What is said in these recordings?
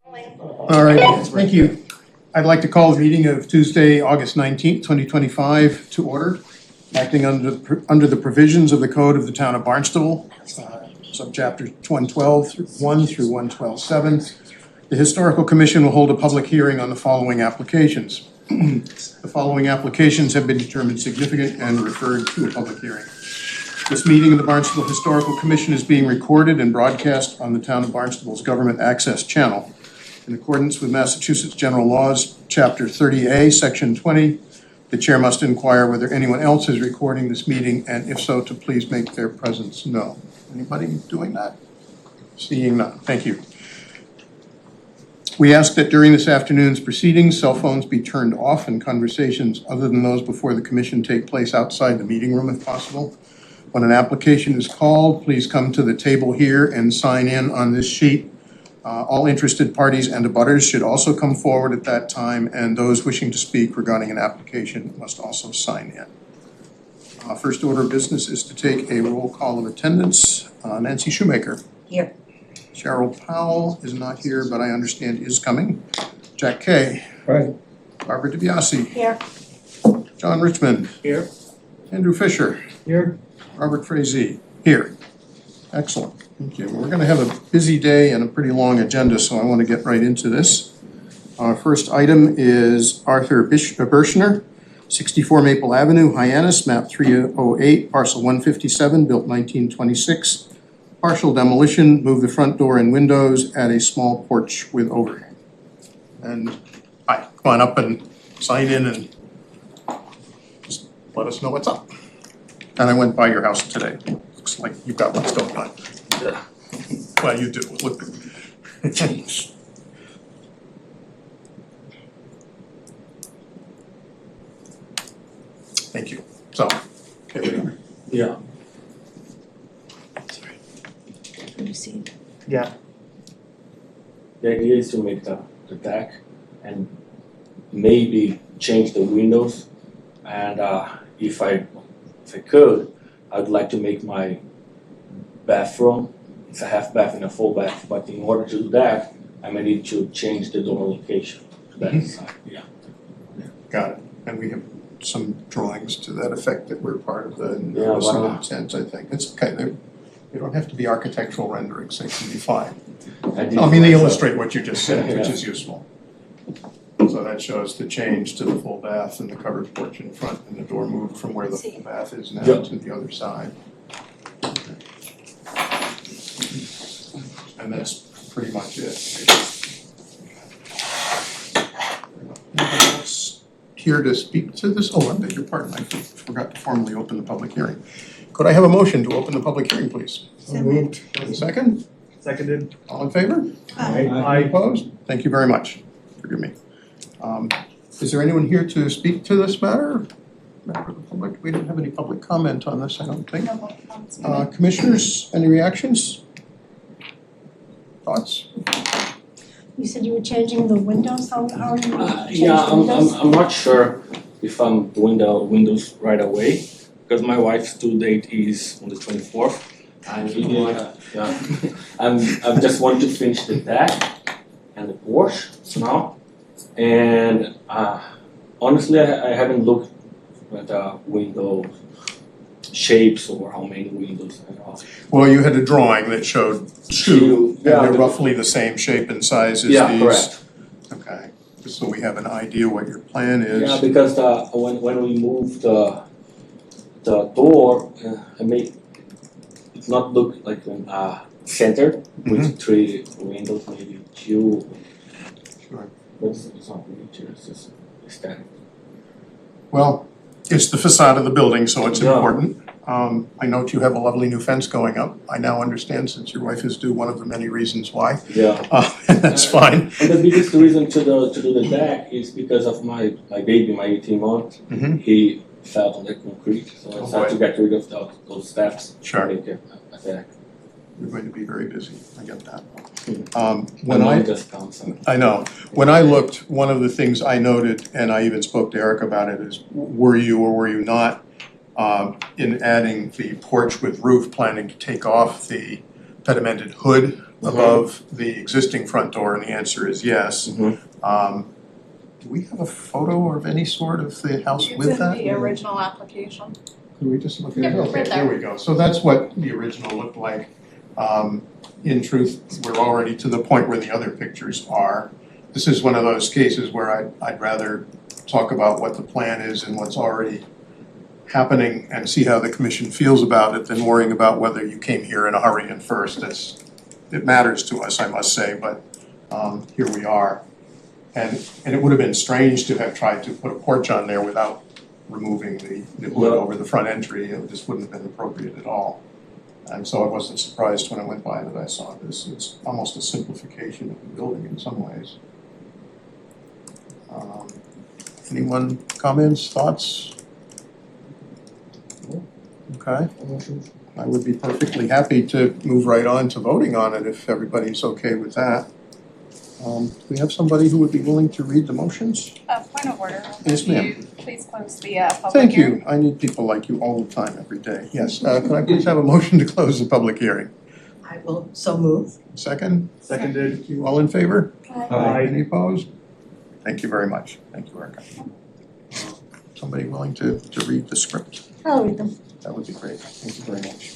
All right, thank you. I'd like to call the meeting of Tuesday, August 19th, 2025 to order. Acting under the provisions of the Code of the Town of Barnstable, subchapter 112 through 112.7. The Historical Commission will hold a public hearing on the following applications. The following applications have been determined significant and referred to a public hearing. This meeting of the Barnstable Historical Commission is being recorded and broadcast on the Town of Barnstable's Government Access Channel. In accordance with Massachusetts General Laws, Chapter 30A, Section 20, the chair must inquire whether anyone else is recording this meeting, and if so, to please make their presence known. Anybody doing that? Seeing none. Thank you. We ask that during this afternoon's proceedings, cell phones be turned off and conversations other than those before the commission take place outside the meeting room if possible. When an application is called, please come to the table here and sign in on this sheet. All interested parties and abutters should also come forward at that time, and those wishing to speak regarding an application must also sign in. First order of business is to take a roll call of attendance. Nancy Shoemaker. Here. Cheryl Powell is not here, but I understand is coming. Jack Kay. Right. Barbara DiBiase. Here. John Richmond. Here. Andrew Fisher. Here. Robert Frazee. Here. Excellent. Thank you. We're going to have a busy day and a pretty long agenda, so I want to get right into this. Our first item is Arthur Birchner, 64 Maple Avenue, Hyannis, map 308, parcel 157, built 1926. Partial demolition, move the front door and windows, add a small porch with overhang. And hi, come on up and sign in and just let us know what's up. And I went by your house today. Looks like you've got what's going on. Yeah. Well, you do. Look. Thank you. So, here we are. Yeah. What do you see? Yeah. The idea is to make the deck and maybe change the windows, and if I could, I'd like to make my bathroom, it's a half bath and a full bath, but in order to do that, I may need to change the door location to that side, yeah. Got it. And we have some drawings to that effect that were part of the Yeah, some wow. intent, I think. It's okay. They don't have to be architectural renderings. They can be fine. I They illustrate what you just said, which Yeah. is useful. So that shows the change to the full bath and the covered porch in front, and the door moved from where the full bath is now Yeah. to the other side. And that's pretty much it. Anyone else here to speak to this? Oh, I beg your pardon, I forgot to formally open the public hearing. Could I have a motion to open the public hearing, please? So moved. A second? Seconded. All in favor? Any opposed? Thank you very much. Forgive me. Is there anyone here to speak to this matter? Member of the public? We didn't have any public comment on this, I don't think. Commissioners, any reactions? Thoughts? You said you were changing the windows, how are you going to change Yeah, the windows? I'm not sure if I'm doing the windows right away, because my wife's due date is on the 24th. And I'm just want to finish the deck and the porch now. And honestly, I haven't looked at the window shapes or how many windows I have. Well, you had a drawing that showed two, and Yeah, they're the- roughly the same shape and size as these. Yeah, correct. Okay, just so we have an idea what your plan is. Yeah, because when we moved the door, I made it not look like centered with 3 windows, maybe 2. Sure. But it's not really it's just aesthetic. Well, it's the facade of the building, so it's Yeah. important. I note you have a lovely new fence going up. I now understand, since your wife is due, one of the many reasons why. Yeah. And that's fine. And the biggest reason to do the deck is because of my baby, my 18 months. Mhm. He fell on the concrete, so I Oh, had to boy. get rid of those steps. Sure. To make a deck. You're going to be very busy, I get that. My When mom I, just found some. I know, when I looked, one of the things I noted, and I even spoke to Eric about it, is were you or were you not in adding the porch with roof, planning to take off the pedimented hood above the existing front door, and the answer is yes. Mhm. Do we have a photo of any sort of the house with that? It's in the original application. Can we just look at it? Yeah, Okay, right there there. we go. So that's what the original looked like. In truth, we're already to the point where the other pictures are. This is one of those cases where I'd rather talk about what the plan is and what's already happening and see how the commission feels about it than worrying about whether you came here in a hurry and first. It matters to us, I must say, but here we are. And it would have been strange to have tried to put a porch on there without removing the wood over the front entry. It just wouldn't have been appropriate at all. And so I wasn't surprised when I went by that I saw this. It's almost a simplification of the building in some ways. Anyone, comments, thoughts? Okay, I would be perfectly happy to move right on to voting on it if everybody's okay with that. Do we have somebody who would be willing to read the motions? Point of order. Yes, Will ma'am. you please close the public Thank hearing? you. I need people like you all the time, every day. Yes, can I please have a motion to close the public hearing? I will so move. Second? Seconded. Thank you. All in favor? Aye. Any opposed? Thank you very much. Thank you, Erica. Somebody willing to read the script? I'll read them. That would be great. Thank you very much.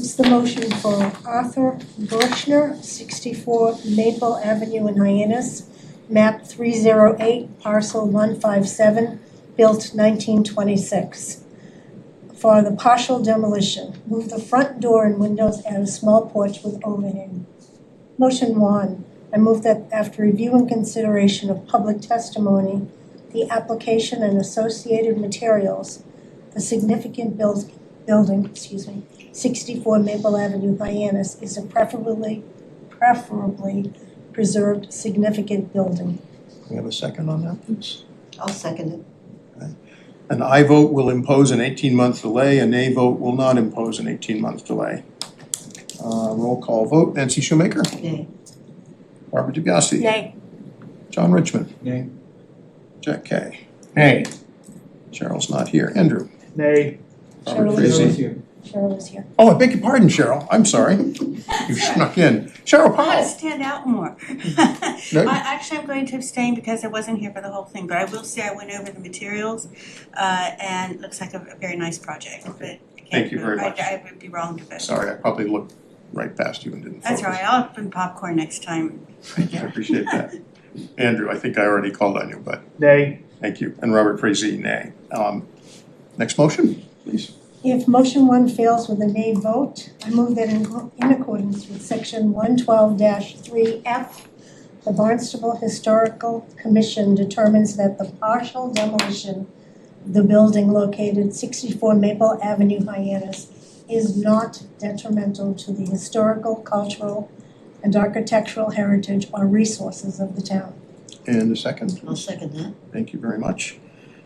It's the motion for Arthur Burschner, 64 Maple Avenue in Hyannis, map 308, parcel 157, built 1926. For the partial demolition, move the front door and windows and a small porch with overhang. Motion 1, I move that after review and consideration of public testimony, the application and associated materials, the significant building, 64 Maple Avenue, Hyannis, is a preferably preserved significant building. Can we have a second on that, please? I'll second it. An aye vote will impose an 18-month delay, a nay vote will not impose an 18-month delay. Roll call vote, Nancy Shoemaker, Nay. Barbara DiBiase. Nay. John Richmond. Nay. Jack Kay. Nay. Cheryl's not here. Andrew. Nay. Robert Cheryl Frazee. Cheryl is here. Oh, I beg your pardon, Cheryl. I'm sorry. You snuck in. Cheryl I want to Powell. stand out more. No. Actually, I'm going to abstain because I wasn't here for the whole thing, but I will say I went over the materials, and it looks like a very nice project, but I can't Thank you vote. very much. I would be wrong to vote. Sorry, I probably looked right past you and didn't focus. That's all right, I'll open popcorn next time. I appreciate that. Andrew, I think I already called on you, but Nay. thank you. And Robert Frazee, nay. Next motion, please. If motion 1 fails with a nay vote, I move that in accordance with section 112-3F, the Barnstable Historical Commission determines that the partial demolition of the building located 64 Maple Avenue, Hyannis, is not detrimental to the historical, cultural, and architectural heritage or resources of the town. And a second. I'll second that. Thank you very much.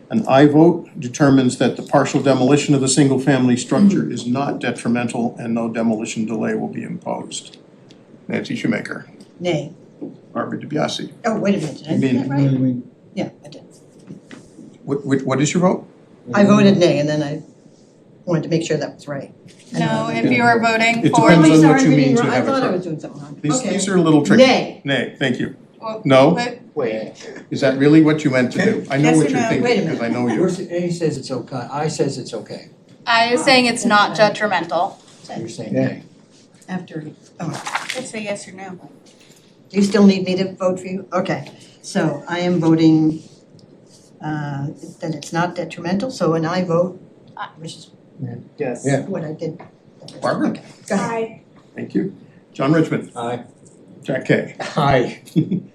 An aye vote determines that the partial demolition of the single-family structure is not detrimental and no demolition delay will be imposed. Nancy Shoemaker. Nay. Barbara DiBiase. Oh, wait a minute, did I do that right? Yeah, I did. What is your vote? I voted nay and then I wanted to make sure that was right. No, if you are voting It for. depends on Sorry, what you reading mean to wrong. have I thought I occurred. was doing something wrong. These Okay. are a little tricky. Nay. Nay, thank you. Well, No? but Wait, Is that really what you meant to do? I know Yes what or you're no? thinking Wait a because I know you. yours, A says it's okay, I says it's okay, I is saying it's not detrimental. you're saying nay. After, oh, Let's say yes or no. do you still need me to vote for you? Okay, so I am voting that it's not detrimental, so an aye vote, which is Yes. what I did. Barbara? Okay, go ahead. Aye. Thank you. John Richmond. Aye. Jack Kay. Aye.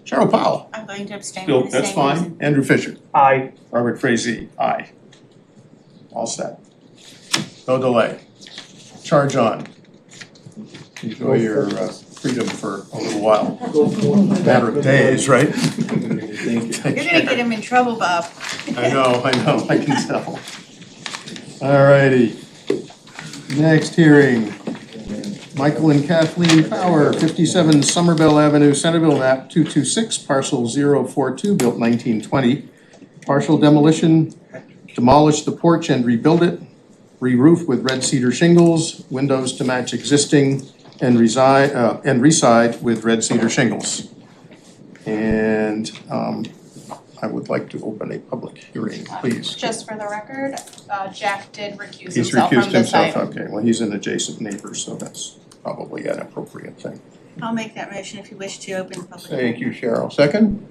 Cheryl Powell. I'm going to abstain Still, for the that's same reason. fine. Andrew Fisher. Aye. Robert Frazee, aye. All set. No delay. Charge on. Enjoy your freedom for a little while. Matter of days, right? You're gonna get him in trouble, Bob. I know, I can tell. All righty. Next hearing. Michael and Kathleen Power, 57 Somerville Avenue, Centerville, map 226, parcel 042, built 1920. Partial demolition, demolish the porch and rebuild it, re-roof with red cedar shingles, windows to match existing, and reside with red cedar shingles. And I would like to open a public hearing, please. Just for the record, Jack did recuse He's himself from recused this himself, item. okay, well, he's an adjacent neighbor, so that's probably an appropriate thing. I'll make that motion if you wish to open the public hearing. Thank you, Cheryl. Second?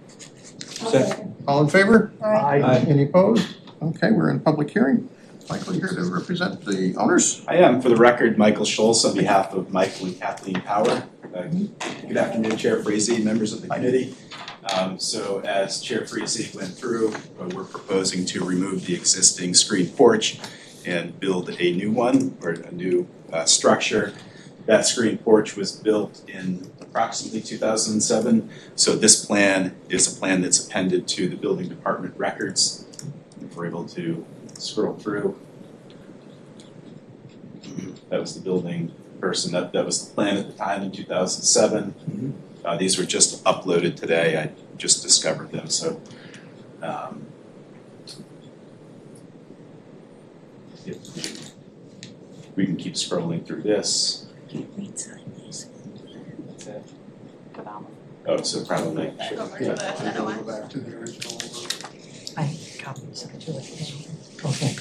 All in favor? Aye. Any opposed? Okay, we're in public hearing. Michael, you're here to represent the owners? I am, for the record, Michael Schultz on behalf of Michael and Kathleen Power. Good afternoon, Chair Frazee, members of the committee. So as Chair Frazee went through, we're proposing to remove the existing screen porch and build a new one, or a new structure. That screen porch was built in approximately 2007. So this plan is a plan that's appended to the building department records. If we're able to scroll through. That was the building person, that was the plan at the time in 2007. These were just uploaded today, I just discovered them, so. If we can keep scrolling through this. Oh, so probably. Over to Yeah. the other one. Go back to the original. I copied some to it. Okay.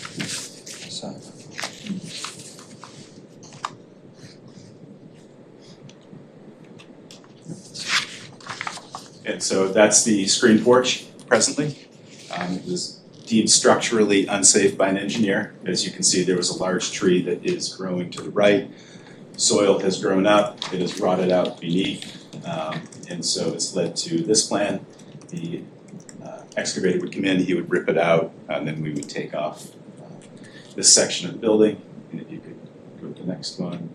And so that's the screen porch presently. It was deemed structurally unsafe by an engineer. As you can see, there was a large tree that is growing to the right. Soil has grown up, it has rotted out beneath, and so it's led to this plan. The excavator would come in, he would rip it out, and then we would take off this section of the building. And if you could go to the next one,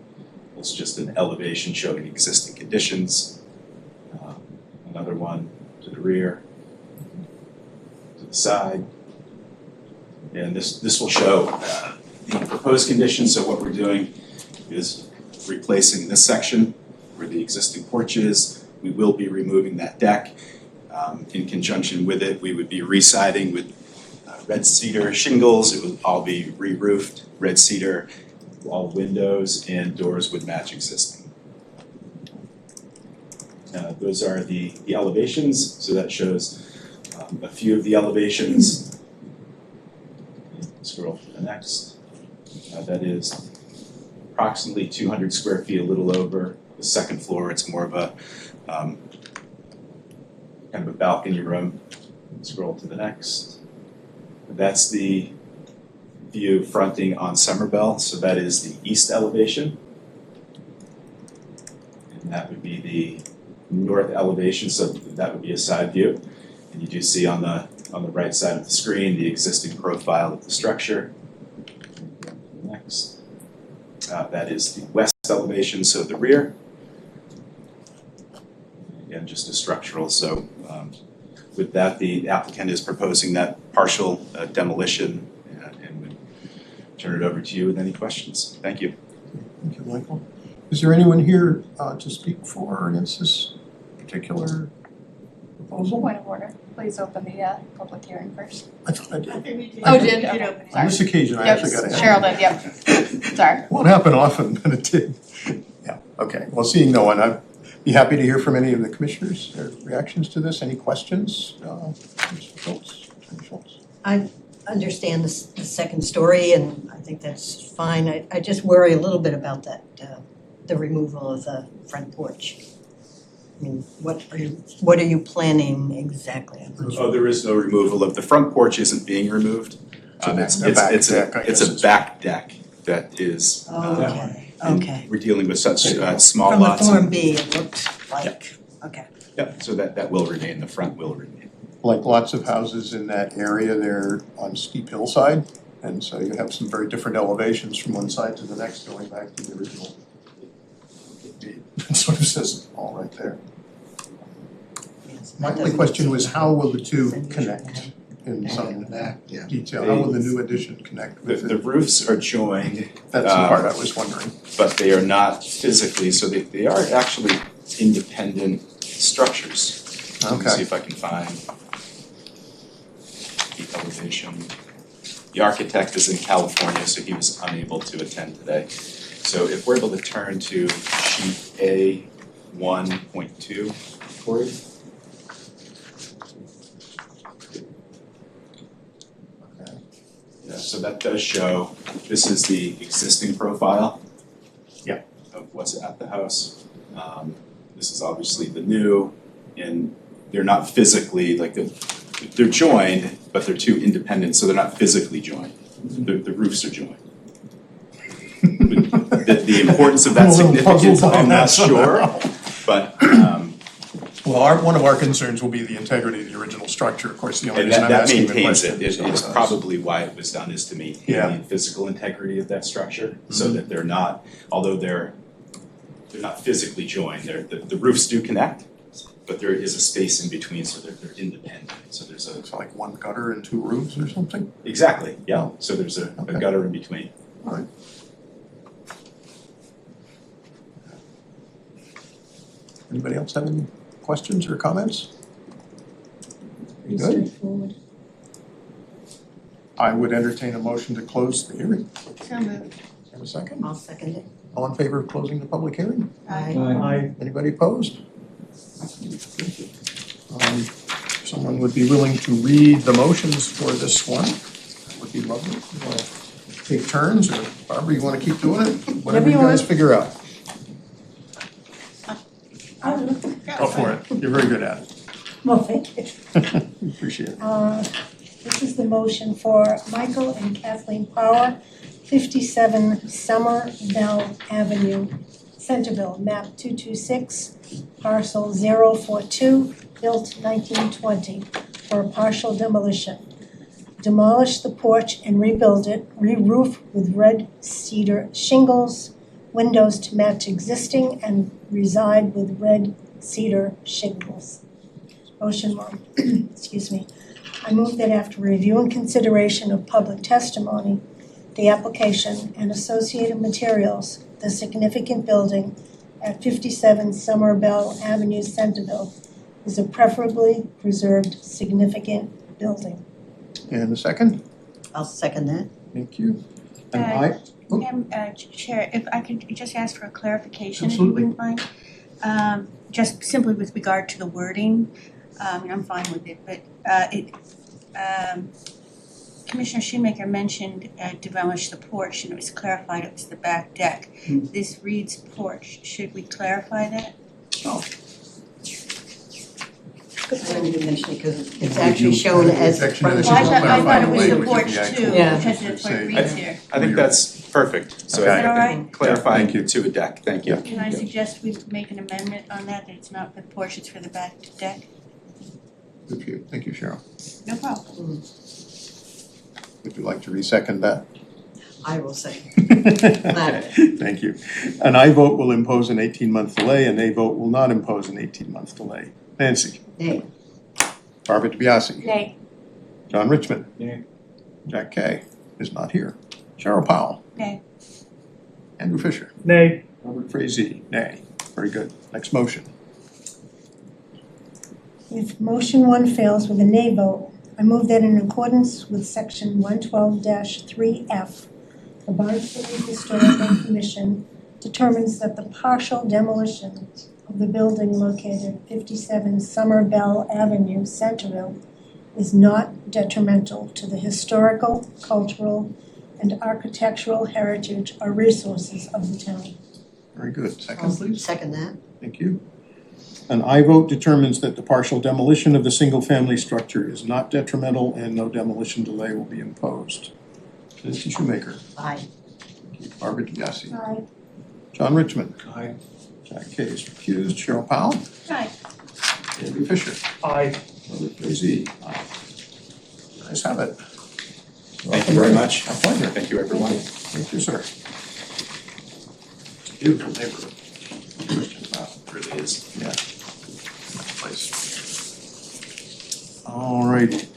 it's just an elevation showing existing conditions. Another one to the rear, to the side. And this will show the proposed conditions. So what we're doing is replacing this section where the existing porch is. We will be removing that deck. In conjunction with it, we would be residing with red cedar shingles. It would all be re-roofed, red cedar. All windows and doors would match existing. Those are the elevations, so that shows a few of the elevations. Scroll to the next. That is approximately 200 square feet, a little over. The second floor, it's more of a kind of a balcony room. Scroll to the next. That's the view fronting on Somerville, so that is the east elevation. And that would be the north elevation, so that would be a side view. And you do see on the right side of the screen the existing profile of the structure. Next. That is the west elevation, so the rear. Again, just a structural, so with that, the applicant is proposing that partial demolition, and would turn it over to you with any questions. Thank you. Thank you, Michael. Is there anyone here to speak for or against this particular proposal? Point of order, please open the public hearing first. I thought I did. Oh, did? Okay. Okay, On this sorry. occasion, I Yep, actually got to Cheryl did, yep. Sorry. Won't happen often, but it did. Yeah, okay. Well, seeing no one, I'd be happy to hear from any of the commissioners, their reactions to this. Any questions? Mr. Schultz? Mr. Schultz? I understand the second story, and I think that's fine. I just worry a little bit about that, the removal of the front porch. I mean, what are you planning exactly? Oh, there is no removal of the front porch. Isn't being removed. It's a back deck, I It's guess. a back deck that is. Okay, and okay. We're dealing with such small From the lots. Form B, it looked like, okay. Yep, so that will remain. The front will remain. Like lots of houses in that area, they're on steep hillside. And so you have some very different elevations from one side to the next, going back to the original. It sort of says it all right there. Yes, My that only doesn't question seem was like how will the two it's unusual. connect in some Yeah. detail? How will the new addition connect with The it? roofs are joined, That's the part I was wondering. but they are not physically, so they are actually independent structures. Let me Okay. see if I can find the elevation. The architect is in California, so he was unable to attend today. So if we're able to turn to sheet A 1.2, Corey? Yeah, so that does show, this is the existing profile. Yeah. Of what's at the house. This is obviously the new, and they're not physically, like they're joined, but they're two independent, so they're not physically joined. The roofs are joined. The importance of that I'm a little puzzled significance, by I'm that not sure, somehow. but Well, one of our concerns will be the integrity of the original structure, of course, the only and reason I'm that asking the maintains question. it. so It's does. probably why it was done, is to maintain Yeah. the physical integrity of that structure, so that they're not, although they're not physically joined, the roofs do connect, but there is a space in between, so they're independent, so there's a. It's like one gutter and two roofs or something? Exactly, yeah, so there's a Okay. gutter in between. All right. Anybody else have any questions or comments? You good? Straightforward. I would entertain a motion to close the hearing. So moved. Have a second? I'll second it. All in favor of closing the public hearing? Aye. Anybody opposed? Someone would be willing to read the motions for this one, that would be lovely. You wanna take turns, or Barbara, you wanna keep doing it? Whatever you you want. guys figure out. Oh, Go for it, you're very good at well, thank you. it. Appreciate it. This is the motion for Michael and Kathleen Power, 57 Summer Bell Avenue, Centerville, map 226, parcel 042, built 1920, for a partial demolition. Demolish the porch and rebuild it, re-roof with red cedar shingles, windows to match existing, and reside with red cedar shingles. Motion one, excuse me. I move that after review and consideration of public testimony, the application and associated materials, the significant building at 57 Summer Bell Avenue, Centerville, is a preferably preserved significant building. And a second? I'll second that. Thank you. And Chair, if I could just ask for a clarification, if you Absolutely. wouldn't mind. Just simply with regard to the wording, I'm fine with it, but Commissioner Shoemaker mentioned demolish the porch, and it was clarified it was the back deck. This reads porch, should we clarify that? I didn't even mention it because it's actually shown as the Objection to front. this Well, I is thought clarified it was the language of porch the actual- too, Yeah. because that's what it reads here. I think that's perfect, so Okay. I Is that all right? think clarifying Thank you. to a deck, thank you. Can I suggest we make an amendment on that it's not for the porch, it's for the back deck? Good for you. Thank you, Cheryl. No problem. Would you like to resecond that? I will say. Thank you. An aye vote will impose an 18-month delay, a nay vote will not impose an 18-month delay. Nancy? Nay. Barbara DiBiase? Nay. John Richmond? Nay. Jack Kay is not here. Cheryl Powell? Nay. Andrew Fisher? Nay. Robert Frazee? Nay. Very good. Next motion. If motion one fails with a nay vote, I move that in accordance with section 112-3F, the Barnstable Historical Commission determines that the partial demolition of the building located at 57 Summer Bell Avenue, Centerville, is not detrimental to the historical, cultural, and architectural heritage or resources of the town. Very good. Second, I'll please. second that. Thank you. An aye vote determines that the partial demolition of the single-family structure is not detrimental and no demolition delay will be imposed. Nancy Shoemaker. Aye. Barbara DiBiase. Aye. John Richmond. Aye. Jack Kay is recused. Cheryl Powell. Aye. Andrew Fisher. Aye. Robert Frazee. Aye. Nice have it. Thank you very much. A pleasure. Thank you, everyone. Thank you, sir. It's a beautiful neighborhood. It really is. Yeah. Nice place. All righty.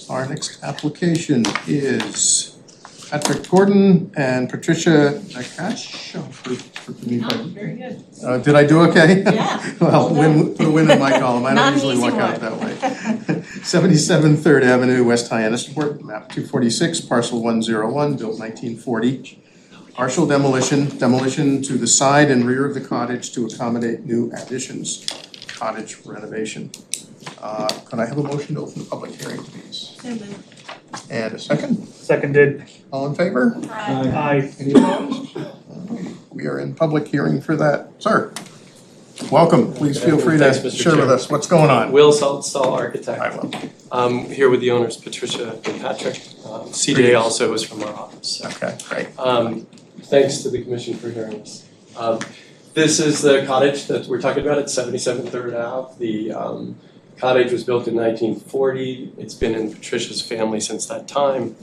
Our next application is Patrick Gordon and Patricia Nakash. Very good. Did I do okay? Yeah. Well, put a win in my column. I Not don't an usually easy luck out one. that way. 77 Third Avenue, West Hyannisport, map 246, parcel 101, built 1940. partial demolition to the side and rear of the cottage to accommodate new additions, cottage renovation. Could I have a motion to open the public hearing, please? So moved. And a second? Seconded. All in favor? Aye. Any opposed? We are in public hearing for that. Sir, welcome. Please feel free Thanks, to Mr. share with Chair. us what's going on. Will Saltstall, architect. I will. I'm here with the owners, Patricia and Patrick. CDA also is from our office. Okay, great. Thanks to the commission for hearing us. This is the cottage that we're talking about at 77 3rd Ave. The cottage was built in 1940. It's been in Patricia's family since that time.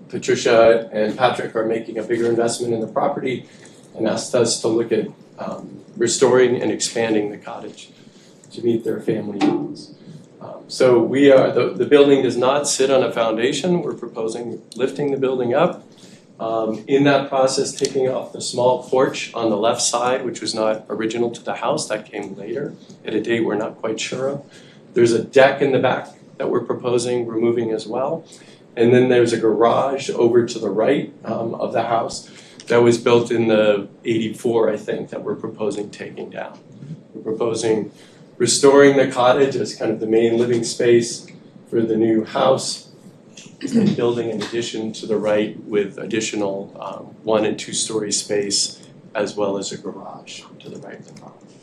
Patricia and Patrick are making a bigger investment in the property and asked us to look at restoring and expanding the cottage to meet their family needs. So we are, the building does not sit on a foundation. We're proposing lifting the building up. In that process, taking off the small porch on the left side, which was not original to the house, that came later at a date we're not quite sure of. There's a deck in the back that we're proposing removing as well. And then there's a garage over to the right of the house that was built in the 84, I think, that we're proposing taking down. We're proposing restoring the cottage as kind of the main living space for the new house and building an addition to the right with additional 1 and 2 story space as well as a garage to the right of the property.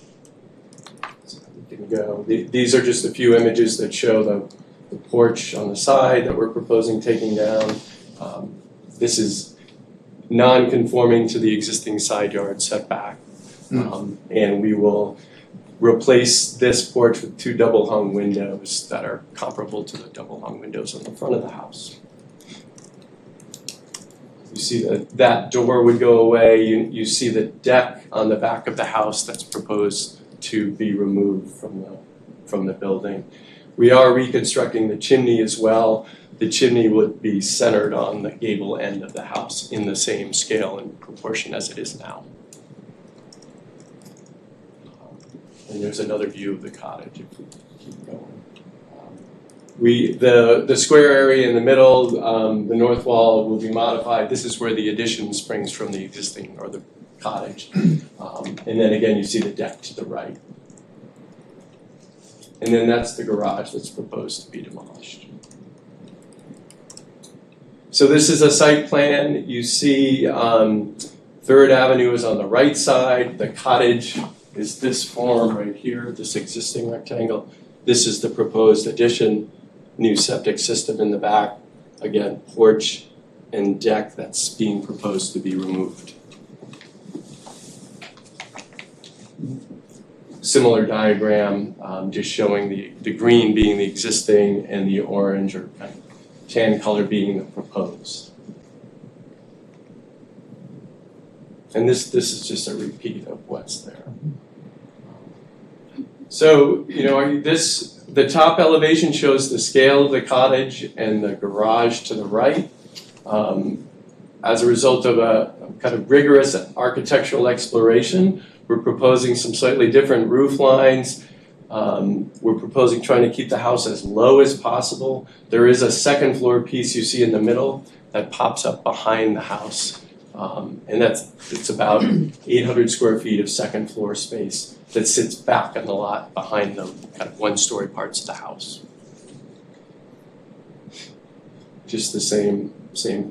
So we can go. These are just a few images that show the porch on the side that we're proposing taking down. This is non-conforming to the existing side yard setback. And we will replace this porch with 2 double hung windows that are comparable to the double hung windows on the front of the house. You see that door would go away. You see the deck on the back of the house that's proposed to be removed from the building. We are reconstructing the chimney as well. The chimney would be centered on the gable end of the house in the same scale and proportion as it is now. And there's another view of the cottage if we keep going. The square area in the middle, the north wall will be modified. This is where the addition springs from the existing or the cottage. And then again, you see the deck to the right. And then that's the garage that's proposed to be demolished. So this is a site plan. You see 3rd Avenue is on the right side. The cottage is this form right here, this existing rectangle. This is the proposed addition, new septic system in the back. Again, porch and deck that's being proposed to be removed. Similar diagram, just showing the green being the existing and the orange or kind of tan color being the proposed. And this is just a repeat of what's there. So, the top elevation shows the scale of the cottage and the garage to the right. As a result of a kind of rigorous architectural exploration, we're proposing some slightly different roof lines. We're proposing trying to keep the house as low as possible. There is a 2nd floor piece you see in the middle that pops up behind the house. And it's about 800 square feet of 2nd floor space that sits back on the lot behind the kind of 1-story parts of the house. Just the same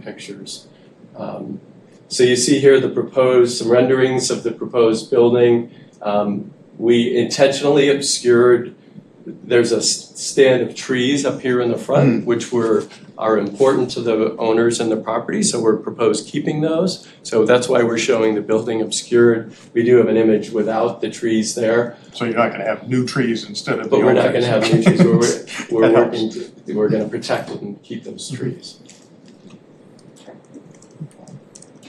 pictures. So you see here some renderings of the proposed building. We intentionally obscured, there's a stand of trees up here in the front, which are important to the owners and the property, so we're proposed keeping those. So that's why we're showing the building obscured. We do have an image without the trees there. So you're not gonna have new trees instead of the But we're old not gonna have new trees, we're gonna protect it and keep those trees.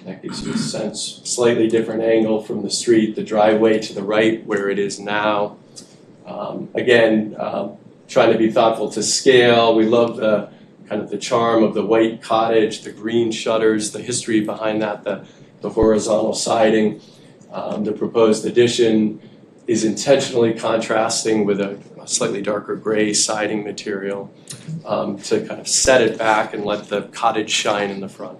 That gives you a sense, slightly different angle from the street, the driveway to the right where it is now. Again, trying to be thoughtful to scale. We love the kind of the charm of the white cottage, the green shutters, the history behind that, the horizontal siding. The proposed addition is intentionally contrasting with a slightly darker gray siding material to kind of set it back and let the cottage shine in the front.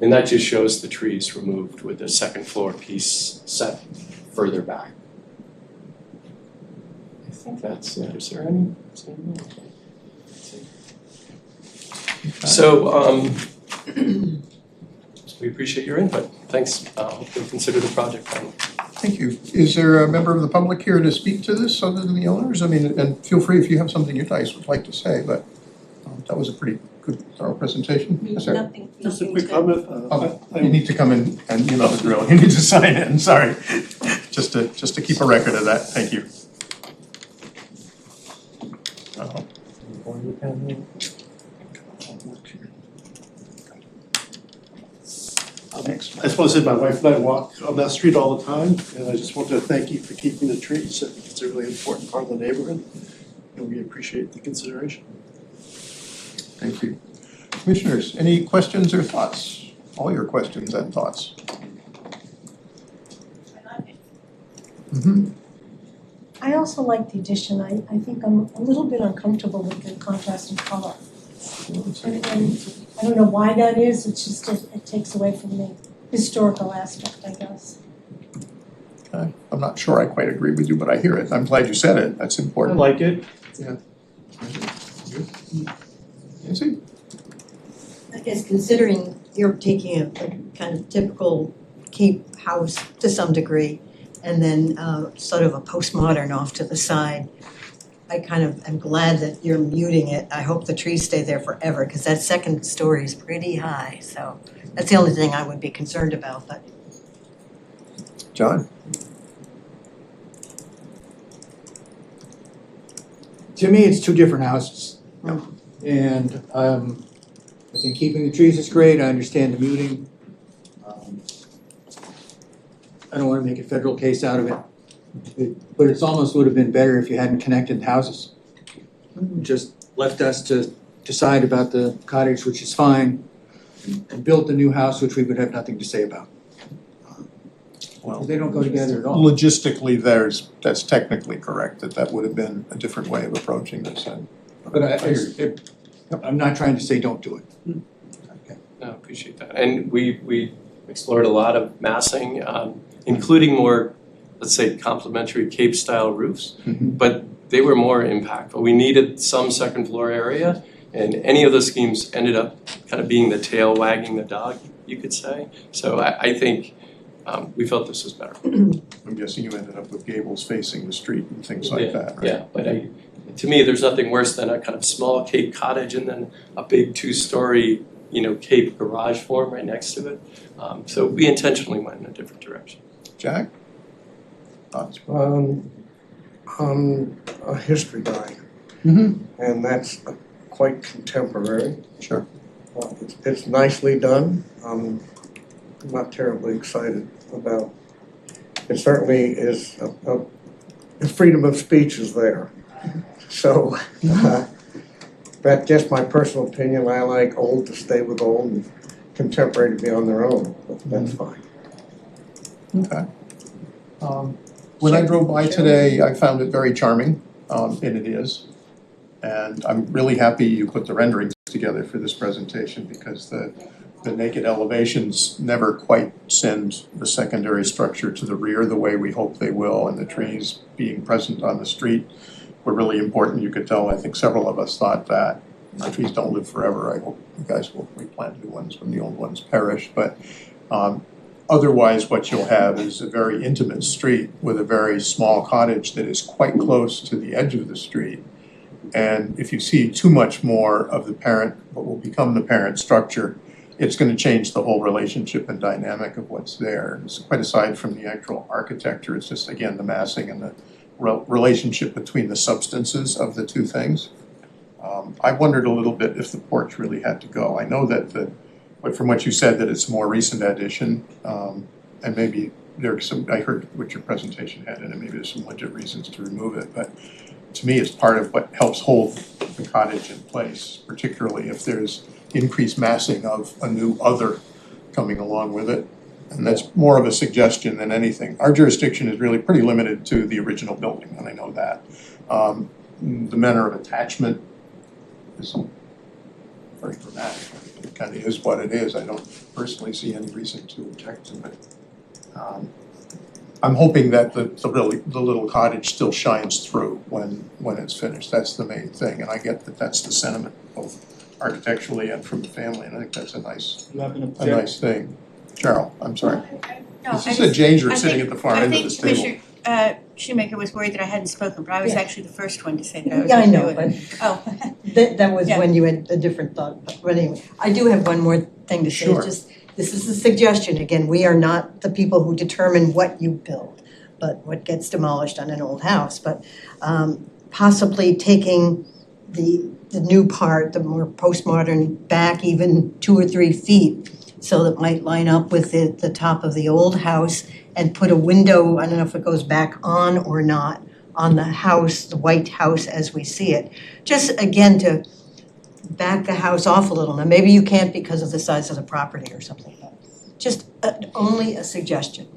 And that just shows the trees removed with the second floor piece set further back. I think that's it. Is there any? So we appreciate your input. Thanks. Hope you'll consider the project. Thank you. Is there a member of the public here to speak to this other than the owners? I mean, and feel free if you have something you guys would like to say, but that was a pretty good, thorough presentation. Yes, sir? Nothing, Just a nothing's quick good. comment. You need to come in and you know the drill. You need to sign in, sorry. Just to keep a record of that. Thank you. Thanks. I just want to say my wife and I walk on that street all the time, and I just want to thank you for keeping the trees. I think it's a really important part of the neighborhood, and we appreciate the consideration. Thank you. Commissioners, any questions or thoughts? All your questions and thoughts. Mm-hmm. I also like the addition. I think I'm a little bit uncomfortable with the contrast in color. And I don't know why that is, it's just, it takes away from the historical aspect, I guess. Okay. I'm not sure I quite agree with you, but I hear it. I'm glad you said it. That's I important. like it. Nancy? I guess considering you're taking a kind of typical Cape house to some degree, and then sort of a postmodern off to the side, I kind of am glad that you're muting it. I hope the trees stay there forever, because that second story is pretty high, so that's the only thing I would be concerned about, but. John? To me, it's two different houses. And I think keeping the trees is great, I understand the muting. I don't wanna make a federal case out of it, but it's almost would have been better if you hadn't connected the houses. Just left us to decide about the cottage, which is fine, and built the new house, which we would have nothing to say about. Well, They don't go together at all. logistically, that's technically correct, that would have been a different way of approaching this. But I'm not trying to say don't do it. No, appreciate that. And we explored a lot of massing, including more, let's say, complementary Cape-style roofs, but they were more impactful. We needed some second floor area, and any of those schemes ended up kind of being the tail wagging the dog, you could say. So I think we felt this was better. I'm guessing you ended up with gables facing the street and things like that, right? Yeah, but to me, there's nothing worse than a kind of small Cape cottage and then a big two-story, Cape garage form right next to it. So we intentionally went in a different direction. Jack? Thoughts? I'm a history guy, and that's quite contemporary. Sure. It's nicely done. I'm not terribly excited about. It certainly is, the freedom of speech is there. So, that's just my personal opinion. I like old to stay with old and contemporary to be on their own, but that's fine. Okay. When I drove by today, I found it very charming, and it is. And I'm really happy you put the renderings together for this presentation because the naked elevations never quite send the secondary structure to the rear the way we hope they will, and the trees being present on the street were really important. You could tell, I think several of us thought that. Our trees don't live forever. I hope you guys will replant new ones when the old ones perish. But otherwise, what you'll have is a very intimate street with a very small cottage that is quite close to the edge of the street. And if you see too much more of the parent, what will become the parent structure, it's going to change the whole relationship and dynamic of what's there. It's quite aside from the actual architecture, it's just, again, the massing and the relationship between the substances of the two things. I wondered a little bit if the porch really had to go. I know that but from what you said, that it's a more recent addition, and maybe there's some, I heard what your presentation had in it, maybe there's some legit reasons to remove it, but to me, it's part of what helps hold the cottage in place, particularly if there's increased massing of a new other coming along with it. And that's more of a suggestion than anything. Our jurisdiction is really pretty limited to the original building, and I know that. The manner of attachment is very dramatic. It kind of is what it is. I don't personally see any reason to object to it. I'm hoping that the little cottage still shines through when it's finished. That's the main thing, and I get that that's the sentiment, both architecturally and from the family, and I think that's a nice thing. Cheryl, I'm sorry. This is a danger sitting at the far end of this table. I think Commissioner Shoemaker was worried that I hadn't spoken, but I was Yeah. actually the first one to say that I was Yeah, I gonna know, do it. but Oh, that was Yeah. when you had a different thought, but anyway, I do have one more thing to say, Sure. just, this is a suggestion, again, we are not the people who determine what you build, but what gets demolished on an old house, but possibly taking the new part, the more postmodern, back even 2 or 3 feet, so that might line up with the top of the old house, and put a window, I don't know if it goes back on or not, on the house, the white house as we see it. Just again, to back the house off a little. Now, maybe you can't because of the size of the property or something, but just only a suggestion.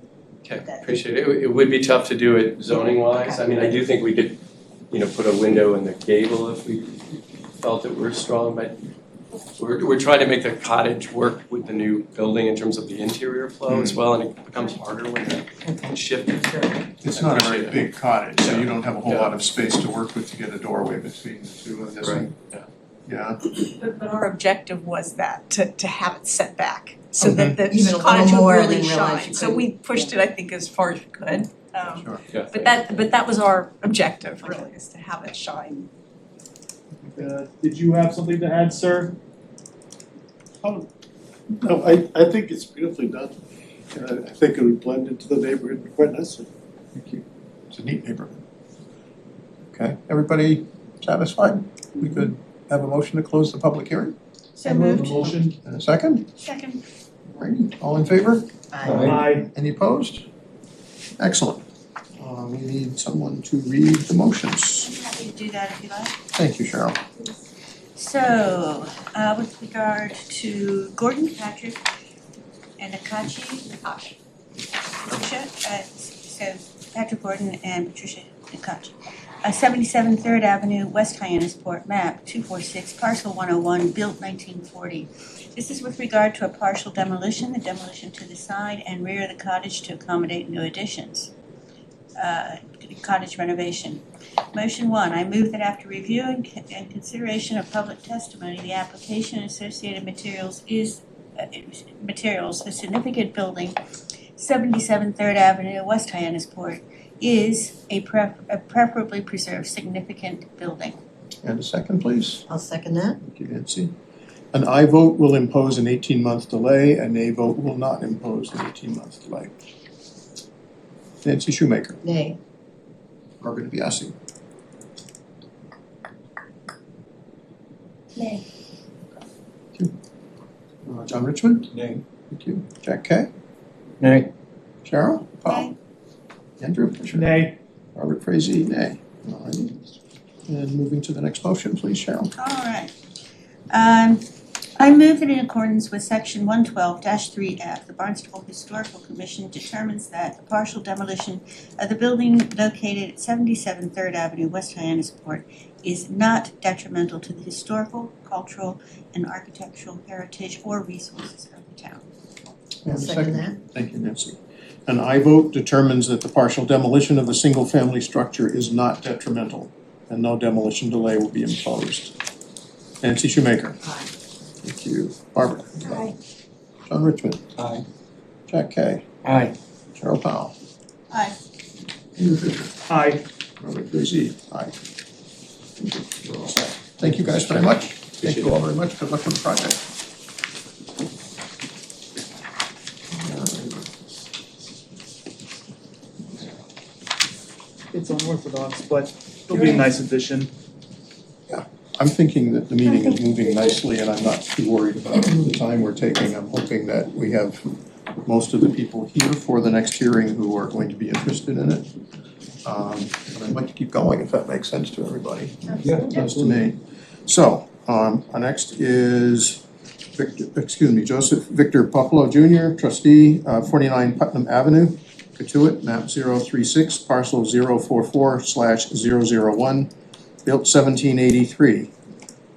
Okay, appreciate it. It would be tough to do it zoning wise. I mean, I do think we could, put a window in the gable if we felt it were strong, but we're trying to make the cottage work with the new building in terms of the interior flow as well, and it becomes harder when you shift it. It's not a very big cottage, so you don't have a whole lot of space to work with to get a doorway between the two of this. Right, Yeah, But our objective was that, to have it set back, so Okay. that the Even a little cottage would more and really then realize shine. you So we pushed it, I think, as far as we could. sure. Yeah. But that was our objective, really, is to have it shine. Did you have something to add, sir? No, I think it's beautifully done. I think it would blend into the neighborhood quite nicely. Thank you. It's a neat neighborhood. Okay, everybody satisfied? We could have a motion to close the public hearing? so moved. Motion? And a second? Second. Alrighty, all in favor? Aye. Any opposed? Excellent. We need someone to read the motions. I'm happy to do that if you like. Thank you, Cheryl. So, with regard to Gordon, Patrick, and Akachi, Patricia, so Patrick Gordon and Patricia Akachi. 77 3rd Avenue, West Hyannisport, map 246, parcel 101, built 1940. This is with regard to a partial demolition, the demolition to the side and rear of the cottage to accommodate new additions. Cottage renovation. Motion 1, I move that after review and consideration of public testimony, the application and associated materials, a significant building, 77 3rd Avenue, West Hyannisport, is a preferably preserved significant building. And a second, please. I'll second that. Thank you, Nancy. An aye vote will impose an 18-month delay, a nay vote will not impose an 18-month delay. Nancy Shoemaker. Nay. Barbara DiBiase. Nay. John Richmond. Nay. Thank you. Jack Kay. Nay. Cheryl. Paul. Nay. Andrew. Fisher. Nay. Robert Frazee, nay. All righty. And moving to the next motion, please, Cheryl. All right. I move that in accordance with section 112-3F, the Barnstable Historical Commission determines that the partial demolition of the building located at 77 3rd Avenue, West Hyannisport, is not detrimental to the historical, cultural, and architectural heritage or resources of the town. And a I'll second that. Thank you, Nancy. An aye vote determines that the partial demolition of the single-family structure is not detrimental, and no demolition delay will be imposed. Nancy Shoemaker. Aye. Thank you. Barbara. Aye. John Richmond. Aye. Jack Kay. Aye. Cheryl Powell. Aye. Andrew Fisher. Aye. Robert Frazee. Aye. You're all set. Thank you guys very much. Thank you all very much. Good luck with the project. It's unorthodox, but it'll be a nice addition. I'm thinking that the meeting is moving nicely and I'm not too worried about the time we're taking. I'm hoping that we have most of the people here for the next hearing who are going to be interested in it. But I'd like to keep going if that makes sense to everybody. Yeah. It does to me. So, our next is Joseph Victor Popolo Jr., trustee, 49 Putnam Avenue, Katuitt, map 036, parcel 044/001, built 1783.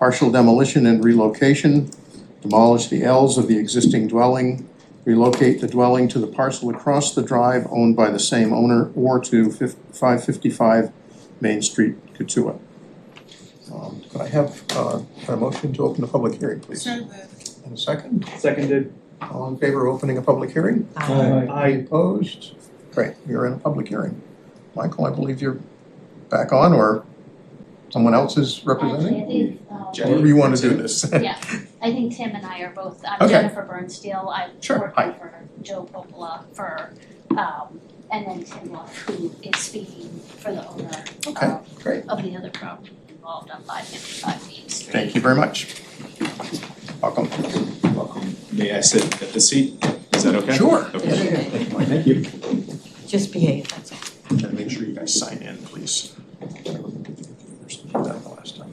partial demolition and relocation, demolish the Ls of the existing dwelling, relocate the dwelling to the parcel across the drive owned by the same owner or to 555 Main Street, Katuah. Could I have a motion to open the public hearing, please? So moved. And a second? Seconded. All in favor of opening a public hearing? Aye. Opposed? Great, you're in a public hearing. Michael, I believe you're back on, or someone else is representing? Actually, I think, However you want to do this. yeah, I think Tim and I are both, I'm Okay. Jennifer Barnstable, I'm Sure, hi. working for Joe Popola for, and then Tim Luff, who is speaking for the owner Okay, great. of the other property involved on 555 Main Street. Thank you very much. Welcome. Welcome. May I sit at the seat? Is that okay? Sure. Okay. Yeah. Thank you. Just behave, that's all. And make sure you guys sign in, please. Did that the last time.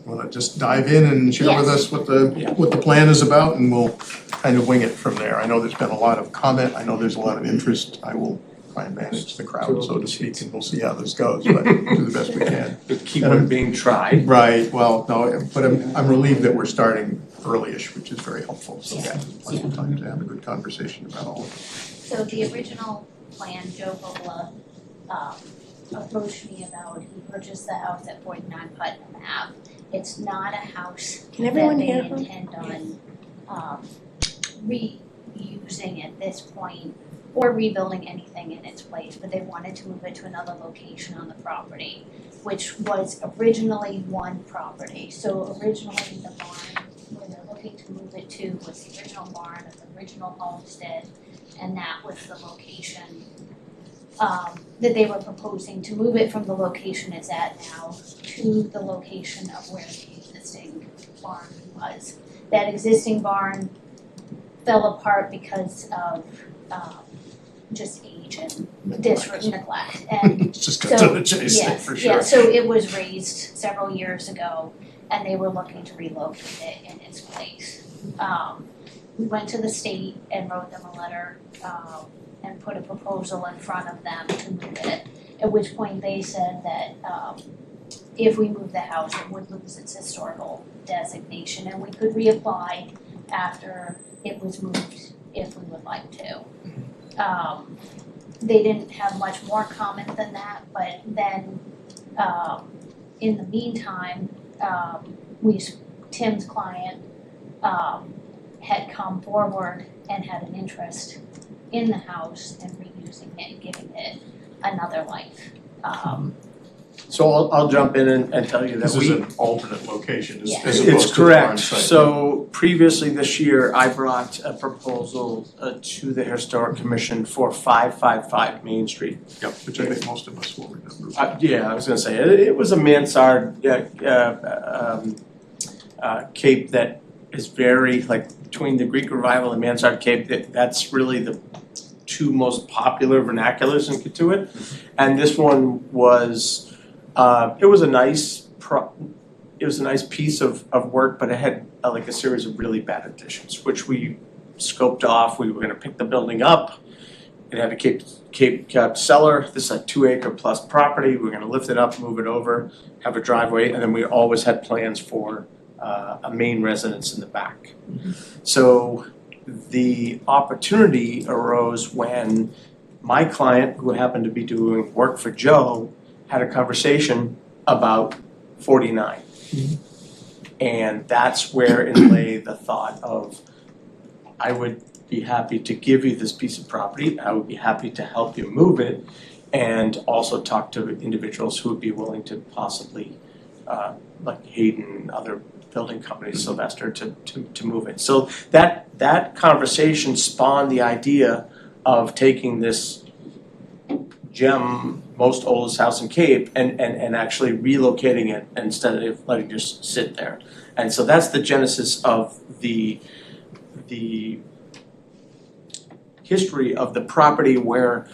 Want to just dive in and share with us what the plan is about, and we'll kind of wing it from there. I know there's been a lot of comment, I know there's a lot of interest. I will try and manage the crowd, so to speak, and we'll see how this goes, but do the best we can. The keyword being tried. Right, well, no, but I'm relieved that we're starting early-ish, which is very helpful, so yeah, plenty of time to have a good conversation about all of it. So the original plan, Joe Popola, approached me about, he purchased the house at 49 Putnam Ave. It's not a house Can everyone that hear they her? intend on reusing at this point or rebuilding anything in its place, but they wanted to move it to another location on the property, which was originally one property. So originally the barn where they're looking to move it to was the original barn of the original homestead, and that was the location that they were proposing to move it from the location it's at now to the location of where the existing barn was. That existing barn fell apart because of just age and neglect, and Let's just cut to the chase there, yes, for sure. yeah, so it was raised several years ago, and they were looking to relocate it in its place. We went to the state and wrote them a letter, and put a proposal in front of them to move it, at which point they said that, if we move the house, it would lose its historical designation, and we could reapply after it was moved if we would like to. They didn't have much more comment than that, but then, in the meantime, Tim's client, had come forward and had an interest in the house and reusing it and giving it another life. So I'll jump in and tell you that This is we. an alternate location as Yeah. opposed It's to the barn correct. site. So previously this year, I brought a proposal to the Historic Commission for 555 Main Street. Yep, which I think most of us will remember. Yeah, I was gonna say, it was a mansard cape that is very, like, between the Greek Revival and Mansard Cape, that's really the two most popular vernaculars in Katuitt. And this one was, it was a nice piece of work, but it had like a series of really bad additions, which we scoped off. We were gonna pick the building up. It had a capped cellar. This is a 2-acre plus property. We're gonna lift it up, move it over, have a driveway, and then we always had plans for a main residence in the back. So the opportunity arose when my client, who happened to be doing work for Joe, had a conversation about 49. And that's where in lay the thought of, I would be happy to give you this piece of property, I would be happy to help you move it, and also talk to individuals who would be willing to possibly, like Hayden and other building companies, Sylvester, to move it. So that conversation spawned the idea of taking this gem most oldest house in Cape and actually relocating it instead of letting it just sit there. And so that's the genesis of the history of the property where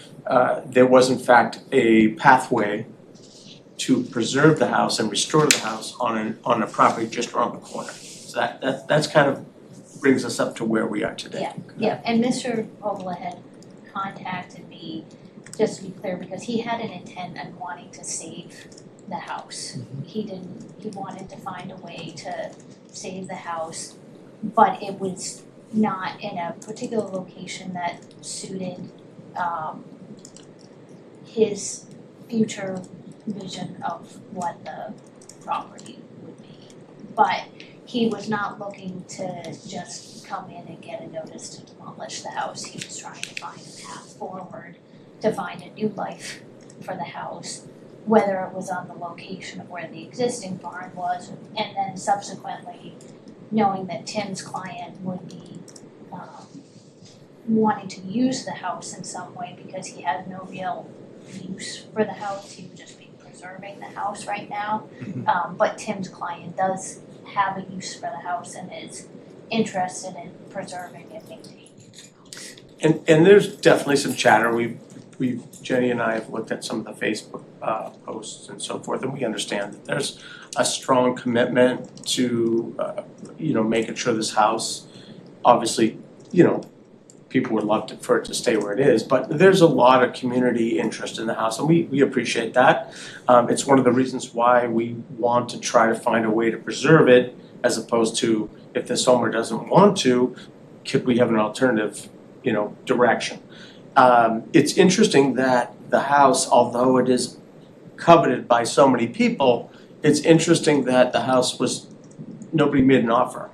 there was in fact a pathway to preserve the house and restore the house on a property just around the corner. So that's kind of brings us up to where we are today. Yeah, and Mr. Povola had contacted me, just to be clear, because he had an intent on wanting to save the house. He wanted to find a way to save the house, but it was not in a particular location that suited his future vision of what the property would be. But he was not looking to just come in and get a notice to demolish the house. He was trying to find a path forward to find a new life for the house, whether it was on the location of where the existing barn was, and then subsequently knowing that Tim's client would be wanting to use the house in some way because he has no real use for the house. He would just be preserving the house right now. But Tim's client does have a use for the house and is interested in preserving and maintaining the house. And there's definitely some chatter. Jenny and I have looked at some of the Facebook posts and so forth, and we understand that there's a strong commitment to making sure this house, obviously, people would love for it to stay where it is, but there's a lot of community interest in the house, and we appreciate that. It's one of the reasons why we want to try to find a way to preserve it, as opposed to, if this owner doesn't want to, could we have an alternative, direction? It's interesting that the house, although it is coveted by so many people, it's interesting that the house nobody made an offer.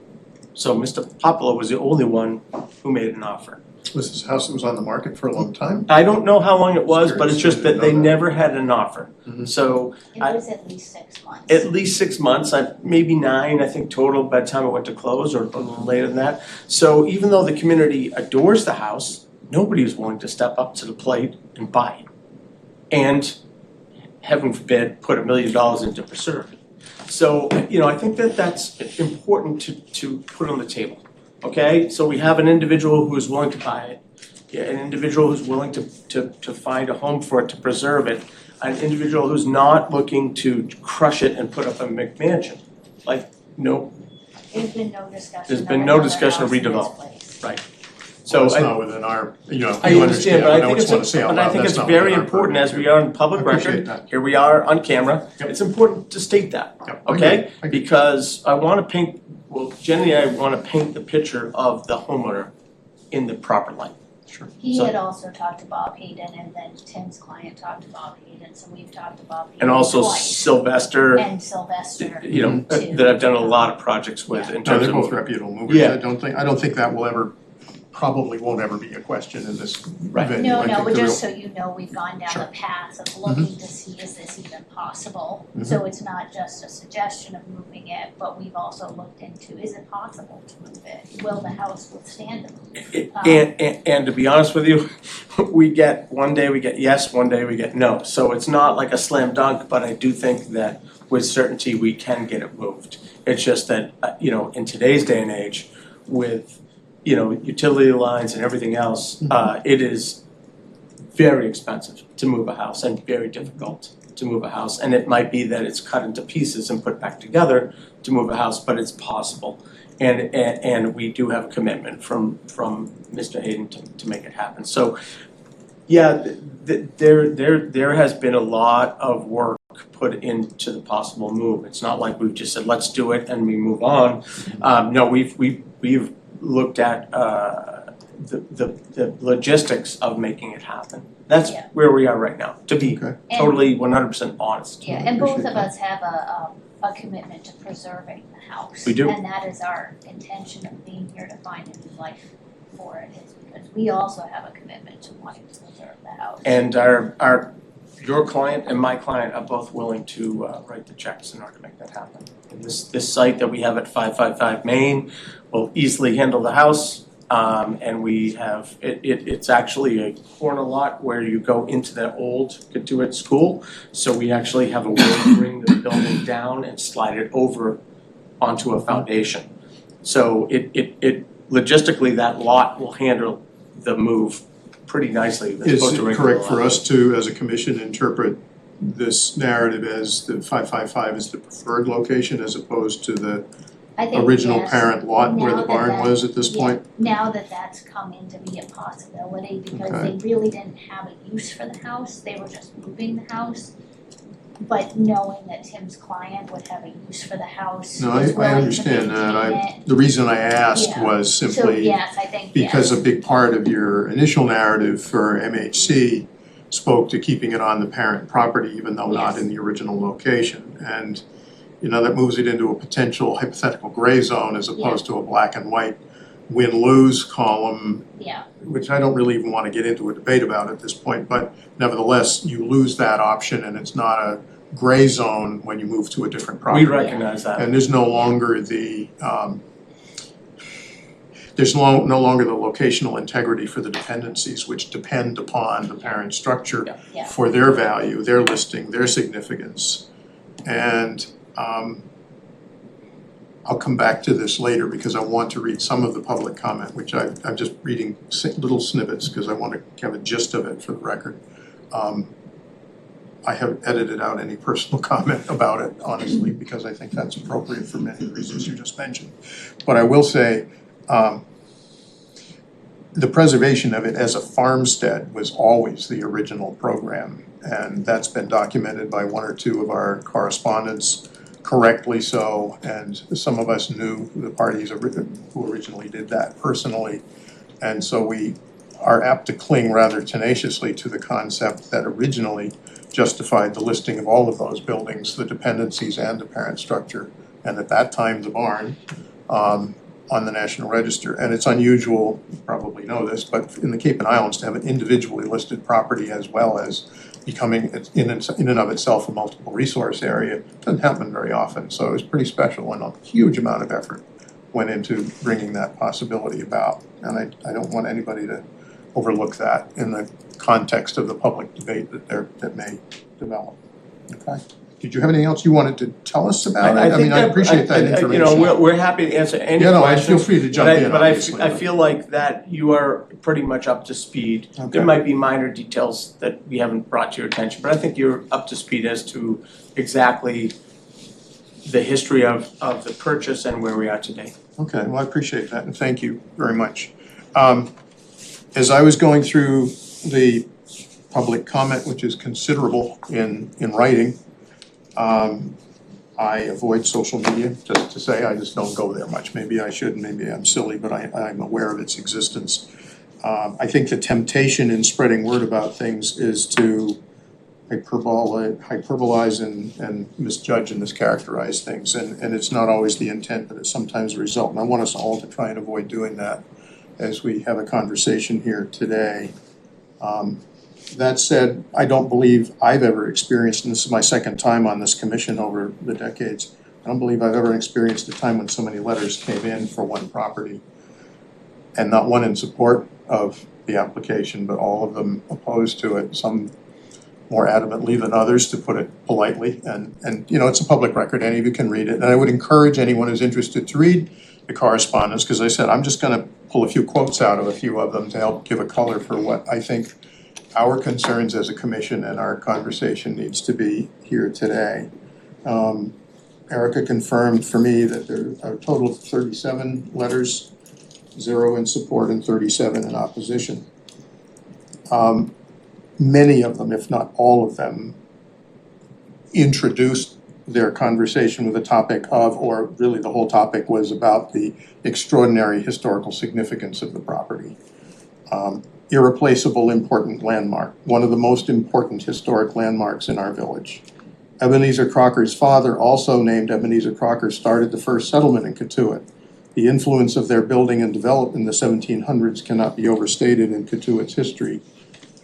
So Mr. Popolo was the only one who made an offer. Was this house that was on the market for a long time? I don't know how long it was, but it's just that they never had an offer. So It was at least 6 months. at least 6 months, maybe 9, I think total by the time it went to close, or a little later than that. So even though the community adores the house, nobody was willing to step up to the plate and buy it. And heaven forbid, put $1 million in to preserve it. So, I think that's important to put on the table, okay? So we have an individual who is willing to buy it, an individual who's willing to find a home for it, to preserve it, an individual who's not looking to crush it and put up a McMansion. No. There's been no discussion. There's been no discussion of redevelopment, right? So it's not within our, I understand, but I think it's that's not very within our important, purview. as we are on public I appreciate record, that. here we are on camera, it's important to state that, Yep, I okay? agree. Because I wanna paint, Jenny and I wanna paint the picture of the homeowner in the proper light. Sure. He So- had also talked to Bob Hayden, and then Tim's client talked to Bob Hayden, so we've talked to Bob Hayden And also twice. Sylvester, And Sylvester. too, too. that I've done a lot of projects with in No, terms they're of. both reputable movers. Yeah. I don't think that will ever, probably won't ever be a question in this Right. venue. No, I think but the just real- so you know, we've gone down Sure. the path of looking to see, is this even possible? So it's not just a suggestion of moving it, but we've also looked into, is it possible to move it? Will the house withstand the move? And to be honest with you, one day we get yes, one day we get no. So it's not like a slam dunk, but I do think that with certainty we can get it moved. It's just that, in today's day and age, with, utility lines and everything else, it is very expensive to move a house and very difficult to move a house. And it might be that it's cut into pieces and put back together to move a house, but it's possible. And we do have a commitment from Mr. Hayden to make it happen. So, yeah, there has been a lot of work put into the possible move. It's not like we've just said, let's do it and we move on. No, we've looked at the logistics of making it happen. That's Yeah. where we are right now, to be Okay. totally 100% honest. Yeah, and both Appreciate of that. us have a commitment to preserving the house. We do. And that is our intention of being here to find a new life for it, is because we also have a commitment to wanting to preserve the house. And your client and my client are both willing to write the checks in order to make that happen. And this site that we have at 555 Main will easily handle the house. And we have, it's actually a corner lot where you go into the old Katuitt School. So we actually have a way to bring the building down and slide it over onto a foundation. So it logistically, that lot will handle the move pretty nicely. It's Is supposed to it regulate correct for a lot. us to, as a commission, interpret this narrative as the 555 is the preferred location as opposed to the I think original yes. parent lot where Now the that barn that- was at this yeah, point? Now that that's come into be a possibility, because Okay. they really didn't have a use for the house, they were just moving the house. But knowing that Tim's client would have a use for the house, No, was I willing to understand that. maintain it. The reason I asked Yeah. was So simply yes, I think because yes. a big part of your initial narrative for MHC spoke to keeping it on the parent property even though not Yes. in the original location. And, you know, that moves it into a potential hypothetical gray zone as opposed to a black and white win-lose column, Yeah, which I don't really even want to get into a debate about at this point, but nevertheless, you lose that option and it's not a gray zone when you move to a different property. We recognize that. And there's no longer the, no longer the locational integrity for the dependencies which depend upon the parent structure yeah. for their value, their listing, their significance. And I'll come back to this later because I want to read some of the public comment, which I'm just reading little snippets because I want to have a gist of it for the record. I have edited out any personal comment about it, honestly, because I think that's appropriate for many reasons you just mentioned. But I will say, the preservation of it as a farmstead was always the original program. And that's been documented by one or two of our correspondents, correctly so. And some of us knew the parties who originally did that personally. And so we are apt to cling rather tenaciously to the concept that originally justified the listing of all of those buildings, the dependencies and the parent structure, and at that time the barn, on the National Register. And it's unusual, you probably know this, but in the Cape and Islands to have an individually listed property as well as becoming in and of itself a multiple resource area doesn't happen very often. So it was pretty special and a huge amount of effort went into bringing that possibility about. And I don't want anybody to overlook that in the context of the public debate that may develop. Okay? Did you have anything else you wanted to tell us about it? I mean, I appreciate that information. You know, we're happy to answer any Yeah, no, questions. feel free to jump in, obviously. But I feel like that you are pretty much up to speed. Okay. There might be minor details that we haven't brought to your attention, but I think you're up to speed as to exactly the history of the purchase and where we are today. Okay, well, I appreciate that, and thank you very much. As I was going through the public comment, which is considerable in writing, I avoid social media, just to say, I just don't go there much. Maybe I should, maybe I'm silly, but I'm aware of its existence. I think the temptation in spreading word about things is to hyperbolize and misjudge and mischaracterize things, and it's not always the intent, but it's sometimes the result. And I want us all to try and avoid doing that as we have a conversation here today. That said, I don't believe I've ever experienced, and this is my second time on this commission over the decades, I don't believe I've ever experienced a time when so many letters came in for one property, and not one in support of the application, but all of them opposed to it, some more adamantly than others, to put it politely. And you know, it's a public record, any of you can read it, and I would encourage anyone who's interested to read the correspondence, because I said I'm just gonna pull a few quotes out of a few of them to help give a color for what I think our concerns as a commission and our conversation needs to be here today. Erica confirmed for me that there are a total of 37 letters, 0 in support and 37 in opposition. Many of them, if not all of them, introduced their conversation with a topic of, or really the whole topic was about the extraordinary historical significance of the property. Irreplaceable important landmark, one of the most important historic landmarks in our village. Ebenezer Crocker's father, also named Ebenezer Crocker, started the first settlement in Katuitt. The influence of their building and development in the 1700s cannot be overstated in Katuitt's history.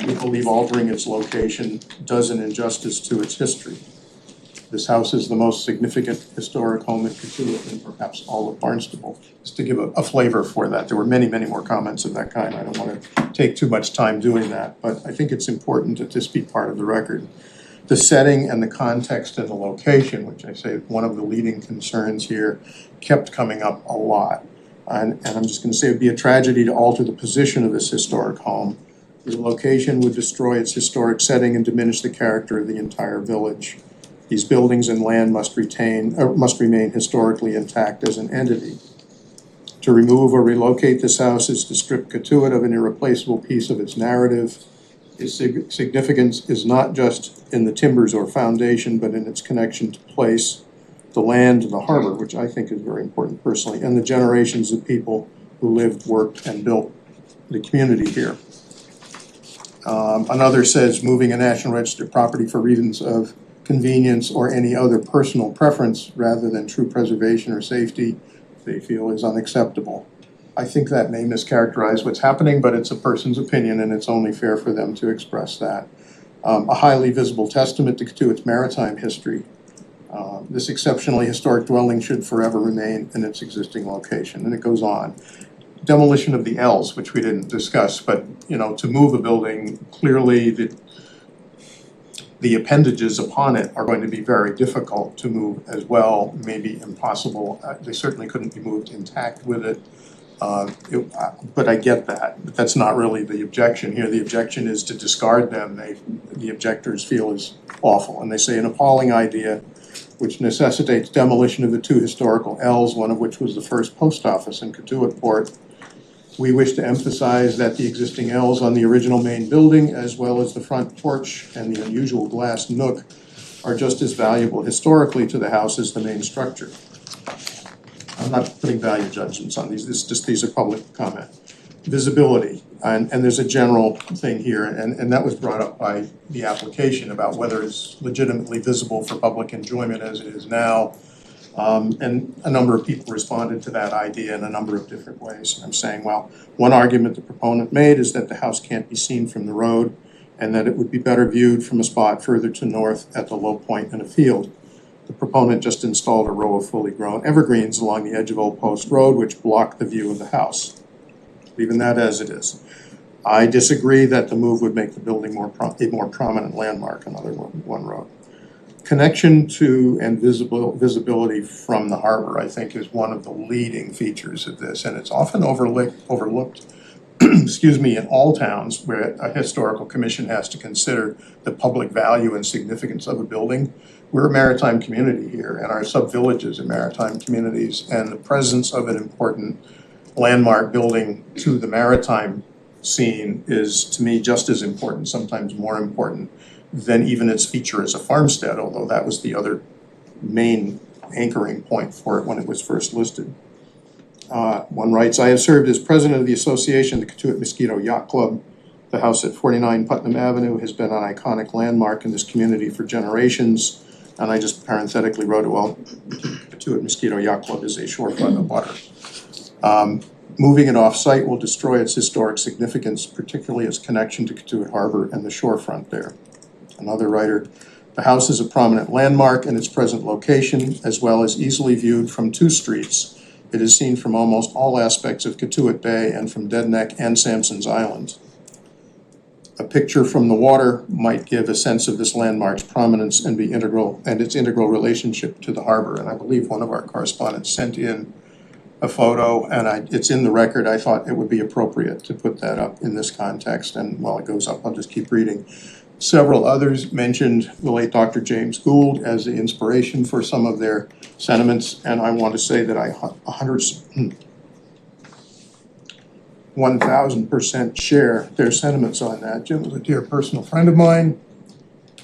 We believe altering its location does an injustice to its history. This house is the most significant historic home in Katuitt and perhaps all of Barnstable. Just to give a flavor for that, there were many, many more comments of that kind. I don't want to take too much time doing that, but I think it's important that this be part of the record. The setting and the context and the location, which I say one of the leading concerns here, kept coming up a lot. And I'm just going to say it would be a tragedy to alter the position of this historic home. The location would destroy its historic setting and diminish the character of the entire village. These buildings and land must remain historically intact as an entity. To remove or relocate this house is to strip Katuitt of an irreplaceable piece of its narrative. Its significance is not just in the timbers or foundation, but in its connection to place, the land, the harbor, which I think is very important personally, and the generations of people who lived, worked, and built the community here. Another says moving a National Register property for reasons of convenience or any other personal preference rather than true preservation or safety, they feel is unacceptable. I think that may mischaracterize what's happening, but it's a person's opinion and it's only fair for them to express that. A highly visible testament to its maritime history. This exceptionally historic dwelling should forever remain in its existing location, and it goes on. Demolition of the L's, which we didn't discuss, but to move a building, clearly the appendages upon it are going to be very difficult to move as well, maybe impossible. They certainly couldn't be moved intact with it. But I get that, but that's not really the objection here. The objection is to discard them. The objectors feel is awful, and they say an appalling idea which necessitates demolition of the two historical L's, one of which was the first post office in Katuitt Port. We wish to emphasize that the existing L's on the original main building, as well as the front porch and the unusual glass nook, are just as valuable historically to the house as the main structure. I'm not putting value judgments on these, these are public comment. Visibility, and there's a general thing here, and that was brought up by the application about whether it's legitimately visible for public enjoyment as it is now. And a number of people responded to that idea in a number of different ways. I'm saying, well, one argument the proponent made is that the house can't be seen from the road and that it would be better viewed from a spot further to north at the low point in a field. The proponent just installed a row of fully grown evergreens along the edge of Old Post Road which block the view of the house. Leaving that as it is. I disagree that the move would make the building a more prominent landmark, another one wrote. Connection to and visibility from the harbor, I think, is one of the leading features of this, and it's often overlooked excuse me, in all towns where a historical commission has to consider the public value and significance of a building. We're a maritime community here, and our sub-villages are maritime communities, and the presence of an important landmark building to the maritime scene is, to me, just as important, sometimes more important than even its feature as a farmstead, although that was the other main anchoring point for it when it was first listed. One writes, I have served as president of the association, the Katuitt Mosquito Yacht Club. The house at 49 Putnam Avenue has been an iconic landmark in this community for generations. And I just parenthetically wrote, well, Katuitt Mosquito Yacht Club is a shorefront of water. Moving it off-site will destroy its historic significance, particularly its connection to Katuitt Harbor and the shorefront there. Another writer, the house is a prominent landmark in its present location, as well as easily viewed from two streets. It is seen from almost all aspects of Katuitt Bay and from Dead Neck and Sampson's Island. A picture from the water might give a sense of this landmark's prominence and its integral relationship to the harbor. And I believe one of our correspondents sent in a photo, and it's in the record. I thought it would be appropriate to put that up in this context, and while it goes up, I'll just keep reading. Several others mentioned the late Dr. James Gould as the inspiration for some of their sentiments, and I want to say that I 1,000% share their sentiments on that. Jim was a dear personal friend of mine.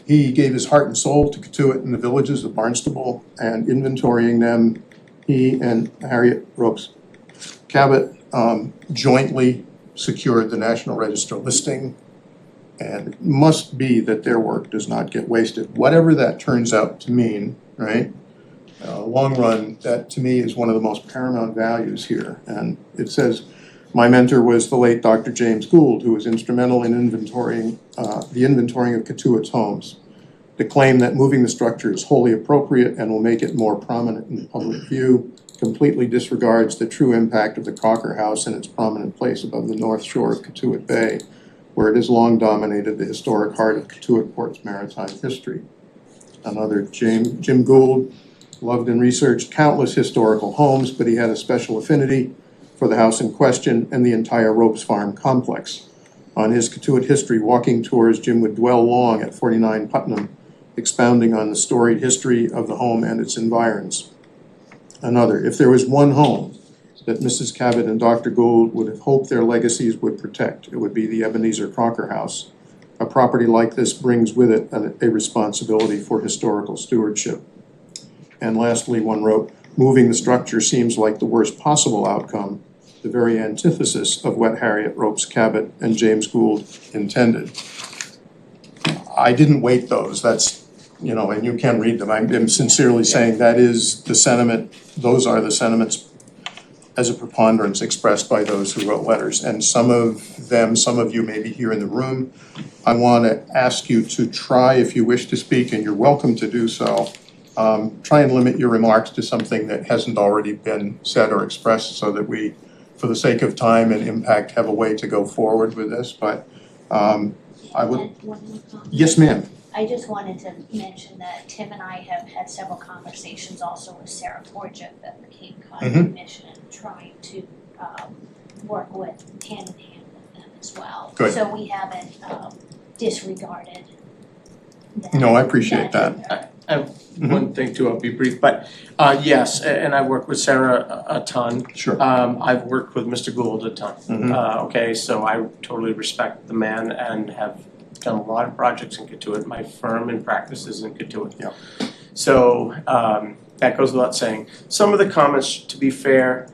He gave his heart and soul to Katuitt and the villages of Barnstable, and inventorying them, he and Harriet Ropes Cabot jointly secured the National Register listing. And it must be that their work does not get wasted, whatever that turns out to mean, right? Long run, that to me is one of the most paramount values here. And it says, my mentor was the late Dr. James Gould, who was instrumental in the inventorying of Katuitt's homes. The claim that moving the structure is wholly appropriate and will make it more prominent in public view completely disregards the true impact of the Cocker House and its prominent place above the north shore of Katuitt Bay, where it has long dominated the historic heart of Katuitt Port's maritime history. Another, Jim Gould loved and researched countless historical homes, but he had a special affinity for the house in question and the entire Ropes Farm complex. On his Katuitt history walking tours, Jim would dwell long at 49 Putnam, expounding on the storied history of the home and its environs. Another, if there was one home that Mrs. Cabot and Dr. Gould would have hoped their legacies would protect, it would be the Ebenezer Cocker House. A property like this brings with it a responsibility for historical stewardship. And lastly, one wrote, moving the structure seems like the worst possible outcome, the very antithesis of what Harriet Ropes Cabot and James Gould intended. I didn't weight those, that's, you know, and you can read them. I'm sincerely saying that is the sentiment, those are the sentiments as a preponderance expressed by those who wrote letters. And some of them, some of you may be here in the room. I want to ask you to try, if you wish to speak, and you're welcome to do so, try and limit your remarks to something that hasn't already been said or expressed so that we, for the sake of time and impact, have a way to go forward with this. But I would, One more comment. yes, ma'am. I just wanted to mention that Tim and I have had several conversations also with Sarah Forget at the Cape Cod Commission, trying to work with hand in hand with them as well. Good. So we haven't disregarded that. No, I appreciate that. I have one thing too, I'll be brief, but yes, and I work with Sarah a ton. Sure. I've worked with Mr. Gould a ton. Okay, so I totally respect the man and have done a lot of projects in Katuitt. My firm and practice is in Katuitt. Yeah. So that goes without saying. Some of the comments, to be fair,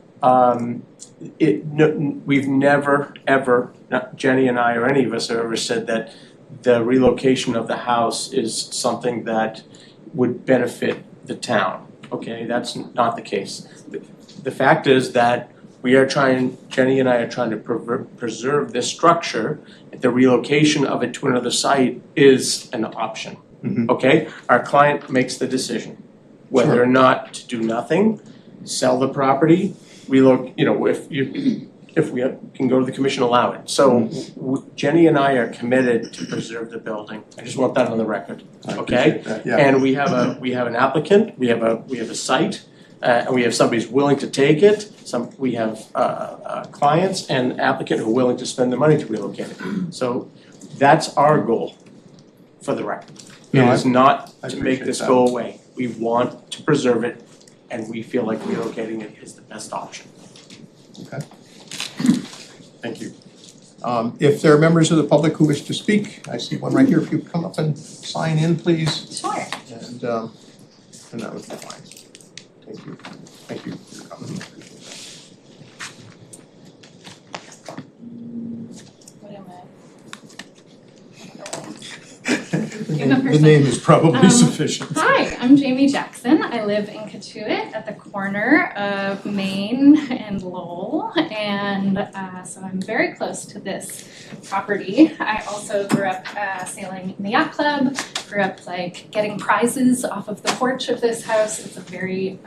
we've never ever, not Jenny and I or any of us have ever said that the relocation of the house is something that would benefit the town. Okay, that's not the case. The fact is that we are trying, Jenny and I are trying to preserve this structure. The relocation of it to another site is an option. Okay, our client makes the decision whether or not to do nothing, sell the property, relocate. You know, if we can go to the commission, allow it. So Jenny and I are committed to preserve the building. I just want that on the record. Okay, Yeah. and we have an applicant. We have a site. And we have somebody who's willing to take it. We have clients and applicant who are willing to spend the money to relocate it. So that's our goal, for the record. It is not to make this go away. We want to preserve it, and we feel like relocating it is the best option. Okay. Thank you. If there are members of the public who wish to speak, I see one right here. If you come up and sign in, please. Sure. And that would be fine. Thank you. Thank you for your comment. What am I? The name is probably sufficient. Hi, I'm Jamie Jackson. I live in Katuitt at the corner of Main and Lowell, and so I'm very close to this property. I also grew up sailing in the yacht club, grew up like getting prizes off of the porch of this house. It's a very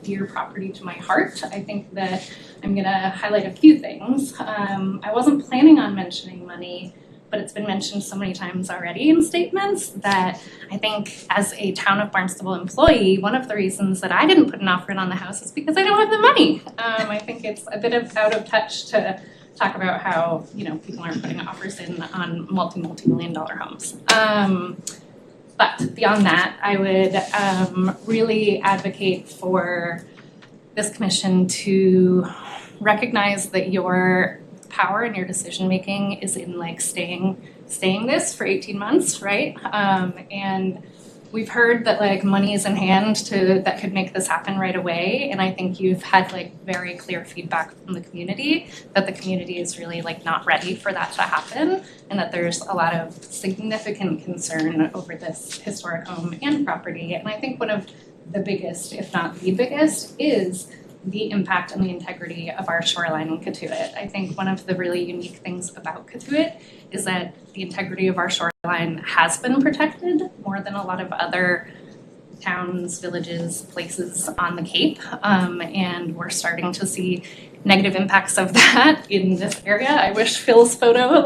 dear property to my heart. I think that I'm gonna highlight a few things. I wasn't planning on mentioning money, but it's been mentioned so many times already in statements that I think as a town of Barnstable employee, one of the reasons that I didn't put an offer in on the house is because I don't have the money. I think it's a bit of out of touch to talk about how, you know, people aren't putting offers in on multi-million dollar homes. But beyond that, I would really advocate for this commission to recognize that your power and your decision making is in like staying this for 18 months, right? And we've heard that like money is in hand that could make this happen right away. And I think you've had like very clear feedback from the community that the community is really like not ready for that to happen, and that there's a lot of significant concern over this historic home and property. And I think one of the biggest, if not the biggest, is the impact and the integrity of our shoreline in Katuitt. I think one of the really unique things about Katuitt is that the integrity of our shoreline has been protected more than a lot of other towns, villages, places on the Cape. And we're starting to see negative impacts of that in this area. I wish Phil's photo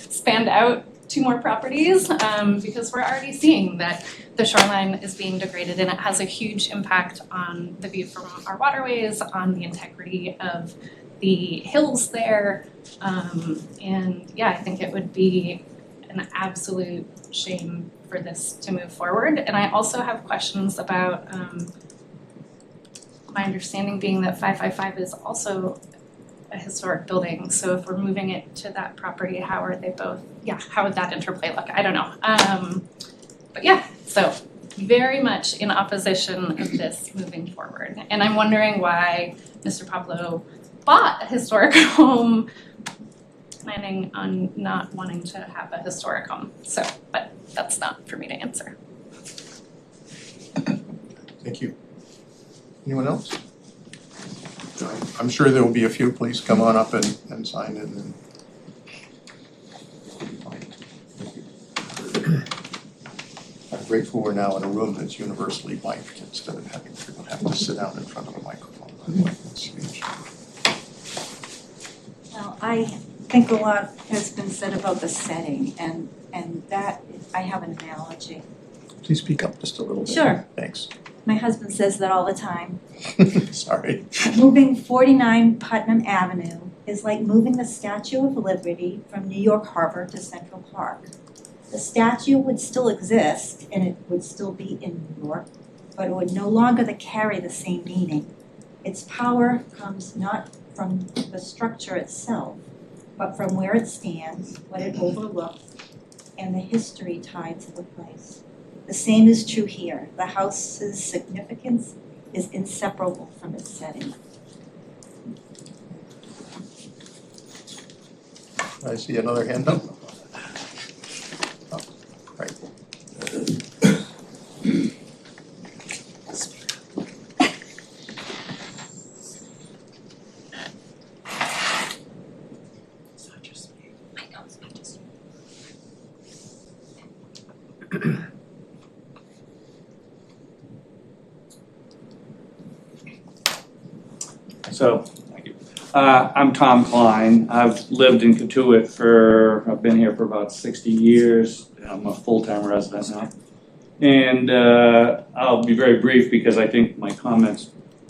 spanned out 2 more properties because we're already seeing that the shoreline is being degraded and it has a huge impact on the view from our waterways, on the integrity of the hills there. And yeah, I think it would be an absolute shame for this to move forward. And I also have questions about my understanding being that 555 is also a historic building. So if we're moving it to that property, how are they both, how would that interplay look? I don't know. But yeah, so very much in opposition of this moving forward. And I'm wondering why Mr. Pablo bought a historic home planning on not wanting to have a historic home. So, but that's not for me to answer. Thank you. Anyone else? I'm sure there will be a few. Please come on up and sign in. And I'm grateful we're now in a room that's universally mic'd instead of having people have to sit down in front of a microphone. That's huge. Well, I think a lot has been said about the setting, and that, I have an analogy. Please speak up just a little bit. Sure. Thanks. My husband says that all the time. Sorry. Moving 49 Putnam Avenue is like moving the Statue of Liberty from New York Harbor to Central Park. The statue would still exist, and it would still be in New York, but it would no longer carry the same meaning. Its power comes not from the structure itself, but from where it stands, what it overlooks, and the history tied to the place. The same is true here. The house's significance is inseparable from its setting. I see another hand up. Oh, right. So, thank you. I'm Tom Klein. I've lived in Katuitt I've been here for about 60 years. I'm a full-time resident now. And I'll be very brief because I think my comments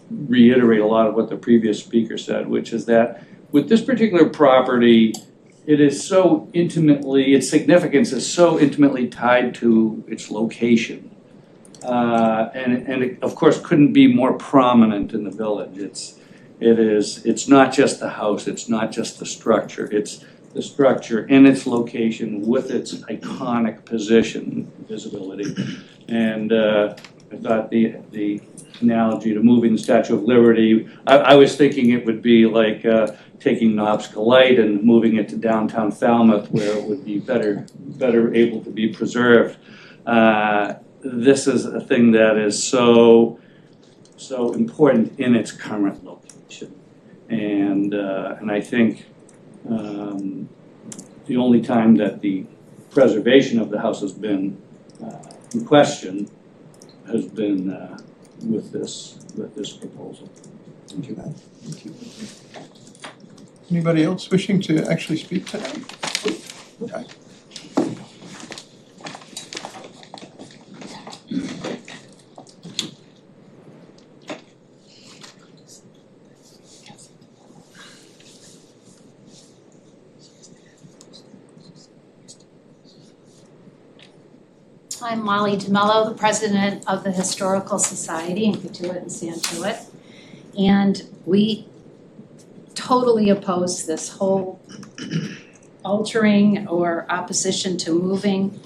reiterate a lot of what the previous speaker said, which is that with this particular property, its significance is so intimately tied to its location. And it, of course, couldn't be more prominent in the village. It's not just the house, it's not just the structure, it's the structure and its location with its iconic position, visibility. And I thought the analogy to moving the Statue of Liberty, I was thinking it would be like taking Knobsco Light and moving it to downtown Falmouth where it would be better able to be preserved. This is a thing that is so important in its current location. And I think the only time that the preservation of the house has been in question has been with this proposal. Thank you, Matt. Thank you. Anybody else wishing to actually speak tonight? Okay. I'm Molly DeMello, the president of the Historical Society in Katuitt and Santuit. And we totally oppose this whole altering or opposition to moving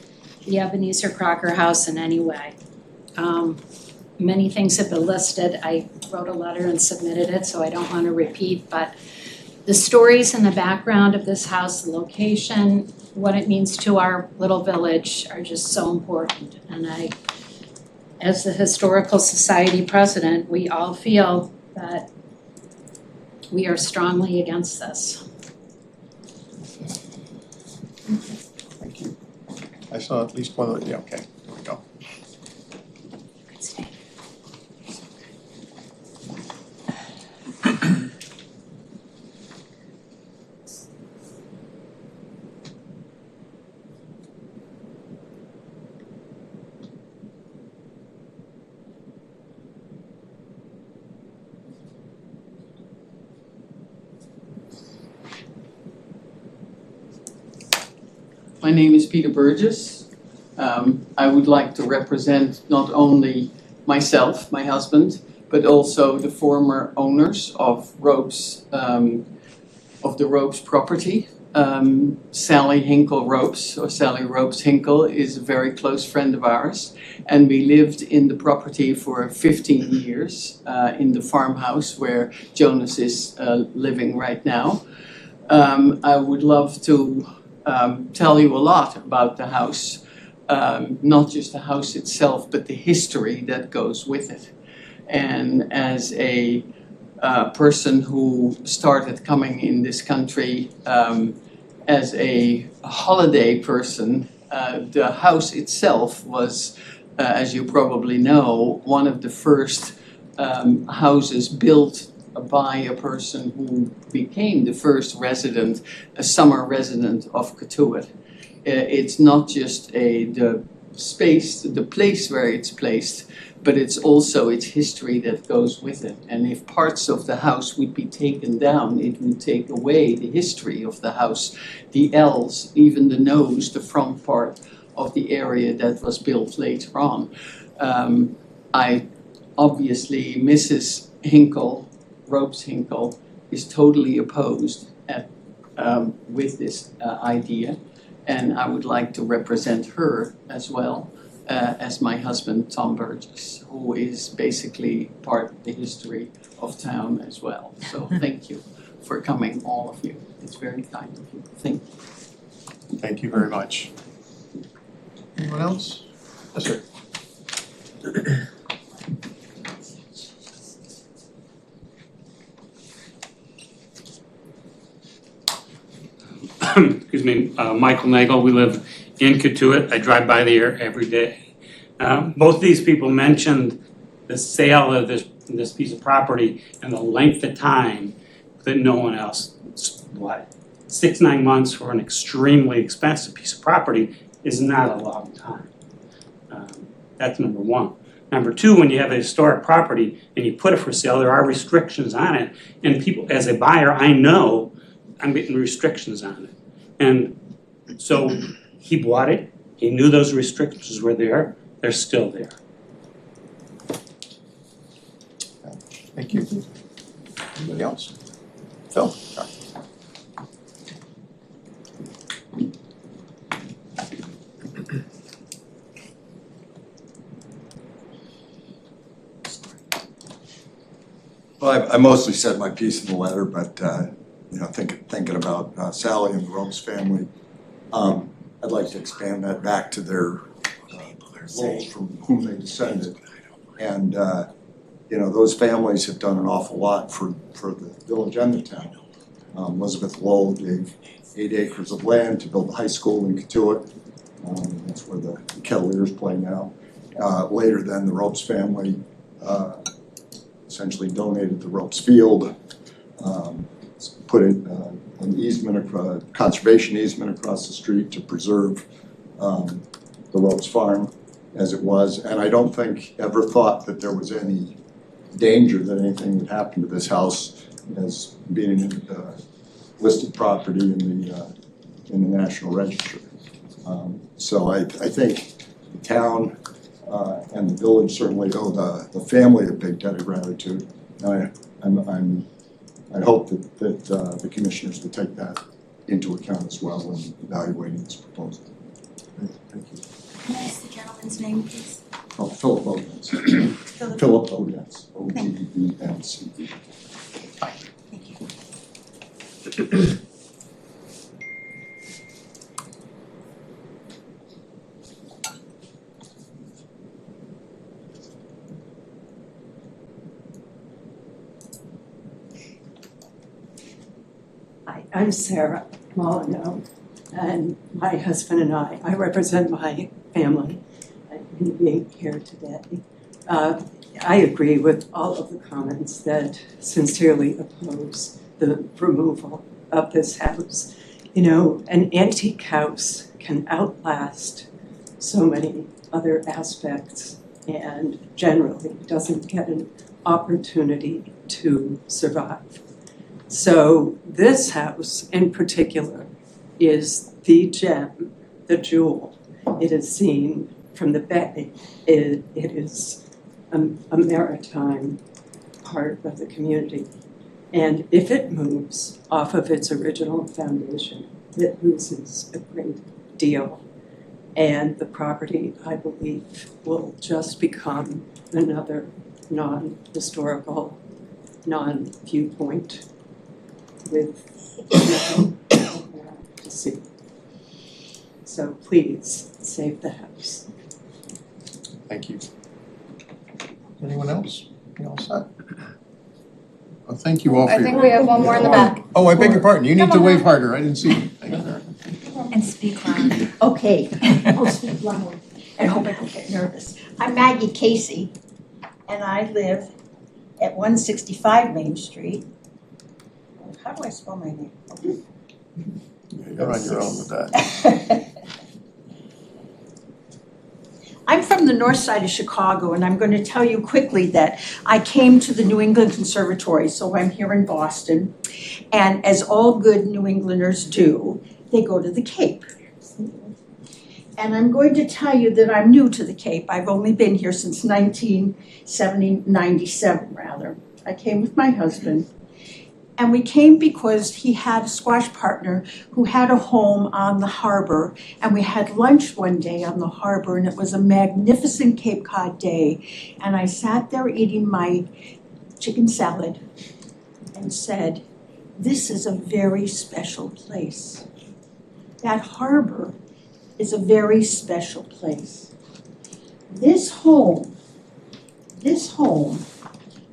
the Ebenezer Crocker House in any way. Many things have been listed. I wrote a letter and submitted it, so I don't want to repeat, but the stories in the background of this house, the location, what it means to our little village are just so important. And as the Historical Society president, we all feel that we are strongly against this. Thank you. I saw at least one of the, yeah, okay, there we go. My name is Peter Burgess. I would like to represent not only myself, my husband, but also the former owners of Ropes, of the Ropes property. Sally Hinkle Ropes, or Sally Ropes Hinkle, is a very close friend of ours, and we lived in the property for 15 years in the farmhouse where Jonas is living right now. I would love to tell you a lot about the house, not just the house itself, but the history that goes with it. And as a person who started coming in this country as a holiday person, the house itself was, as you probably know, one of the first houses built by a person who became the first resident, a summer resident of Katuitt. It's not just the space, the place where it's placed, but it's also its history that goes with it. And if parts of the house would be taken down, it would take away the history of the house, the L's, even the nose, the front part of the area that was built later on. I obviously, Mrs. Hinkle, Ropes Hinkle, is totally opposed with this idea, and I would like to represent her as well as my husband Tom Burgess, who is basically part of the history of town as well. So thank you for coming, all of you. It's very kind of you. Thank you. Thank you very much. Anyone else? Yes, sir. Excuse me, Michael Nagel. We live in Katuitt. I drive by there every day. Both these people mentioned the sale of this piece of property and the length of time that no one else, 6-9 months for an extremely expensive piece of property is not a long time. That's number one. Number two, when you have a historic property and you put it for sale, there are restrictions on it. And people, as a buyer, I know I'm getting restrictions on it. And so he bought it, he knew those restrictions were there, they're still there. Thank you. Anybody else? Phil? Sorry. Well, I mostly said my piece in the letter, but thinking about Sally and the Ropes family, I'd like to expand that back to their roles from whom they descended. And those families have done an awful lot for the village and the town. Elizabeth Lowell gave 8 acres of land to build the high school in Katuitt. That's where the Cavaliers play now. Later then, the Ropes family essentially donated the Ropes field, put an easement, conservation easement across the street to preserve the Ropes farm as it was. And I don't think ever thought that there was any danger that anything would happen to this house as being listed property in the National Register. So I think the town and the village certainly owe the family a big debt of gratitude. And I hope that the commissioners will take that into account as well in evaluating this proposal. Thank you. Can I ask the gentleman's name, please? Oh, Philip Odense. Philip Odense, O-D-E-N-C-E. Thank you. I'm Sarah Molyneux, and my husband and I represent my family in being here today. I agree with all of the comments that sincerely oppose the removal of this house. You know, an antique house can outlast so many other aspects and generally doesn't get an opportunity to survive. So this house in particular is the gem, the jewel. It is seen from the bay. It is a maritime part of the community. And if it moves off of its original foundation, it loses a great deal. And the property, I believe, will just become another non-historical, non-viewpoint with nothing to see. So please, save the house. Thank you. Anyone else? You all set? Well, thank you all for I your. think we have one more in the back. Oh, I beg your pardon. You need Come to on wave up. harder. I didn't see you. Thank you, Mary. And speak loud. Okay, I'll speak loud and hope I don't get nervous. I'm Maggie Casey, and I live at 165 Main Street. How do I spell my name? You're on your own with that. I'm from the north side of Chicago, and I'm going to tell you quickly that I came to the New England Conservatory, so I'm here in Boston. And as all good New Englanders do, they go to the Cape. And I'm going to tell you that I'm new to the Cape. I've only been here since 97 rather. I came with my husband. And we came because he had a squash partner who had a home on the harbor. And we had lunch one day on the harbor, and it was a magnificent Cape Cod day. And I sat there eating my chicken salad and said, this is a very special place. That harbor is a very special place. This home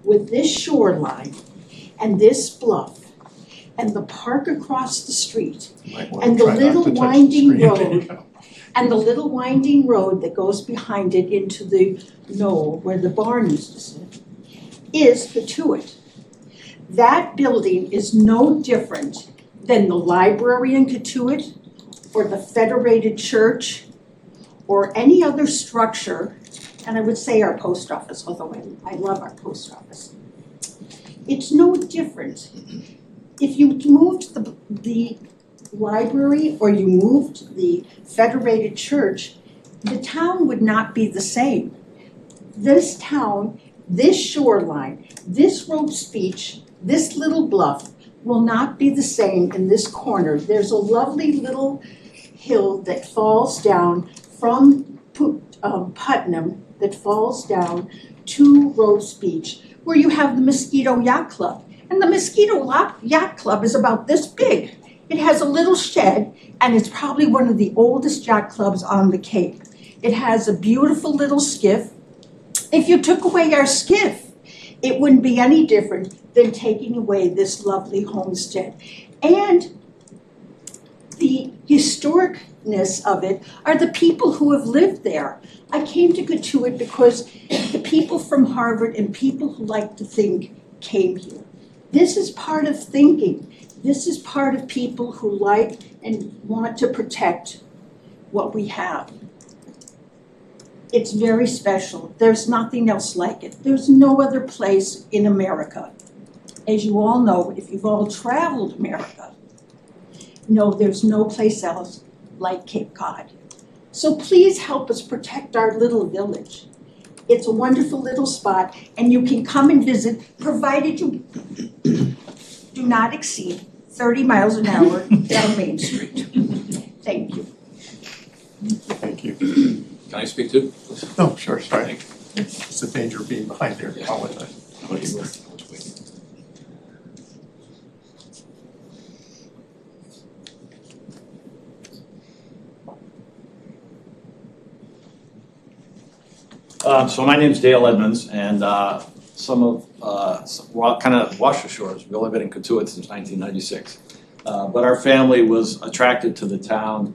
with this shoreline and this bluff and the park across the street and the little winding road and the little winding road that goes behind it into the knoll where the barn used to sit is Katuitt. That building is no different than the library in Katuitt or the Federated Church or any other structure, and I would say our post office, although I love our post office. It's no different. If you moved the library or you moved the Federated Church, the town would not be the same. This town, this shoreline, this Ropes Beach, this little bluff will not be the same in this corner. There's a lovely little hill that falls down from Putnam, that falls down to Ropes Beach, where you have the Mosquito Yacht Club. And the Mosquito Yacht Club is about this big. It has a little shed, and it's probably one of the oldest yacht clubs on the Cape. It has a beautiful little skiff. If you took away our skiff, it wouldn't be any different than taking away this lovely homestead. And the historicness of it are the people who have lived there. I came to Katuitt because the people from Harvard and people who like to think came here. This is part of thinking. This is part of people who like and want to protect what we have. It's very special. There's nothing else like it. There's no other place in America. As you all know, if you've all traveled America, no, there's no place else like Cape Cod. So please help us protect our little village. It's a wonderful little spot, and you can come and visit, provided you do not exceed 30 miles an hour down Main Street. Thank you. Thank you. Can I speak too? Oh, sure, sorry. It's the danger of being behind there. I apologize. So my name's Dale Edmonds, and some of kind of Washer Shores. We all have been in Katuitt since 1996. But our family was attracted to the town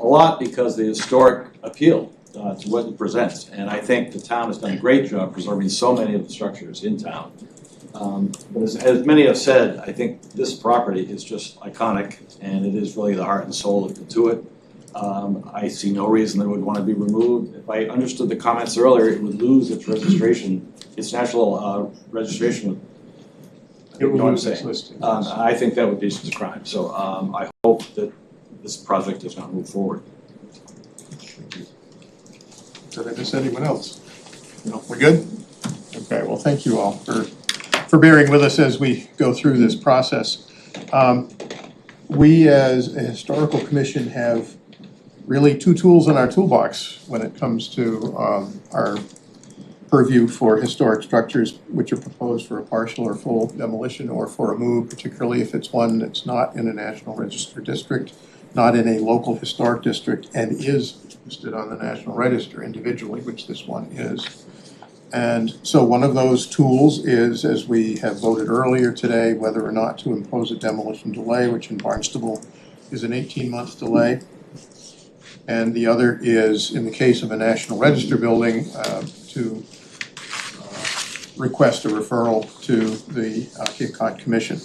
a lot because the historic appeal to what it presents. And I think the town has done a great job preserving so many of the structures in town. But as many have said, I think this property is just iconic, and it is really the heart and soul of Katuitt. I see no reason that it would want to be removed. If I understood the comments earlier, it would lose its registration, its national registration. It would know what I'm lose its saying? listing. I think that would be a crime. So I hope that this project does not move forward. Did I miss anyone else? No, we're good? Okay, well, thank you all for bearing with us as we go through this process. We as a historical commission have really two tools in our toolbox when it comes to our purview for historic structures which are proposed for a partial or full demolition or for a move, particularly if it's one that's not in a National Register district, not in a local historic district, and is listed on the National Register individually, which this one is. And so one of those tools is, as we have voted earlier today, whether or not to impose a demolition delay, which in Barnstable is an 18-month delay. And the other is, in the case of a National Register building, to request a referral to the Cape Cod Commission.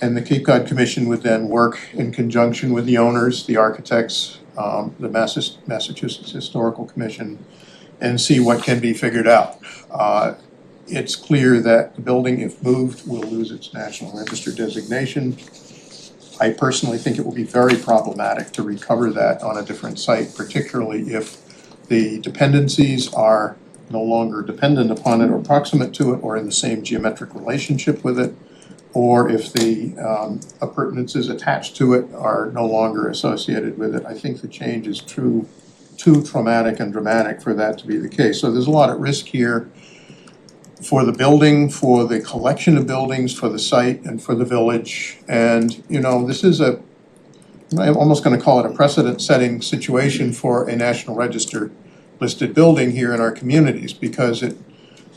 And the Cape Cod Commission would then work in conjunction with the owners, the architects, the Massachusetts Historical Commission, and see what can be figured out. It's clear that the building, if moved, will lose its National Register designation. I personally think it will be very problematic to recover that on a different site, particularly if the dependencies are no longer dependent upon it or proximate to it or in the same geometric relationship with it, or if the appurtenances attached to it are no longer associated with it. I think the change is too traumatic and dramatic for that to be the case. So there's a lot at risk here for the building, for the collection of buildings, for the site, and for the village. And, you know, this is I'm almost going to call it a precedent-setting situation for a National Register listed building here in our communities, because it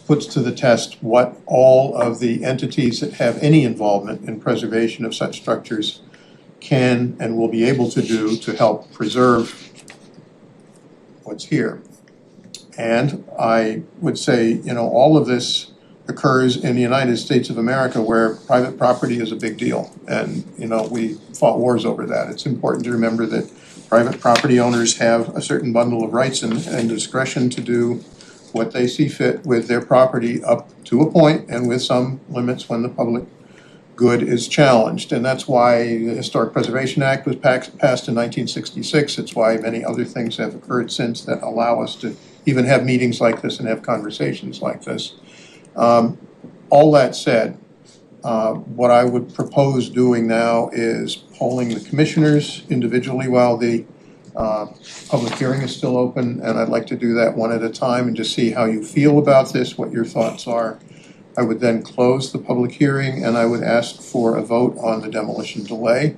puts to the test what all of the entities that have any involvement in preservation of such structures can and will be able to do to help preserve what's here. And I would say, you know, all of this occurs in the United States of America, where private property is a big deal. And, you know, we fought wars over that. It's important to remember that private property owners have a certain bundle of rights and discretion to do what they see fit with their property up to a point, and with some limits when the public good is challenged. And that's why the Historic Preservation Act was passed in 1966. It's why many other things have occurred since that allow us to even have meetings like this and have conversations like this. All that said, what I would propose doing now is polling the commissioners individually while the public hearing is still open, and I'd like to do that one at a time and just see how you feel about this, what your thoughts are. I would then close the public hearing, and I would ask for a vote on the demolition delay.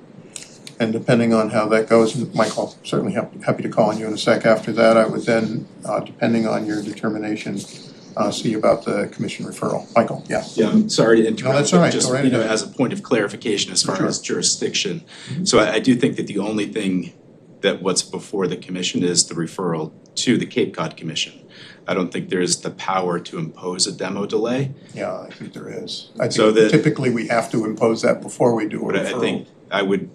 And depending on how that goes, Michael, I'm certainly happy to call on you in a sec after that. I would then, depending on your determination, see about the commission referral. Michael, yeah. Yeah, I'm sorry to interrupt. No, that's all right. Just, Go right you know, ahead. as a point of clarification as far Sure. as jurisdiction. So I do think that the only thing that what's before the commission is the referral to the Cape Cod Commission. I don't think there is the power to impose a demo delay. Yeah, I think there is. I So think typically we have to impose that before we do a But referral. I think I would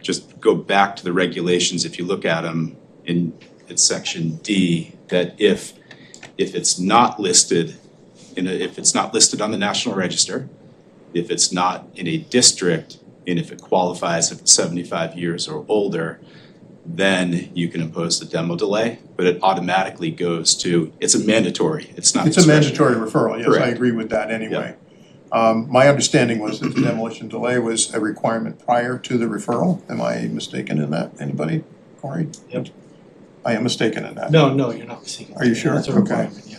just go back to the regulations, if you look at them in section D, that if it's not listed if it's not listed on the National Register, if it's not in a district, and if it qualifies if it's 75 years or older, then you can impose the demo delay, but it automatically goes to, it's a mandatory, it's not It's a mandatory referral, yes, I Correct. agree with that anyway. My understanding was that the demolition delay was a requirement prior to the referral. Am I mistaken in that? Anybody? Corey? Yep. I am mistaken in that. No, you're not mistaken. Are you sure? That's a Okay. requirement, yeah.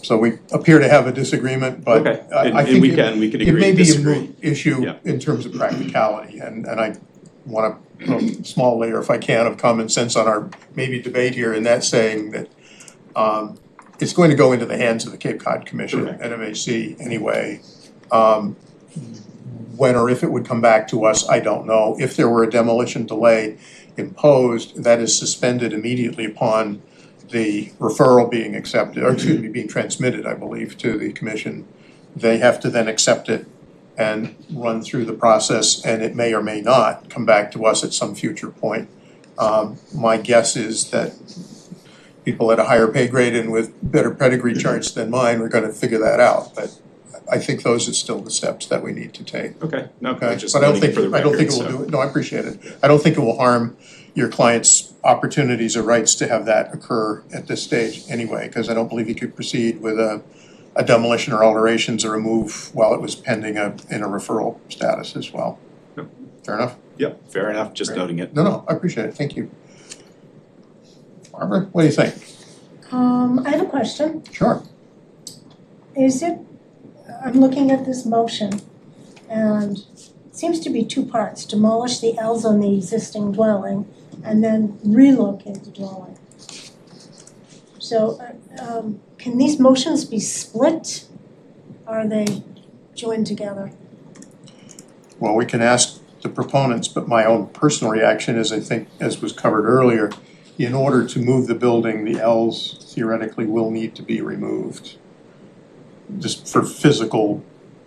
So we appear to have a disagreement, but Okay. I And think we it can may agree to be a disagree. moot issue Yeah. in terms of practicality, and I want to put a small layer, if I can, of common sense on our maybe debate here, and that's saying that it's going to go into the hands of the Cape Cod Commission, Correct. NMHC anyway. When or if it would come back to us, I don't know. If there were a demolition delay imposed, that is suspended immediately upon the referral being accepted, or excuse me, being transmitted, I believe, to the commission. They have to then accept it and run through the process, and it may or may not come back to us at some future point. My guess is that people at a higher pay grade and with better pedigree charts than mine are gonna figure that out, but I think those are still the steps that we need to take. Okay, no, Okay, just but I don't noting think, it for the I don't think record, it will so. do it, no, I appreciate it. I don't think it will harm your client's opportunities or rights to have that occur at this stage anyway, because I don't believe you could proceed with a demolition or alterations or a move while it was pending in a referral status as well. Yep. Fair enough? Yep, fair enough, just Great. noting it. No, I appreciate it, thank you. Barbara, what do you think? I have a question. Sure. Is it, I'm looking at this motion, and it seems to be two parts: demolish the Ls on the existing dwelling, and then relocate the dwelling. So, can these motions be split? Or are they joined together? Well, we can ask the proponents, but my own personal reaction is, I think, as was covered earlier, in order to move the building, the Ls theoretically will need to be removed. Just for physical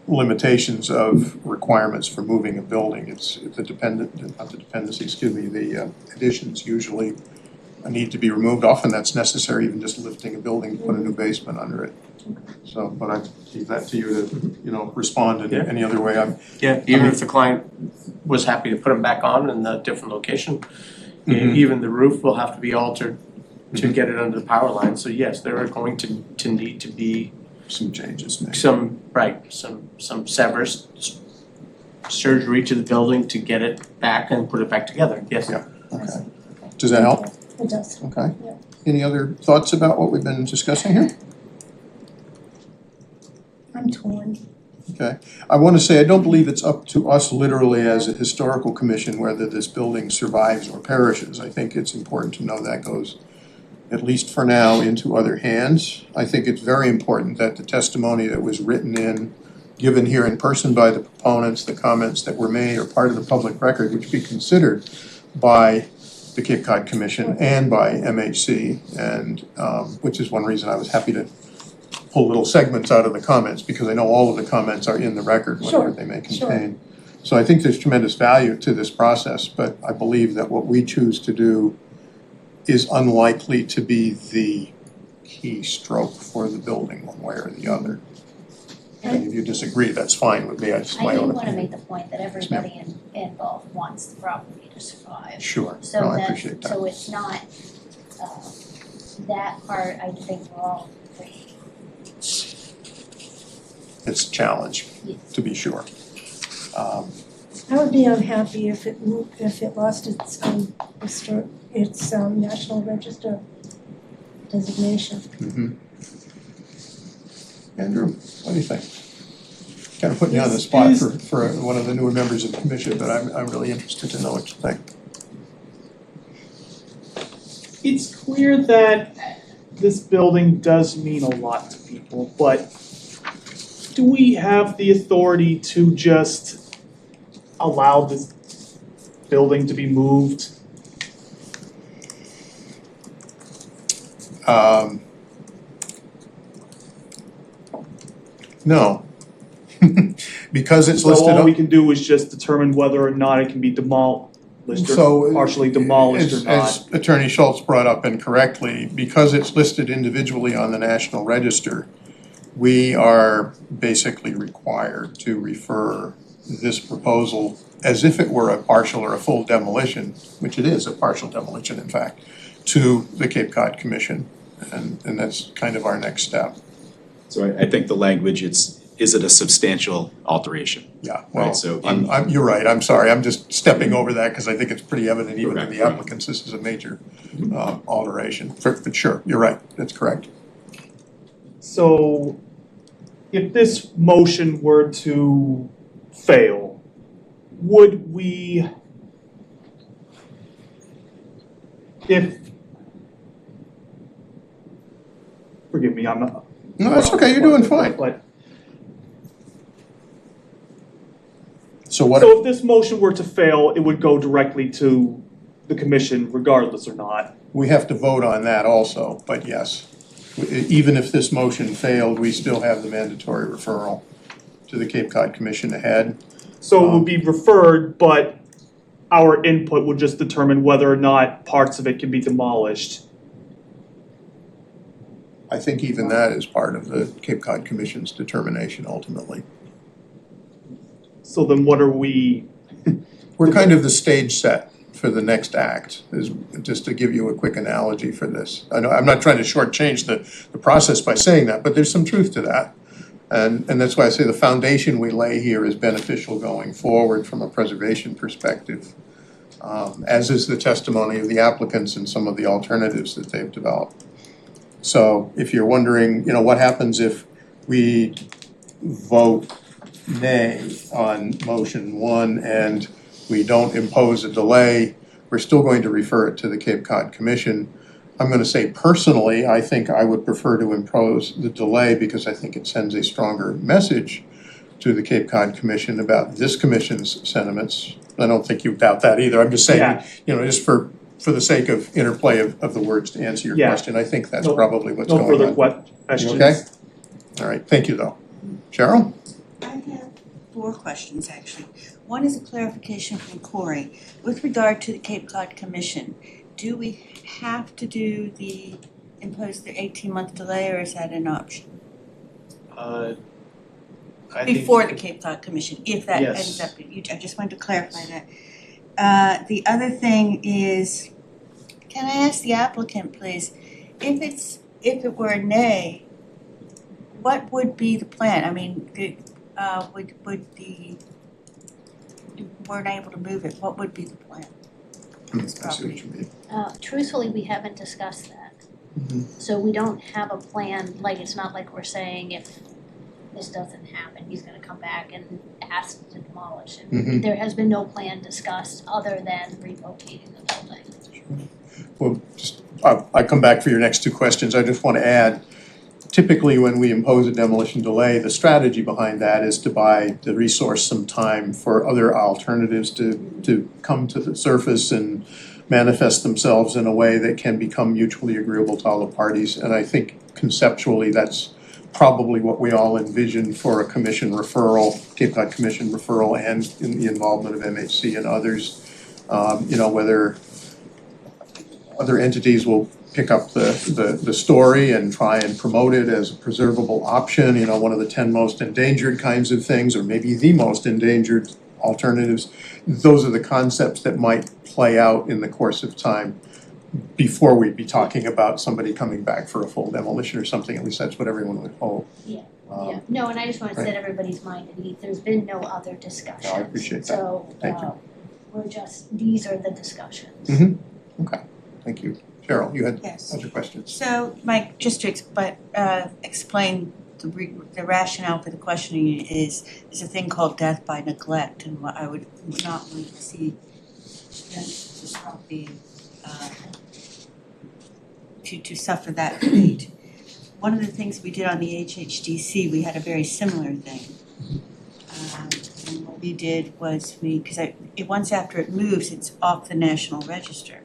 limitations of requirements for moving a building. It's the the additions usually need to be removed. Often that's necessary, even just lifting a building to put a new basement under it. So, but I leave that to you to, respond in any other way. Yeah, even if the client was happy to put them back on in a different location, even the roof will have to be altered to get it under the power line. So yes, there are going to need to be some changes made. Some severs, surgery to the building to get it back and put it back together, yes. Yeah, okay. Does that help? It does. Okay. Yeah. Any other thoughts about what we've been discussing here? I'm torn. Okay. I want to say, I don't believe it's up to us literally as a historical commission whether this building survives or perishes. I think it's important to know that goes, at least for now, into other hands. I think it's very important that the testimony that was given here in person by the proponents, the comments that were made are part of the public record, which be considered by the Cape Cod Commission and by MHC, and which is one reason I was happy to pull little segments out of the comments, because I know all of the comments are in the record, whatever they may contain. So I think there's tremendous value to this process, but I believe that what we choose to do is unlikely to be the key stroke for the building one way or the other. And if you disagree, that's fine with me, it's my I do own wanna opinion. make the point that everybody involved wants the property to survive. Sure, So no, I appreciate that. So it's not, that part, I think we're all agree. It's a challenge, to be sure. I would be unhappy if it lost its National Register designation. Andrew, what do you think? Kind of putting you on the spot for one of the newer members of the commission, but I'm really interested to know what you think. It's clear that this building does mean a lot to people, but do we have the authority to just allow this building to be moved? No. Because it's listed So all on. we can do is just determine whether or not it can be demolished or partially demolished or not. As Attorney Schultz brought up incorrectly, because it's listed individually on the National Register, we are basically required to refer this proposal as if it were a partial or a full demolition, which it is, a partial demolition in fact, to the Cape Cod Commission, and that's kind of our next step. So I think the language, is it a substantial alteration? Yeah, well, Right, so you're right, I'm sorry, I'm just stepping over that because I think it's pretty evident even in the applicants, this is a major alteration. But sure, you're right, that's correct. So if this motion were to fail, would we, forgive me, I'm not. No, that's okay, you're doing fine. But So what, So if this motion were to fail, it would go directly to the commission regardless or not. we have to vote on that also, but yes. Even if this motion failed, we still have the mandatory referral to the Cape Cod Commission ahead. So it would be referred, but our input would just determine whether or not parts of it can be demolished. I think even that is part of the Cape Cod Commission's determination ultimately. So then what are we? We're kind of the stage set for the next act, is just to give you a quick analogy for this. I know, I'm not trying to shortchange the process by saying that, but there's some truth to that. And that's why I say the foundation we lay here is beneficial going forward from a preservation perspective, as is the testimony of the applicants and some of the alternatives that they've developed. So if you're wondering, you know, what happens if we vote nay on motion 1 and we don't impose a delay, we're still going to refer it to the Cape Cod Commission. I'm going to say personally, I think I would prefer to impose the delay because I think it sends a stronger message to the Cape Cod Commission about this commission's sentiments. I don't think you doubt that either. I'm just saying, you know, just for the sake of interplay of the words to answer your question, I think that's probably what's going on. No further questions. Okay? All right, thank you though. Cheryl? I have 4 questions actually. One is a clarification from Corey. With regard to the Cape Cod Commission, do we have to impose the 18-month delay, or is that an option? Before the Cape Cod Commission, if that ends up, I just wanted to clarify that. The other thing is, can I ask the applicant, please, if it were a nay, what would be the plan? I mean, weren't able to move it, what would be the plan? This property. Truthfully, we haven't discussed that. So we don't have a plan, like, it's not like we're saying if this doesn't happen, he's gonna come back and ask to demolish it. There has been no plan discussed other than relocating the building. Well, I come back for your next 2 questions. I just want to add, typically when we impose a demolition delay, the strategy behind that is to buy the resource some time for other alternatives to come to the surface and manifest themselves in a way that can become mutually agreeable to all the parties. And I think conceptually that's probably what we all envision for a commission referral, Cape Cod Commission referral, and in the involvement of MHC and others. You know, whether other entities will pick up the story and try and promote it as a preservable option, you know, one of the 10 most endangered kinds of things, or maybe the most endangered alternatives. Those are the concepts that might play out in the course of time before we'd be talking about somebody coming back for a full demolition or something. At least that's what everyone would hope. No, and I just want to set everybody's mind at ease, there's been no other discussions. No, I appreciate that. So, Thank you. these are the discussions. Okay, thank you. Cheryl, you had Yes. other questions? So, Mike, just to explain the rationale for the questioning is, there's a thing called death by neglect, and what I would not want to see this property to suffer that fate. One of the things we did on the HHDC, we had a very similar thing. And what we did was once after it moves, it's off the National Register.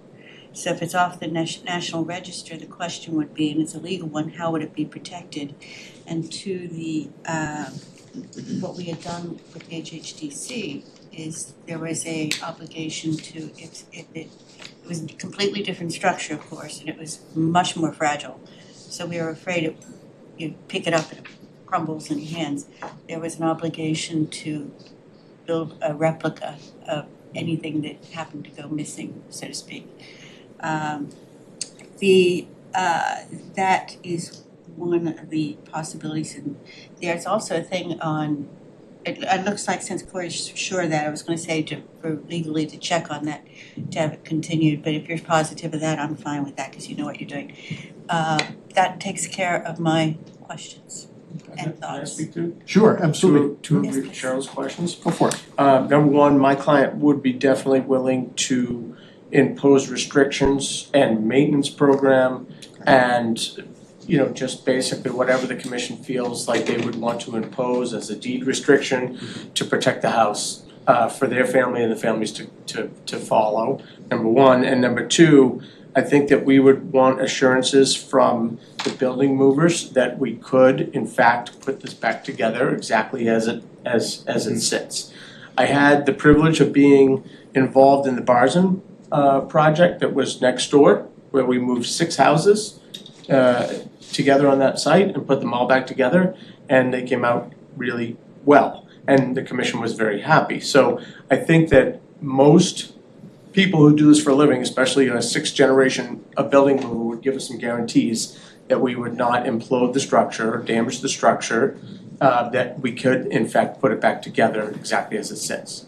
So if it's off the National Register, the question would be, and it's a legal one, how would it be protected? And to the, what we had done with HHDC is there was a obligation to, if it was a completely different structure, of course, and it was much more fragile. So we were afraid you'd pick it up and it crumbles in your hands. There was an obligation to build a replica of anything that happened to go missing, so to speak. That is one of the possibilities, and there's also a thing on. It looks like, since Corey's sure of that, I was going to say for legally to check on that to have it continued. But if you're positive of that, I'm fine with that because you know what you're doing. That takes care of my questions and thoughts. Can I speak to? Sure, absolutely. Two of Cheryl's questions. Go for it. Number one, my client would be definitely willing to impose restrictions and maintenance program and, you know, just basically whatever the commission feels like they would want to impose as a deed restriction to protect the house for their family and the families to follow, number one. And number two, I think that we would want assurances from the building movers that we could, in fact, put this back together exactly as it sits. I had the privilege of being involved in the Barnstable project that was next door, where we moved 6 houses together on that site and put them all back together, and they came out really well, and the commission was very happy. So I think that most people who do this for a living, especially a 6th generation of building mover, would give us some guarantees that we would not implode the structure or damage the structure, that we could in fact put it back together exactly as it sits.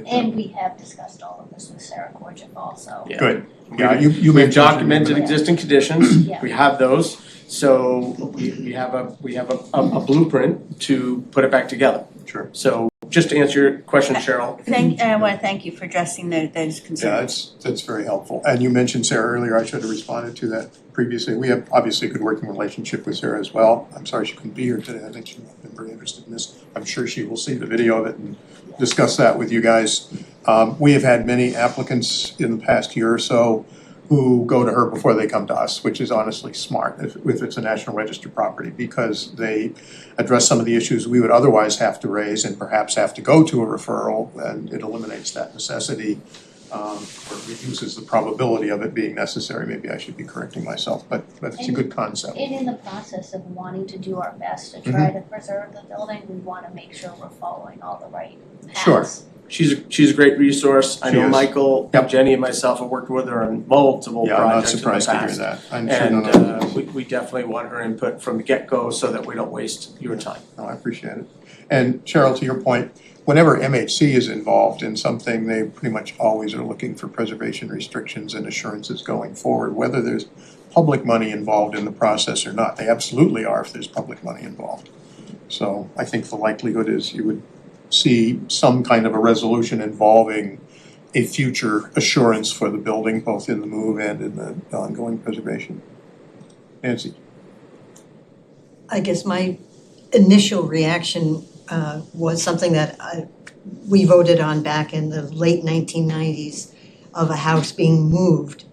And we have discussed all of this with Sarah Korchif also. Yeah. Good. We've mentioned- documented existing conditions, Yeah. we have those, so we have a blueprint to put it back together. Sure. So just to answer your question, Cheryl. I want to thank you for addressing those concerns. Yeah, that's very helpful. And you mentioned Sarah earlier, I should have responded to that previously. We have obviously a good working relationship with Sarah as well. I'm sorry she couldn't be here today. I think she would have been very interested in this. I'm sure she will see the video of it and discuss that with you guys. We have had many applicants in the past year or so who go to her before they come to us, which is honestly smart if it's a National Register property, because they address some of the issues we would otherwise have to raise and perhaps have to go to a referral, and it eliminates that necessity, or reduces the probability of it being necessary. Maybe I should be correcting myself, but it's a good concept. And in the process of wanting to do our best to try to preserve the building, we want to make sure we're following all the right paths. Sure. She's a great resource. I She know is. Michael, Jenny and myself have worked with her on multiple Yeah, I'm not projects in the surprised to hear past. that. And we definitely want her input from the get-go so that we don't waste your time. No, I appreciate it. And Cheryl, to your point, whenever MHC is involved in something, they pretty much always are looking for preservation restrictions and assurances going forward, whether there's public money involved in the process or not. They absolutely are if there's public money involved. So I think the likelihood is you would see some kind of a resolution involving a future assurance for the building, both in the move and in the ongoing preservation. Nancy? I guess my initial reaction was something that we voted on back in the late 1990s, of a house being moved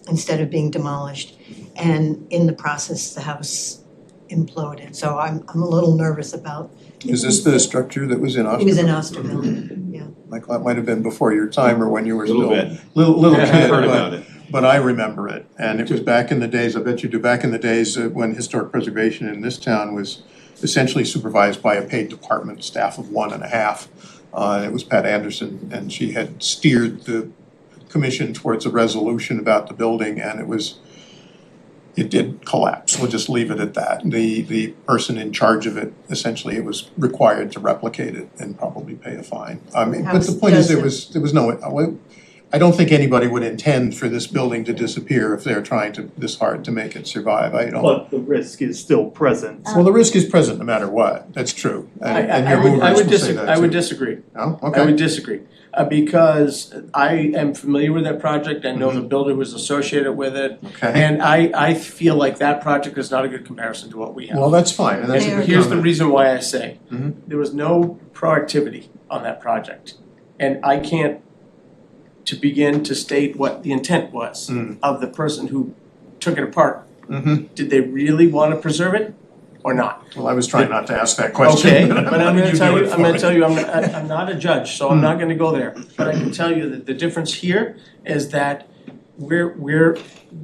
instead of being demolished. And in the process, the house imploded. So I'm a little nervous about. Is this the structure that was in Osterville? It was in Osterville, yeah. Michael, that might have been before your time or when you were still. Little bit. Little kid, Heard about it. but I remember it. And it was back in the days, I bet you do, back in the days when historic preservation in this town was essentially supervised by a paid department staff of 1.5. It was Pat Anderson, and she had steered the commission towards a resolution about the building, and it did collapse. We'll just leave it at that. The person in charge of it, essentially, it was required to replicate it and probably pay a fine. I mean, but the point is, there was no, I don't think anybody would intend for this building to disappear if they're trying this hard to make it survive. I don't. But the risk is still present. Well, the risk is present no matter what. That's true. And your movers will say that I would too. disagree. Oh, okay. I would disagree, because I am familiar with that project, I know the builder who was associated with it. Okay. And I feel like that project is not a good comparison to what we have. Well, that's fine, and that's a good Here's the comment. reason why I say, Mhm. there was no proactivity on that project. And I can't to begin to state what the intent was of the person who took it apart. Did they really want to preserve it or not? Well, I was trying not to ask that question. Okay, but I'm gonna You tell do you, it I'm gonna for tell me. you, I'm not a judge, so I'm not gonna go there. But I can tell you that the difference here is that we're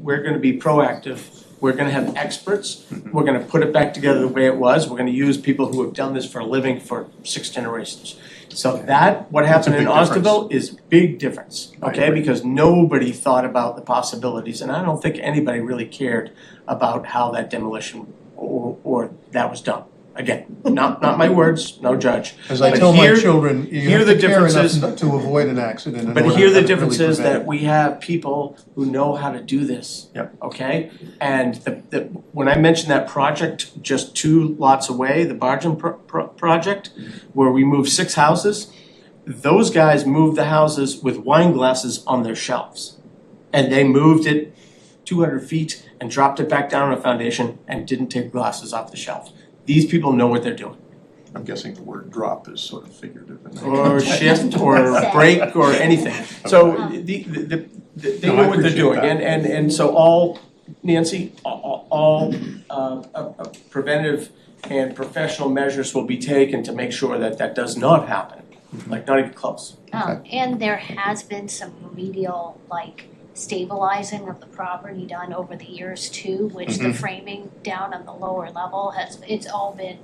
gonna be proactive. We're gonna have experts. We're gonna put it back together the way it was. We're gonna use people who have done this for a living for 6 generations. So what happened in That's a big Osterville is big difference, I okay? agree. Because nobody thought about the possibilities, and I don't think anybody really cared about how that demolition or that was done. Again, not my words, no judge. As I But tell my here- children, you here have the to care differences- enough to avoid an accident in But order here to the have it really difference is that prevented. we have people who know how to do this. Yep. Okay? And when I mentioned that project just 2 lots away, the Barnstable project, where we moved 6 houses, those guys moved the houses with wine glasses on their shelves. And they moved it 200 feet and dropped it back down on a foundation and didn't take glasses off the shelf. These people know what they're doing. I'm guessing the word drop is sort of figurative in that Or context. shift or break or anything. So they No, know I what they're appreciate doing, that. and so all, Nancy, all preventive and professional measures will be taken to make sure that that does not happen, like not even close. And there has been some remedial, like, stabilizing of the property done over the years too, which the framing down on the lower level it's all been,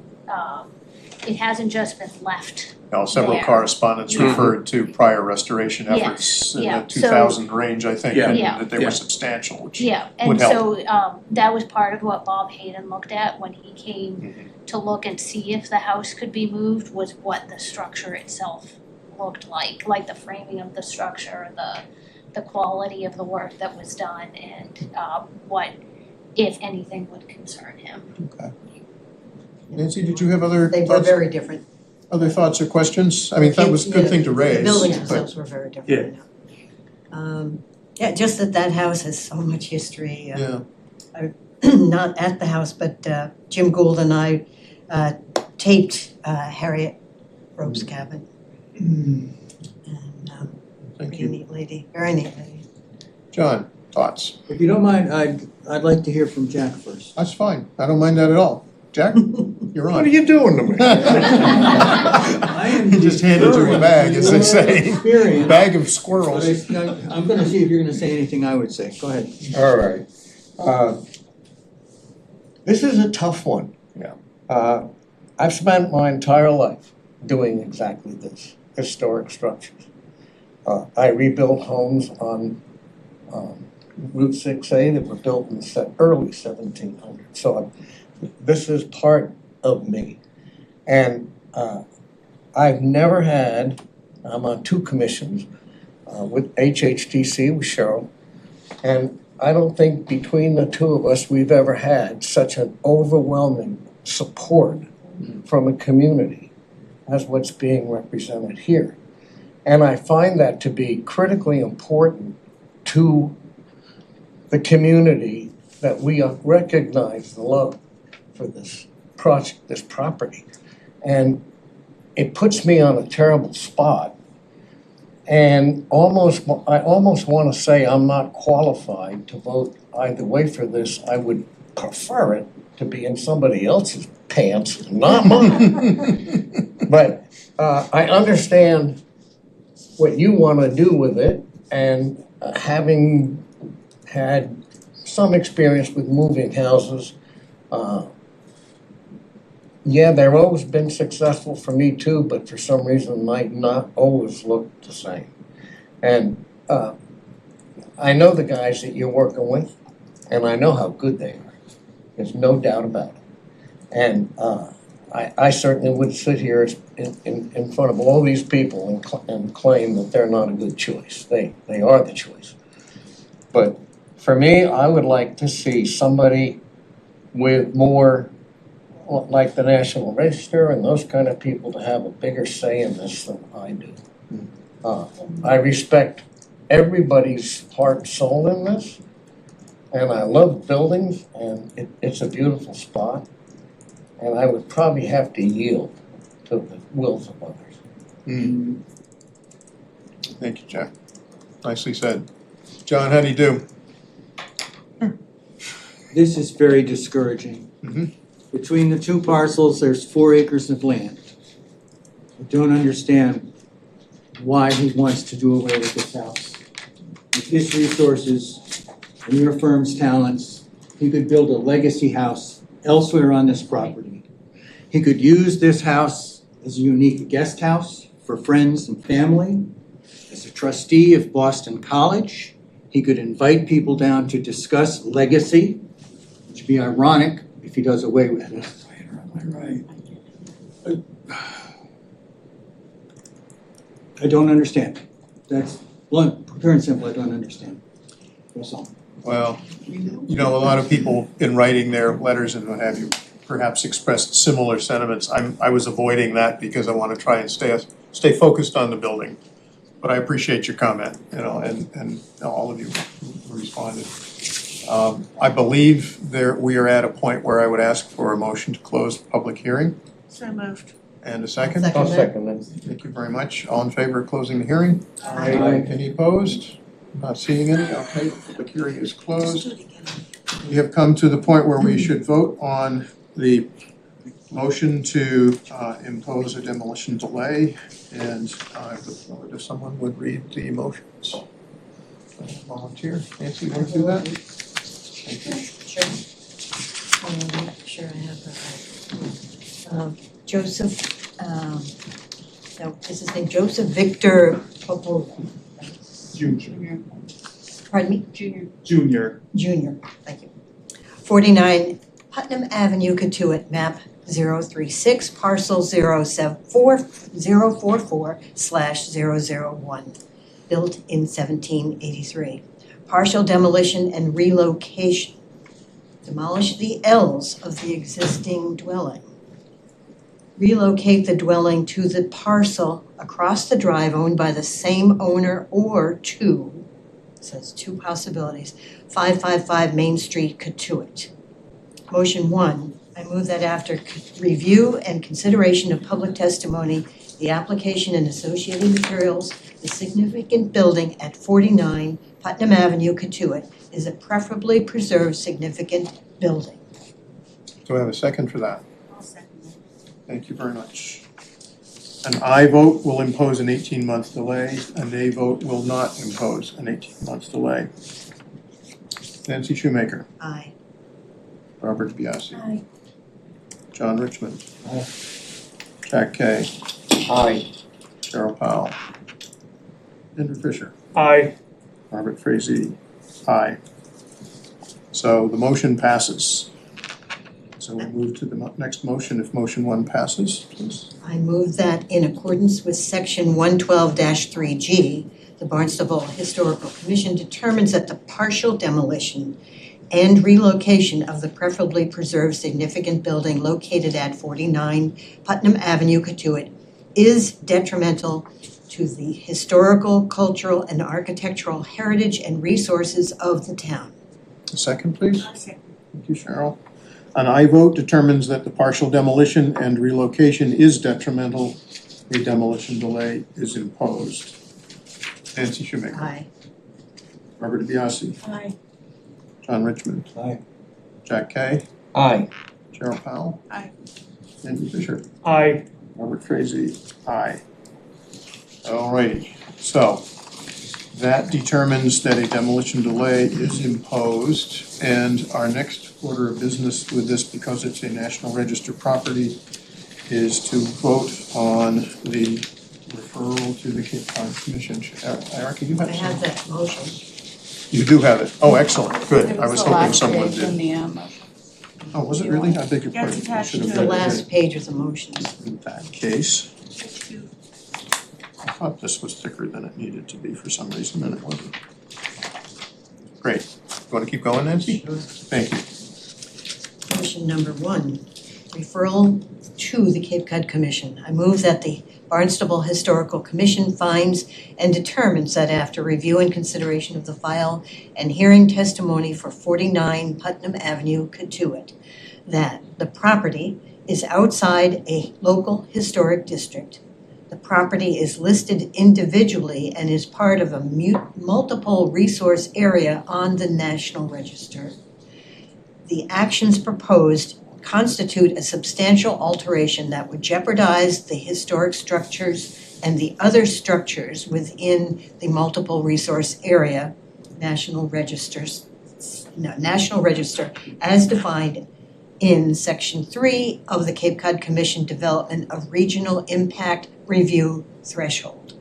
it hasn't just been left Several there. correspondents Yeah. referred to prior restoration Yes, efforts in yeah, the 2000 range, I think, Yeah. and Yeah. that they were substantial, which Yeah, would and help. so that was part of what Bob Hayden looked at when he came to look and see if the house could be moved, was what the structure itself looked like the framing of the structure, the quality of the work that was done, and what, if anything, would concern him. Okay. Nancy, did you have other They were thoughts? very different. Other thoughts or questions? I mean, that was a good thing to raise. The buildings but- themselves were very different. Yeah, just that house has so much history. Yeah. Not at the house, but Jim Gould and I taped Harriet Rope's cabin. And Thank pretty you. neat lady, very neat lady. John, thoughts? If you don't mind, I'd like to hear from Jack first. That's fine. I don't mind that at all. Jack, you're on. What are you doing to me? He just handed you a bag, as they say. Experience. Bag of squirrels. But I'm gonna see if you're gonna say anything I would say. Go ahead. All right. This is a tough one. Yeah. I've spent my entire life doing exactly this, historic structures. I rebuilt homes on Route 6A that were built in the early 1700s. So this is part of me. And I've never had, I'm on 2 commissions with HHTC, with Cheryl, and I don't think between the 2 of us we've ever had such an overwhelming support from a community as what's being represented here. And I find that to be critically important to the community, that we recognize the love for this project, this property. And it puts me on a terrible spot. And I almost want to say I'm not qualified to vote either way for this. I would prefer it to be in somebody else's pants, not mine. But I understand what you want to do with it, and having had some experience with moving houses, yeah, they've always been successful for me too, but for some reason might not always look the same. And I know the guys that you're working with, and I know how good they are. There's no doubt about it. And I certainly would sit here in front of all these people and claim that they're not a good choice. They are the choice. But for me, I would like to see somebody with more, like the National Register and those kind of people, to have a bigger say in this than I do. I respect everybody's heart and soul in this, and I love buildings, and it's a beautiful spot, and I would probably have to yield to the wills of others. Thank you, Jack. Nicely said. John, how do you do? This is very discouraging. Between the 2 parcels, there's 4 acres of land. I don't understand why he wants to do away with this house. With his resources and your firm's talents, he could build a legacy house elsewhere on this property. He could use this house as a unique guest house for friends and family. As a trustee of Boston College, he could invite people down to discuss legacy, which would be ironic if he does away with it. I don't understand. That's blunt, pure and simple, I don't understand. That's all. Well, you know, a lot of people in writing their letters and what have you perhaps expressed similar sentiments. I was avoiding that because I want to try and stay focused on the building. But I appreciate your comment, you know, and all of you who responded. I believe we are at a point where I would ask for a motion to close the public hearing. So moved. And a second? I'll second that. Thank you very much. All in favor of closing the hearing? Aye. Any opposed? Not seeing any, okay, the hearing is closed. We have come to the point where we should vote on the motion to impose a demolition delay, and I would love it if someone would read the motions. Volunteer, Nancy, you want to do that? Thank you. Sure. Make sure I have that right. Joseph, no, is his name Joseph Victor Popo? Junior. Pardon me? Junior. Junior, thank you. 49 Putnam Avenue, Katuitt, map 036, parcel 044/001, built in 1783. Partial demolition and relocation. Demolish the L's of the existing dwelling. Relocate the dwelling to the parcel across the drive owned by the same owner or two, it says two possibilities, 555 Main Street, Katuitt. Motion 1, I move that after review and consideration of public testimony, the application and associated materials, the significant building at 49 Putnam Avenue, Katuitt is a preferably preserved significant building. Do I have a second for that? I'll second that. Thank you very much. An aye vote will impose an 18-month delay. A nay vote will not impose an 18-month delay. Nancy Shoemaker. Aye. Robert Biasi. Aye. John Richmond. Aye. Jack Kay. Aye. Cheryl Powell. Andrew Fisher. Aye. Robert Frazee. Aye. So the motion passes. So we'll move to the next motion if motion 1 passes, please. I move that in accordance with section 112-3G, the Barnstable Historical Commission determines that the partial demolition and relocation of the preferably preserved significant building located at 49 Putnam Avenue, Katuitt is detrimental to the historical, cultural, and architectural heritage and resources of the town. A second, please. I'll second. Thank you, Cheryl. An aye vote determines that the partial demolition and relocation is detrimental. A demolition delay is imposed. Nancy Shoemaker. Aye. Robert Biasi. Aye. John Richmond. Aye. Jack Kay. Aye. Cheryl Powell. Aye. Andrew Fisher. Aye. Robert Frazee. Aye. Alrighty, so that determines that a demolition delay is imposed, and our next order of business with this, because it's a National Register property, is to vote on the referral to the Cape Cod Commission. Erica, you I have have some? that motion. You do have it. Oh, excellent, good. It I was the hoping last someone page in did. the Oh, was it really? I beg your Yeah, pardon. it's I attached should have to The read it. last page of the motions. In that case, Just to I thought this was thicker than it needed to be for some reason, and it wasn't. Great. You want to keep going, Nancy? Sure. Thank you. Motion number 1, referral to the Cape Cod Commission. I move that the Barnstable Historical Commission finds and determines that after review and consideration of the file and hearing testimony for 49 Putnam Avenue, Katuitt, that the property is outside a local historic district. The property is listed individually and is part of a multiple resource area on the National Register. The actions proposed constitute a substantial alteration that would jeopardize the historic structures and the other structures within the multiple resource area, National Register as defined in Section 3 of the Cape Cod Commission Development of Regional Impact Review Threshold.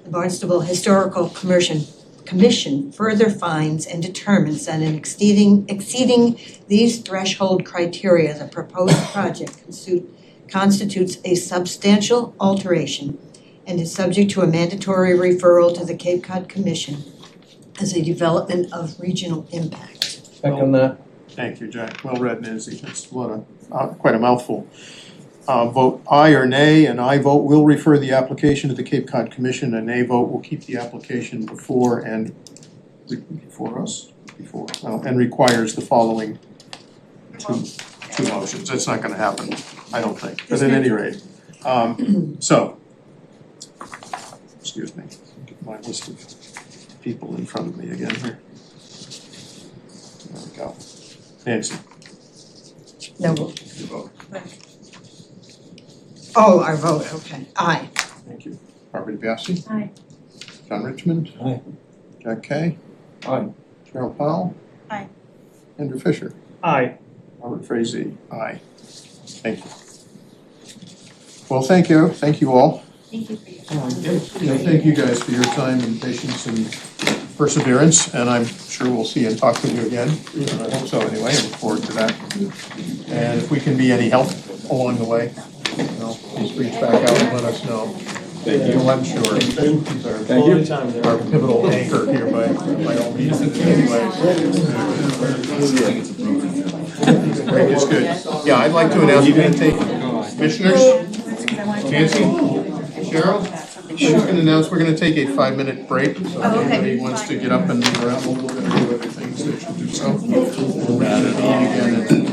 The Barnstable Historical Commission further finds and determines that in exceeding these threshold criteria, the proposed project constitutes a substantial alteration and is subject to a mandatory referral to the Cape Cod Commission as a development of regional impact. Second that. Thank you, Jack. Well read, Nancy. That's quite a mouthful. Vote aye or nay. An aye vote will refer the application to the Cape Cod Commission. A nay vote will keep the application before and requires the following two motions. That's not going to happen, I don't think. But at any rate, So, excuse me, get my list of people in front of me again here. There we go. Nancy, No, you vote. oh, I vote, okay, aye. Thank you. Barbara DiBiase? Aye. John Richmond? Aye. Jack Kay? Aye. Cheryl Powell? Aye. Andrew Fisher? Aye. Robert Frazee? Aye. Thank you. Well, thank you all. Thank you for your Thank you guys for your time and patience and perseverance, and I'm sure we'll see and talk with you again. I hope so anyway, I look forward to that. And if we can be any help along the way, please reach back out and let us know. Thank you. I'm sure. Thank you. Our pivotal anchor here by all means in many ways. Great, it's good. Yeah, I'd like to announce, we're gonna take commissioners, Nancy, Cheryl, I'm just gonna announce we're gonna take a 5-minute break. So if anybody wants to get up and move around a little bit or do other things, they should do so. We'll reconvene again.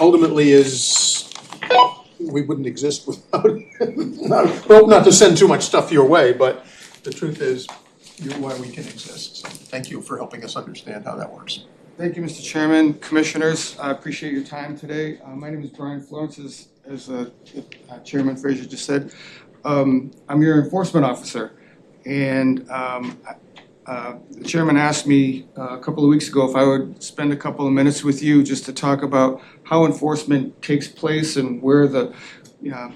ultimately is, we wouldn't exist without, hope not to send too much stuff your way, but the truth is, you're why we can exist. So thank you for helping us understand how that works. Thank you, Mr. Chairman, Commissioners. I appreciate your time today. My name is Brian Florence, as Chairman Fraser just said. I'm your enforcement officer, and the chairman asked me a couple of weeks ago if I would spend a couple of minutes with you just to talk about how enforcement takes place and where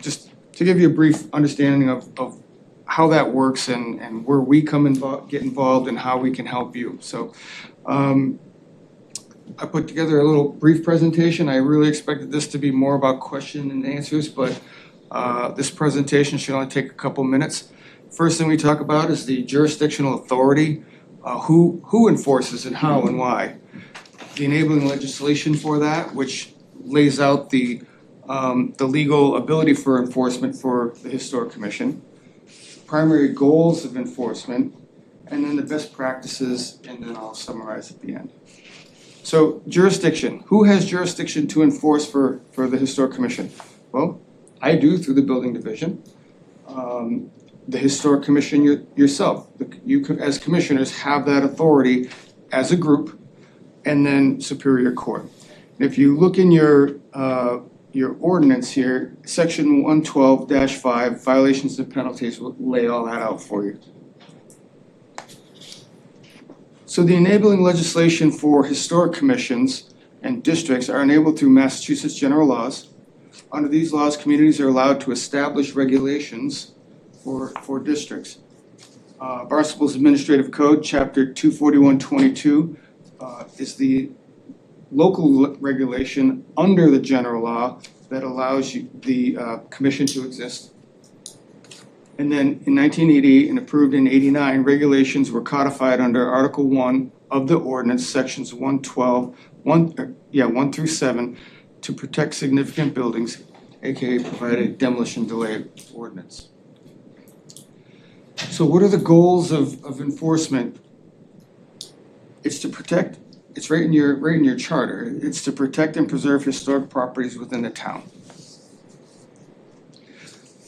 just to give you a brief understanding of how that works and where we get involved and how we can help you. So I put together a little brief presentation. I really expected this to be more about question and answers, but this presentation should only take a couple minutes. First thing we talk about is the jurisdictional authority, who enforces and how and why. The enabling legislation for that, which lays out the legal ability for enforcement for the Historic Commission, primary goals of enforcement, and then the best practices, and then I'll summarize at the end. So jurisdiction, who has jurisdiction to enforce for the Historic Commission? Well, I do through the building division. The Historic Commission yourself, you as commissioners have that authority as a group, and then Superior Court. And if you look in your ordinance here, section 112-5, violations and penalties will lay all that out for you. So the enabling legislation for historic commissions and districts are enabled through Massachusetts general laws. Under these laws, communities are allowed to establish regulations for districts. Barnstable's Administrative Code, Chapter 24122, is the local regulation under the general law that allows the commission to exist. And then in 1980 and approved in 89, regulations were codified under Article 1 of the ordinance, sections 1 through 7, to protect significant buildings, aka provide a demolition delay ordinance. So what are the goals of enforcement? It's to protect, it's right in your charter, it's to protect and preserve historic properties within the town.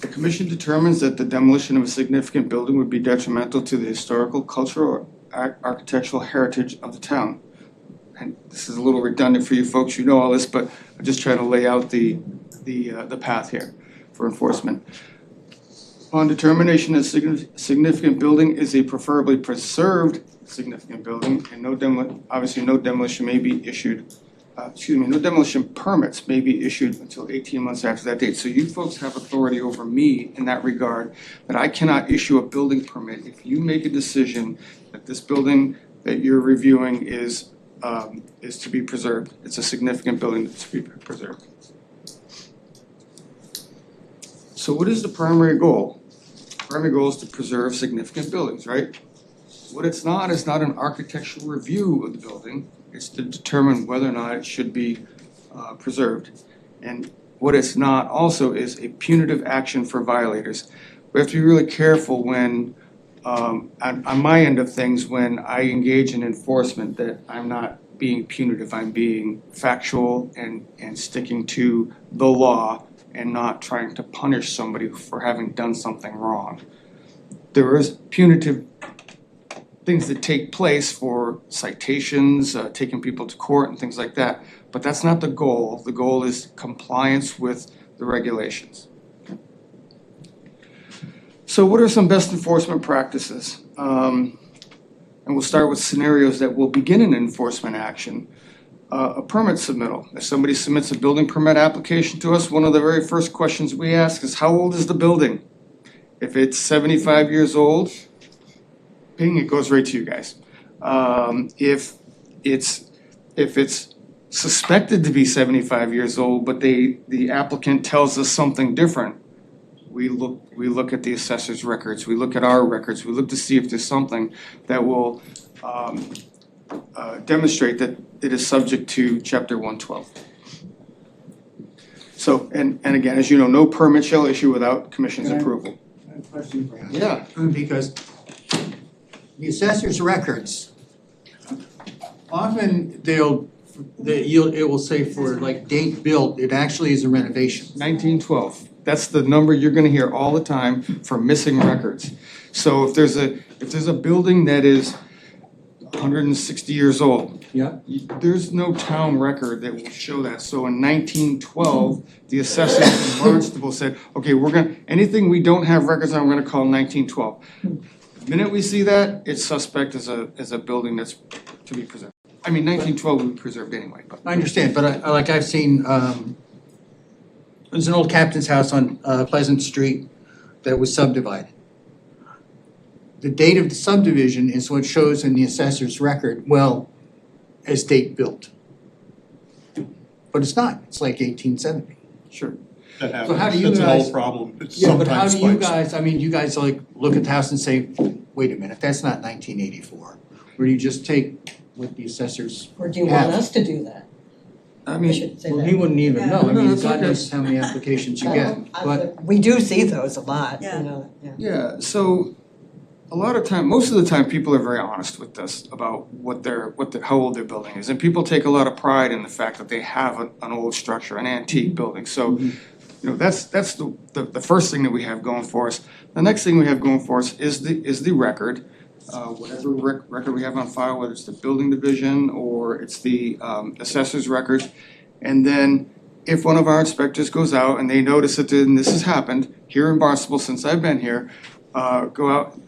The commission determines that the demolition of a significant building would be detrimental to the historical, cultural, or architectural heritage of the town. And this is a little redundant for you folks, you know all this, but I'm just trying to lay out the path here for enforcement. Upon determination that significant building is a preferably preserved significant building, and obviously no demolition may be issued, no demolition permits may be issued until 18 months after that date. So you folks have authority over me in that regard, that I cannot issue a building permit if you make a decision that this building that you're reviewing is to be preserved. It's a significant building that's to be preserved. So what is the primary goal? Primary goal is to preserve significant buildings, right? What it's not is not an architectural review of the building. It's to determine whether or not it should be preserved. And what it's not also is a punitive action for violators. We have to be really careful when, on my end of things, when I engage in enforcement, that I'm not being punitive, I'm being factual and sticking to the law and not trying to punish somebody for having done something wrong. There is punitive things that take place for citations, taking people to court and things like that, but that's not the goal. The goal is compliance with the regulations. So what are some best enforcement practices? And we'll start with scenarios that will begin an enforcement action. A permit submittal. If somebody submits a building permit application to us, one of the very first questions we ask is, how old is the building? If it's 75 years old, ping, it goes right to you guys. If it's suspected to be 75 years old, but the applicant tells us something different, we look at the assessor's records, we look at our records, we look to see if there's something that will demonstrate that it is subject to Chapter 112. So, and again, as you know, no permit shall issue without Commission's approval. I have a question for you. Yeah. Because the assessor's records, often they'll it will say for like date built, it actually is a renovation. 1912. That's the number you're gonna hear all the time for missing records. So if there's a building that is 160 years old. Yeah. There's no town record that will show that. So in 1912, the assessors in Barnstable said, okay, anything we don't have records on, we're gonna call 1912. The minute we see that, it's suspect as a building that's to be preserved. I mean, 1912 would be preserved anyway, but. I understand, but I've seen, there's an old captain's house on Pleasant Street that was subdivided. The date of the subdivision is what shows in the assessor's record, as date built. But it's not, it's like 1870. Sure. That happens. So how do you That's an guys- old problem. It Yeah, but how sometimes do you spikes. guys, I mean, you guys like look at the house and say, wait a minute, that's not 1984. Or do you just take what the assessors Or do you want have? us to do that? I I mean, shouldn't say Well, that. he wouldn't even know, I No, mean, that's God okay. knows how many applications you get, but. We do see those a lot, you Yeah. know, yeah. Yeah, so a lot of time, most of the time, people are very honest with us about how old their building is. And people take a lot of pride in the fact that they have an old structure, an antique building. So, you know, that's the first thing that we have going for us. The next thing we have going for us is the record. Whatever record we have on file, whether it's the building division or it's the assessor's records. And then if one of our inspectors goes out and they notice that this has happened here in Barnstable since I've been here, go out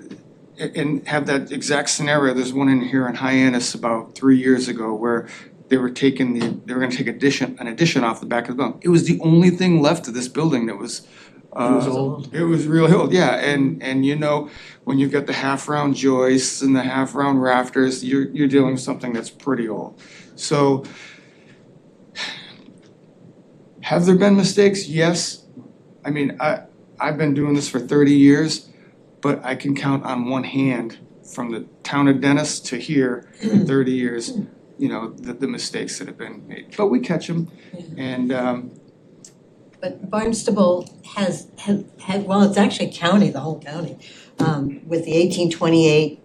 and have that exact scenario. There's one in here in Hyannis about 3 years ago where they were gonna take an addition off the back of the building. It was the only thing left of this building that was It was old. It was really old, yeah, and you know, when you've got the half-round joists and the half-round rafters, you're dealing with something that's pretty old. So have there been mistakes? Yes. I mean, I've been doing this for 30 years. But I can count on one hand from the town of Dennis to here in 30 years, you know, the mistakes that have been made. But we catch them, and But Barnstable has well, it's actually county, the whole county, with the 1828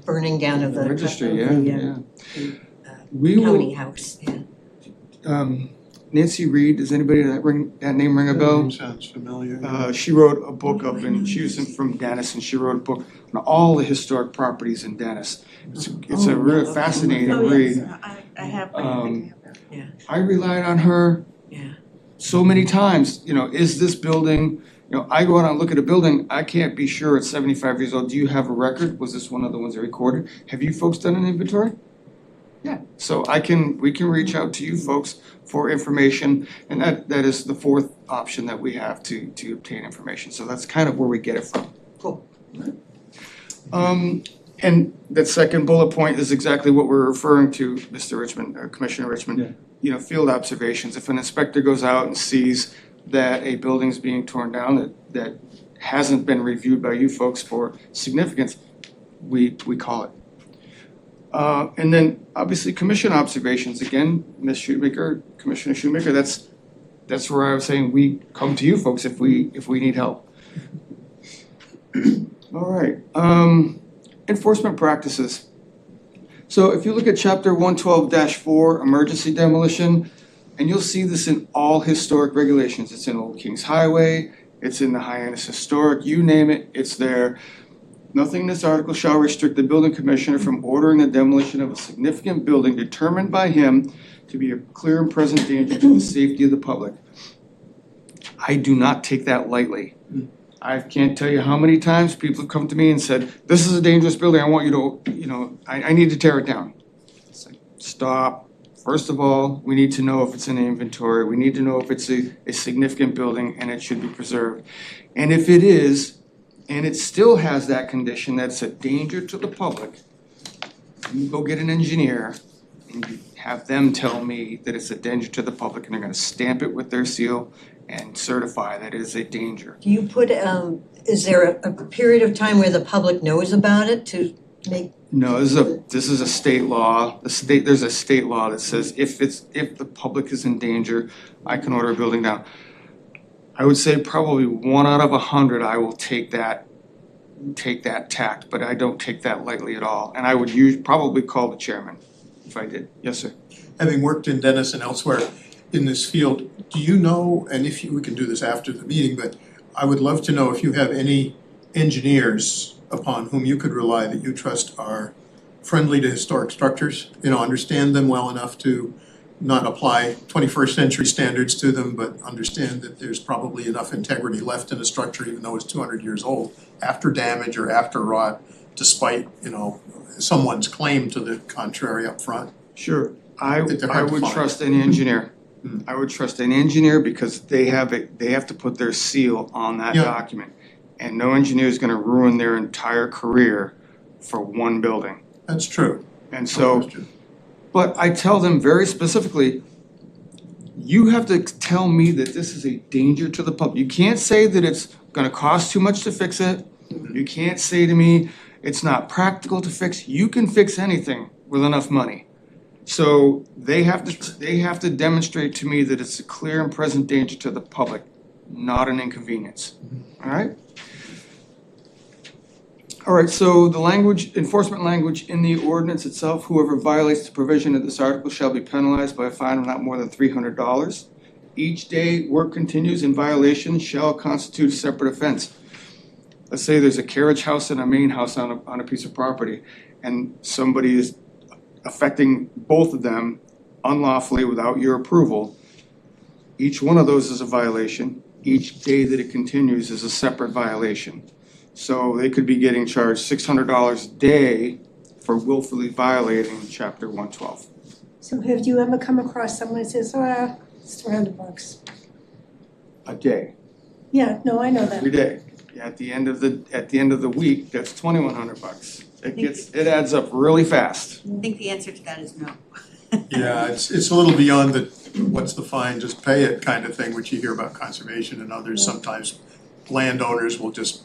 burning down of the registry, of yeah. the, We will. county house, yeah. Nancy Reed, does anybody that name ring a bell? Sounds familiar. She wrote a book up and she was from Dennis, and she wrote a book on all the historic properties in Dennis. It's a real fascinating Oh, read. yes, I have. I relied on her so many times, you know, is this building, you know, I go out and look at a building, I can't be sure it's 75 years old. Do you have a record? Was this one of the ones that recorded? Have you folks done an inventory? Yeah, so we can reach out to you folks for information, and that is the fourth option that we have to obtain information. So that's kind of where we get it from. Cool. And that second bullet point is exactly what we're referring to, Mr. Richmond, Commissioner Richmond. Yeah. You know, field observations. If an inspector goes out and sees that a building's being torn down that hasn't been reviewed by you folks for significance, we call it. And then obviously commission observations, again, Ms. Shoemaker, Commissioner Shoemaker, that's where I was saying we come to you folks if we need help. All right, enforcement practices. So if you look at chapter 112-4, emergency demolition, and you'll see this in all historic regulations. It's in Old Kings Highway, it's in the Hyannis Historic, you name it, it's there. Nothing in this article shall restrict the building commissioner from ordering the demolition of a significant building determined by him to be a clear and present danger to the safety of the public. I do not take that lightly. I can't tell you how many times people have come to me and said, this is a dangerous building, I want you to, you know, I need to tear it down. It's like, stop. First of all, we need to know if it's in the inventory, we need to know if it's a significant building and it should be preserved. And if it is, and it still has that condition that's a danger to the public, you go get an engineer and you have them tell me that it's a danger to the public, and they're gonna stamp it with their seal and certify that it is a danger. Do you put, is there a period of time where the public knows about it to make? No, this is a state law. There's a state law that says if the public is in danger, I can order a building down. I would say probably 1 out of 100 I will take that tact, but I don't take that lightly at all. And I would probably call the chairman. if I did. Yes, sir. Having worked in Dennis and elsewhere in this field, do you know, and if you, we can do this after the meeting, but I would love to know if you have any engineers upon whom you could rely that you trust are friendly to historic structures, understand them well enough to not apply 21st century standards to them, but understand that there's probably enough integrity left in a structure, even though it's 200 years old, after damage or after rot, despite, someone's claim to the contrary up front. Sure. I think they're hard to would find. trust any engineer. I would trust any engineer because they have to put their seal on that Yeah. document. And no engineer is gonna ruin their entire career for one building. That's true. And so, but I tell them very specifically, you have to tell me that this is a danger to the public. You can't say that it's gonna cost too much to fix it. You can't say to me, it's not practical to fix. You can fix anything with enough money. So they have to demonstrate to me that it's a clear and present danger to the public, not an inconvenience. All right? All right, so the enforcement language in the ordinance itself, whoever violates the provision of this article shall be penalized by a fine of not more than $300. Each day work continues in violation shall constitute a separate offense. Let's say there's a carriage house and a main house on a piece of property, and somebody is affecting both of them unlawfully without your approval. Each one of those is a violation. Each day that it continues is a separate violation. So they could be getting charged $600 a day for willfully violating chapter 112. So have you ever come across someone that says, it's $300? A day, Yeah, no, I know that. every day. At the end of the week, that's $2,100. It adds up really fast. I think the answer to that is no. Yeah, it's a little beyond the, what's the fine, just pay it kind of thing, which you hear about conservation and others. Sometimes landowners will just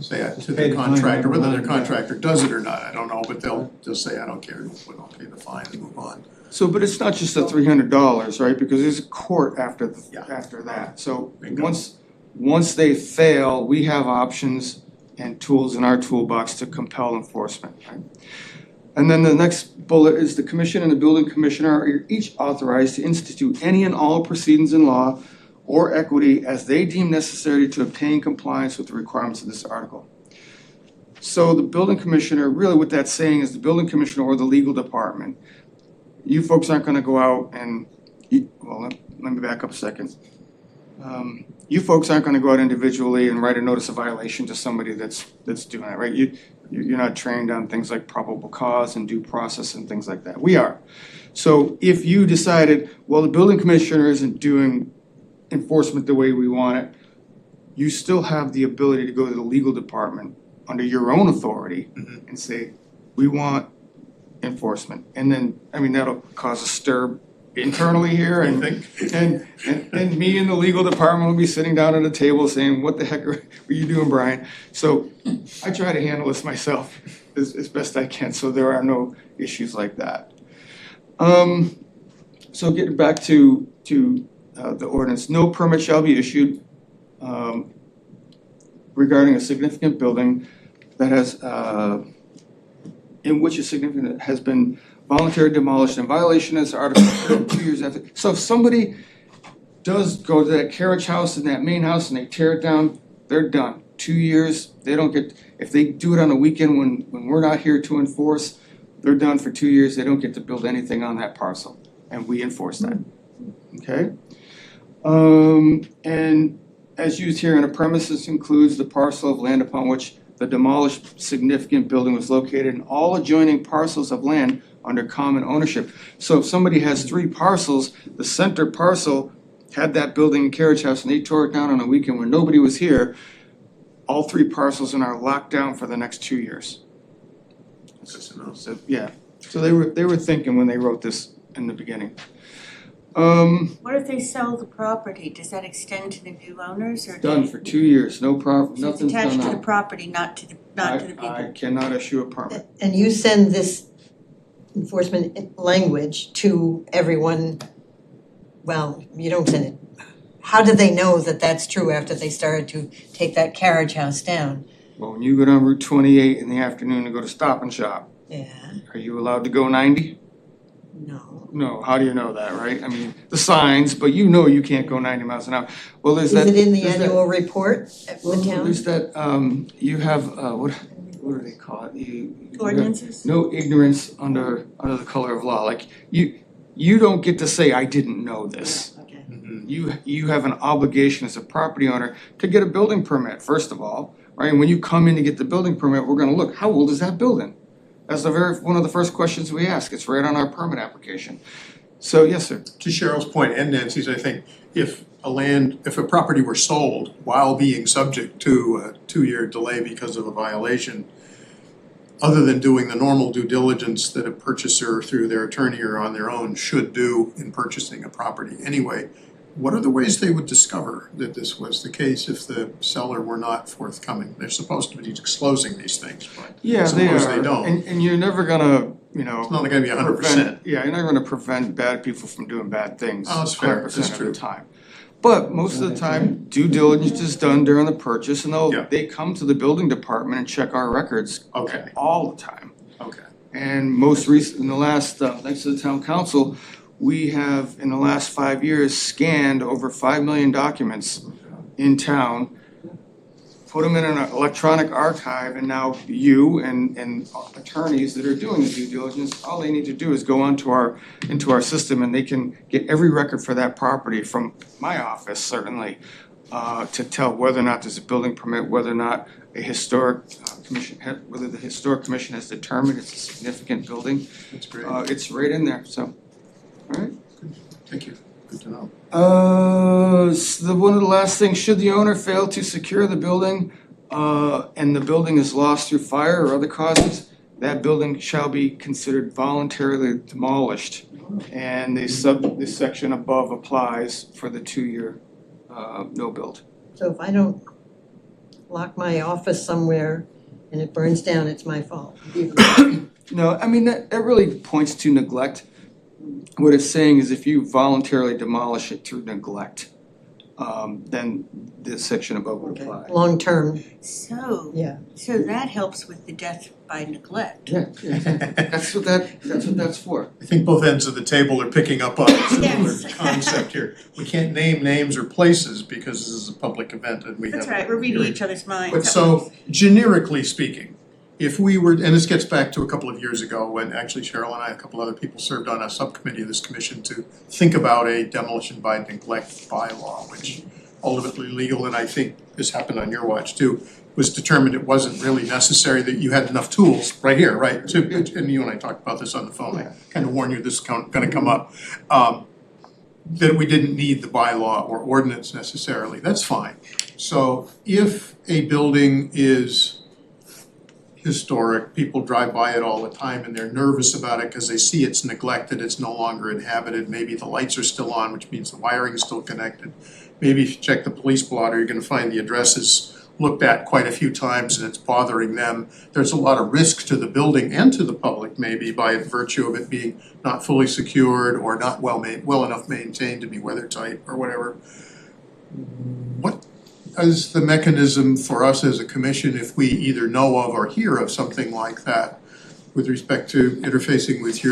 say to Pay the the fine, contractor, whether their yeah. contractor does it or not, I don't know, but they'll just say, I don't care, we'll pay the fine and move on. So, but it's not just the $300, right? Because there's a court after that. So Bingo. once they fail, we have options and tools in our toolbox to compel enforcement, right? And then the next bullet is the commission and the building commissioner are each authorized to institute any and all proceedings in law or equity as they deem necessary to obtain compliance with the requirements of this article. So the building commissioner, really what that's saying is the building commissioner or the legal department, you folks aren't gonna go out and, let me back up a second. You folks aren't gonna go out individually and write a notice of violation to somebody that's doing that, right? You're not trained on things like probable cause and due process and things like that. We are. So if you decided, well, the building commissioner isn't doing enforcement the way we want it, you still have the ability to go to the legal department under your own authority and say, we want enforcement. And then, that'll cause a stir internally here and me and the legal department will be sitting down at a table saying, what the heck are you doing, Brian? So I try to handle this myself as best I can, so there are no issues like that. So getting back to the ordinance, no permit shall be issued regarding a significant building that has, in which a significant has been voluntarily demolished in violation of this article 2 years after. So if somebody does go to that carriage house and that main house and they tear it down, they're done. 2 years, they don't get, if they do it on a weekend when we're not here to enforce, they're done for 2 years, they don't get to build anything on that parcel. And we enforce that, okay? And as used here, on a premises includes the parcel of land upon which the demolished significant building was located and all adjoining parcels of land under common ownership. So if somebody has 3 parcels, the center parcel had that building and carriage house and they tore it down on a weekend when nobody was here, all 3 parcels are now locked down for the next 2 years. So, yeah, so they were thinking when they wrote this in the beginning. What if they sell the property? Does that extend to the new owners or? Done for 2 years, no problem, So it's nothing's done attached to the on. property, not to the people? I cannot issue a permit. And you send this enforcement language to everyone, well, you don't send it. How do they know that that's true after they started to take that carriage house down? Well, when you go down Route 28 in the afternoon to go to Stop and Shop, Yeah. are you allowed to go 90? No. No, how do you know that, right? I mean, the signs, but you know you can't go 90 miles an hour. Well, there's Is that. it in the there's that- annual report of the Well, town? there's that, you have, what do they call it? You have Ordinances? no ignorance under the color of law. Like, you don't get to say, I didn't know this. Okay. You have an obligation as a property owner to get a building permit, first of all, right? And when you come in to get the building permit, we're gonna look, how old is that building? That's one of the first questions we ask. It's right on our permit application. So, yes, sir. To Cheryl's point and Nancy's, I think if a property were sold while being subject to a 2-year delay because of a violation, other than doing the normal due diligence that a purchaser through their attorney or on their own should do in purchasing a property anyway, what are the ways they would discover that this was the case if the seller were not forthcoming? They're supposed to be disclosing these things, but Yeah, they suppose are. they don't. And you're never gonna, It's not gonna be 100%. prevent- Yeah, you're never gonna prevent bad people from doing bad things Oh, that's fair. 100% That's of the true. time. But most of the time, due diligence is done during the purchase, and they come to the building department and check our records all the time. Okay. And most recent, in the last, thanks to the town council, we have, in the last 5 years, scanned over 5 million documents in town, put them in an electronic archive, and now you and attorneys that are doing the due diligence, all they need to do is go into our system, and they can get every record for that property from my office, certainly, to tell whether or not there's a building permit, whether or not a historic commission, whether the historic commission has determined it's a significant building. That's great. It's right in there, so, all right. Thank you. Good to know. One of the last things, should the owner fail to secure the building, and the building is lost through fire or other causes, that building shall be considered voluntarily demolished. And this section above applies for the 2-year, no build. So if I don't lock my office somewhere and it burns down, it's my fault. No, I mean, that really points to neglect. What it's saying is if you voluntarily demolish it through neglect, then this section above would apply. Long-term, So, yeah. so that helps with the death by neglect. Yeah, that's what that's for. I think both ends of the table are picking up on a similar Yes. concept here. We can't name names or places because this is a public event and we have. That's right, we're reading each other's minds. But so, generically speaking, if we were, and this gets back to a couple of years ago when actually Cheryl and I, a couple other people served on a subcommittee of this commission to think about a demolition by neglect bylaw, which ultimately legal, and I think this happened on your watch too, was determined it wasn't really necessary, that you had enough tools right here, right? And you and I talked about this on the phone, I kind of warned you this is gonna come up. That we didn't need the bylaw or ordinance necessarily, that's fine. So if a building is historic, people drive by it all the time and they're nervous about it because they see it's neglected, it's no longer inhabited, maybe the lights are still on, which means the wiring is still connected. Maybe if you check the police blotter, you're gonna find the address is looked at quite a few times and it's bothering them. There's a lot of risk to the building and to the public maybe by virtue of it being not fully secured or not well enough maintained to be weather tight or whatever. What is the mechanism for us as a commission if we either know of or hear of something like that with respect to interfacing with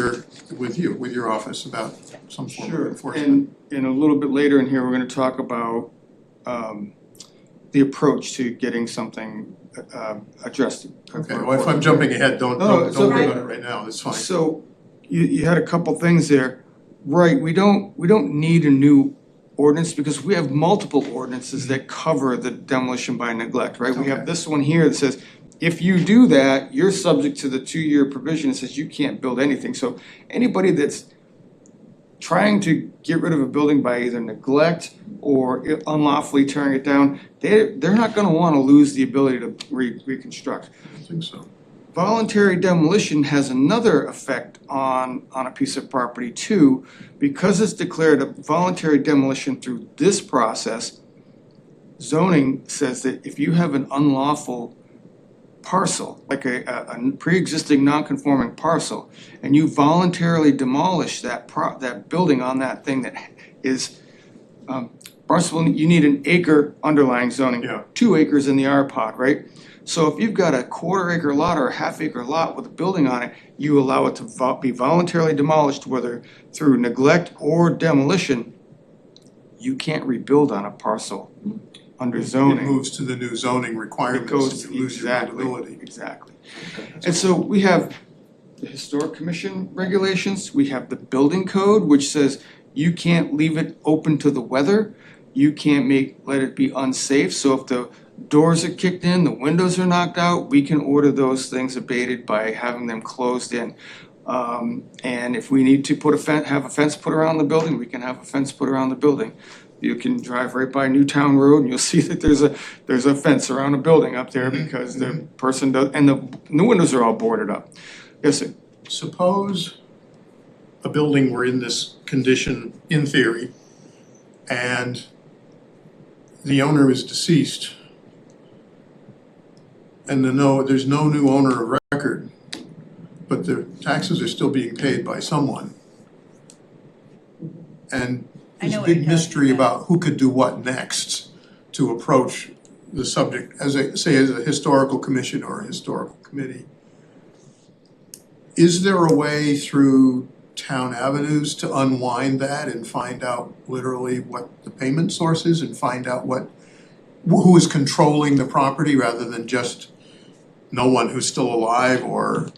your office about some form of enforcement? And a little bit later in here, we're gonna talk about the approach to getting something addressed. Okay, well, if I'm jumping ahead, don't it's go okay. on it right now, that's fine. So you had a couple things there. Right, we don't need a new ordinance because we have multiple ordinances that cover the demolition by neglect, right? We have this one here that says, if you do that, you're subject to the 2-year provision that says you can't build anything. So anybody that's trying to get rid of a building by either neglect or unlawfully tearing it down, they're not gonna wanna lose the ability to reconstruct. I think so. Voluntary demolition has another effect on a piece of property too, because it's declared a voluntary demolition through this process. Zoning says that if you have an unlawful parcel, like a pre-existing non-conforming parcel, and you voluntarily demolish that building on that thing that is, Barnstable, you need an acre underlying zoning, 2 acres in the R pod, right? So if you've got a quarter acre lot or a half acre lot with a building on it, you allow it to be voluntarily demolished, whether through neglect or demolition, you can't rebuild on a parcel under zoning. It moves to the new zoning requirements, It goes and you lose your buildability. Exactly. And so we have the Historic Commission regulations, we have the building code, which says you can't leave it open to the weather. You can't let it be unsafe, so if the doors are kicked in, the windows are knocked out, we can order those things abated by having them closed in. And if we need to have a fence put around the building, we can have a fence put around the building. You can drive right by Newtown Road and you'll see that there's a fence around a building up there because the person does, and the windows are all boarded up. Yes, sir. Suppose a building were in this condition in theory and the owner is deceased and there's no new owner of record, but the taxes are still being paid by someone. And there's a big mystery about who could do what next to approach the subject as a historical commission or a historical committee. Is there a way through town avenues to unwind that and find out literally what the payment source is and find out who is controlling the property rather than just no one who's still alive or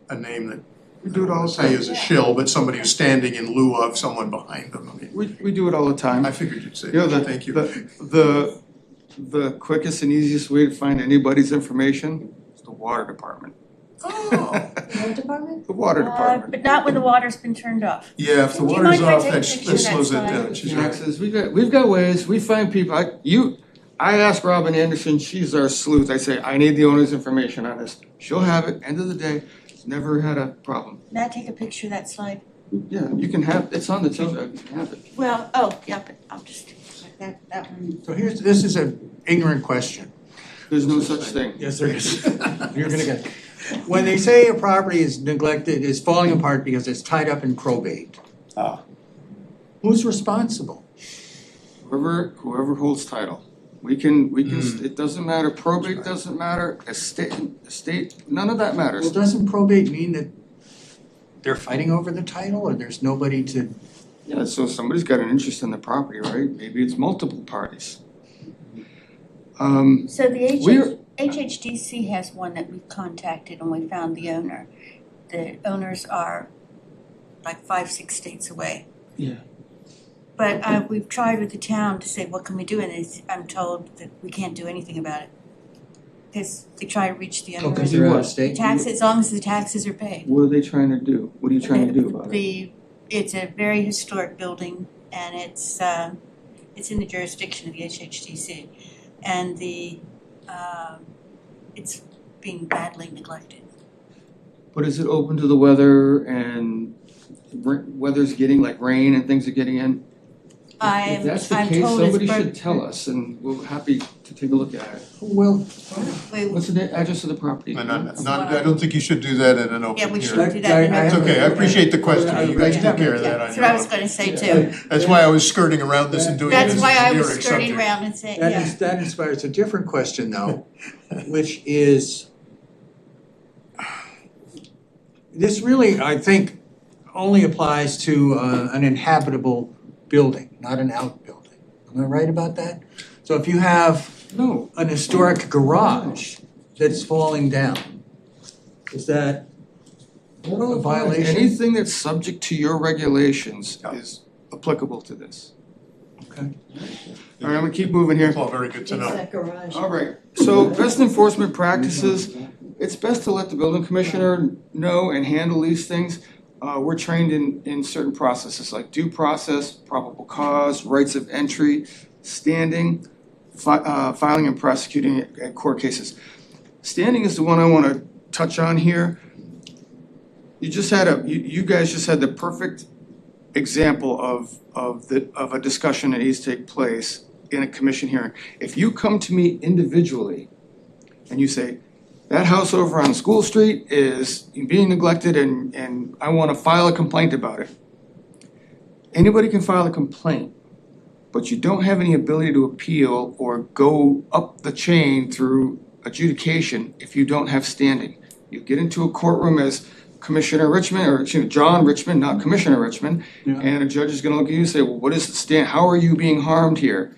a name that we do it all the say time. is a shill, but somebody who's standing in lieu of someone behind them? I mean, We do it all the time. I figured you'd say You know, that. Thank you. The quickest and easiest way to find anybody's information is the water department. What department? The water department. But not when the water's been turned off. Yeah, if the Do you water's mind if I off, take a that picture slows it next time? down. She's right. Taxes, we've got ways, we find people, I ask Robin Anderson, she's our sleuth, I say, I need the owner's information on this. She'll have it, end of the day, it's never had a problem. May I take a picture of that slide? Yeah, you can have, it's on the tape, you can have it. Well, yeah, but I'll just, that one. So this is an ignorant question. There's no such thing. Yes, there is. You're gonna get, when they say a property is neglected, is falling apart because it's tied up in probate, who's responsible? Whoever holds title. We can, it doesn't matter, probate doesn't matter, estate, none of that matters. Well, doesn't probate mean that they're fighting over the title or there's nobody to? Yeah, so somebody's got an interest in the property, right? Maybe it's multiple parties. So the we're- HHDC has one that we've contacted and we found the owner. The owners are like 5-6 states away. Yeah. But we've tried with the town to say, what can we do? And I'm told that we can't do anything about it. Because they try to reach the owner. Because they're out of state? Taxes, as long as the taxes are paid. What are they trying to do? What are you trying to do about it? It's a very historic building and it's in the jurisdiction of the HHDC. And it's being badly neglected. But is it open to the weather and weather's getting, like rain and things are getting in? If that's the I'm case, told somebody it's should tell us and we're happy to take a look at it. Well, What's the address of the property? I don't think you should do that in an open Yeah, we hearing. shouldn't do that in an It's open okay, I hearing. appreciate the question, you guys take care of that on That's your what I was own. gonna say too. That's why I was skirting around this and doing it as That's a why I was generic skirting subject. around and saying, yeah. that inspires a different question though, which is, this really, I think, only applies to an inhabitable building, not an outbuilding. Am I right about that? So if you have an historic garage that's falling down, is that a violation? Anything that's subject to your regulations is applicable to this. Okay. All right, I'm gonna keep moving here. It's all very good to know. That garage. All right, so best enforcement practices, it's best to let the building commissioner know and handle these things. We're trained in certain processes like due process, probable cause, rights of entry, standing, filing and prosecuting at court cases. Standing is the one I wanna touch on here. You guys just had the perfect example of a discussion that needs to take place in a commission hearing. If you come to me individually and you say, that house over on School Street is being neglected and I wanna file a complaint about it. Anybody can file a complaint, but you don't have any ability to appeal or go up the chain through adjudication if you don't have standing. You get into a courtroom as Commissioner Richmond, or excuse me, John Richmond, not Commissioner Richmond, and a judge is gonna look at you and say, well, what is the stand, how are you being harmed here?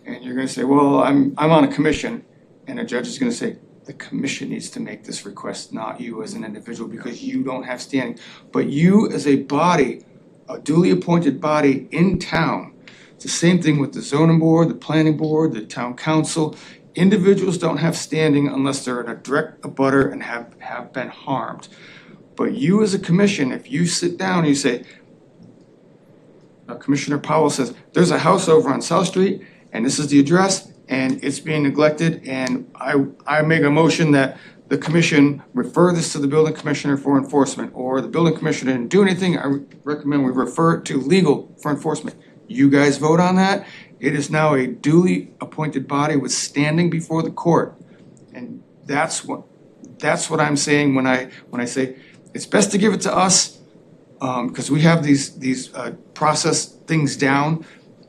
And you're gonna say, well, I'm on a commission, and a judge is gonna say, the commission needs to make this request, not you as an individual, because you don't have standing. But you as a body, a duly appointed body in town, it's the same thing with the zoning board, the planning board, the town council. Individuals don't have standing unless they're in a direct abutter and have been harmed. But you as a commission, if you sit down and you say, Commissioner Powell says, there's a house over on South Street and this is the address and it's being neglected, and I make a motion that the commission refer this to the building commissioner for enforcement, or the building commissioner didn't do anything, I recommend we refer it to legal for enforcement. You guys vote on that. It is now a duly appointed body with standing before the court. And that's what I'm saying when I say it's best to give it to us, because we have these process things down,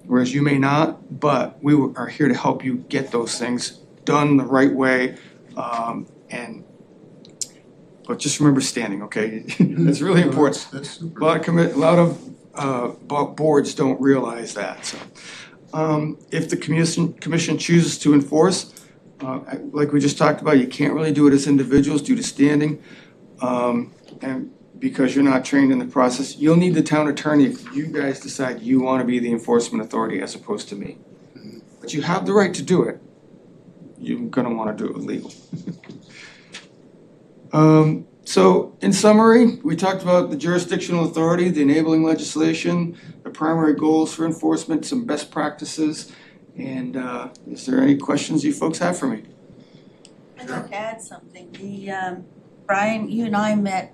whereas you may not, but we are here to help you get those things done the right way. But just remember standing, okay? It's really important. A lot of boards don't realize that. So, if the commission chooses to enforce, like we just talked about, you can't really do it as individuals due to standing, and because you're not trained in the process. You'll need the town attorney if you guys decide you want to be the enforcement authority as opposed to me. But you have the right to do it. You're gonna want to do it legal. So in summary, we talked about the jurisdictional authority, the enabling legislation, the primary goals for enforcement, some best practices, and is there any questions you folks have for me? I'd like to add something. Brian, you and I met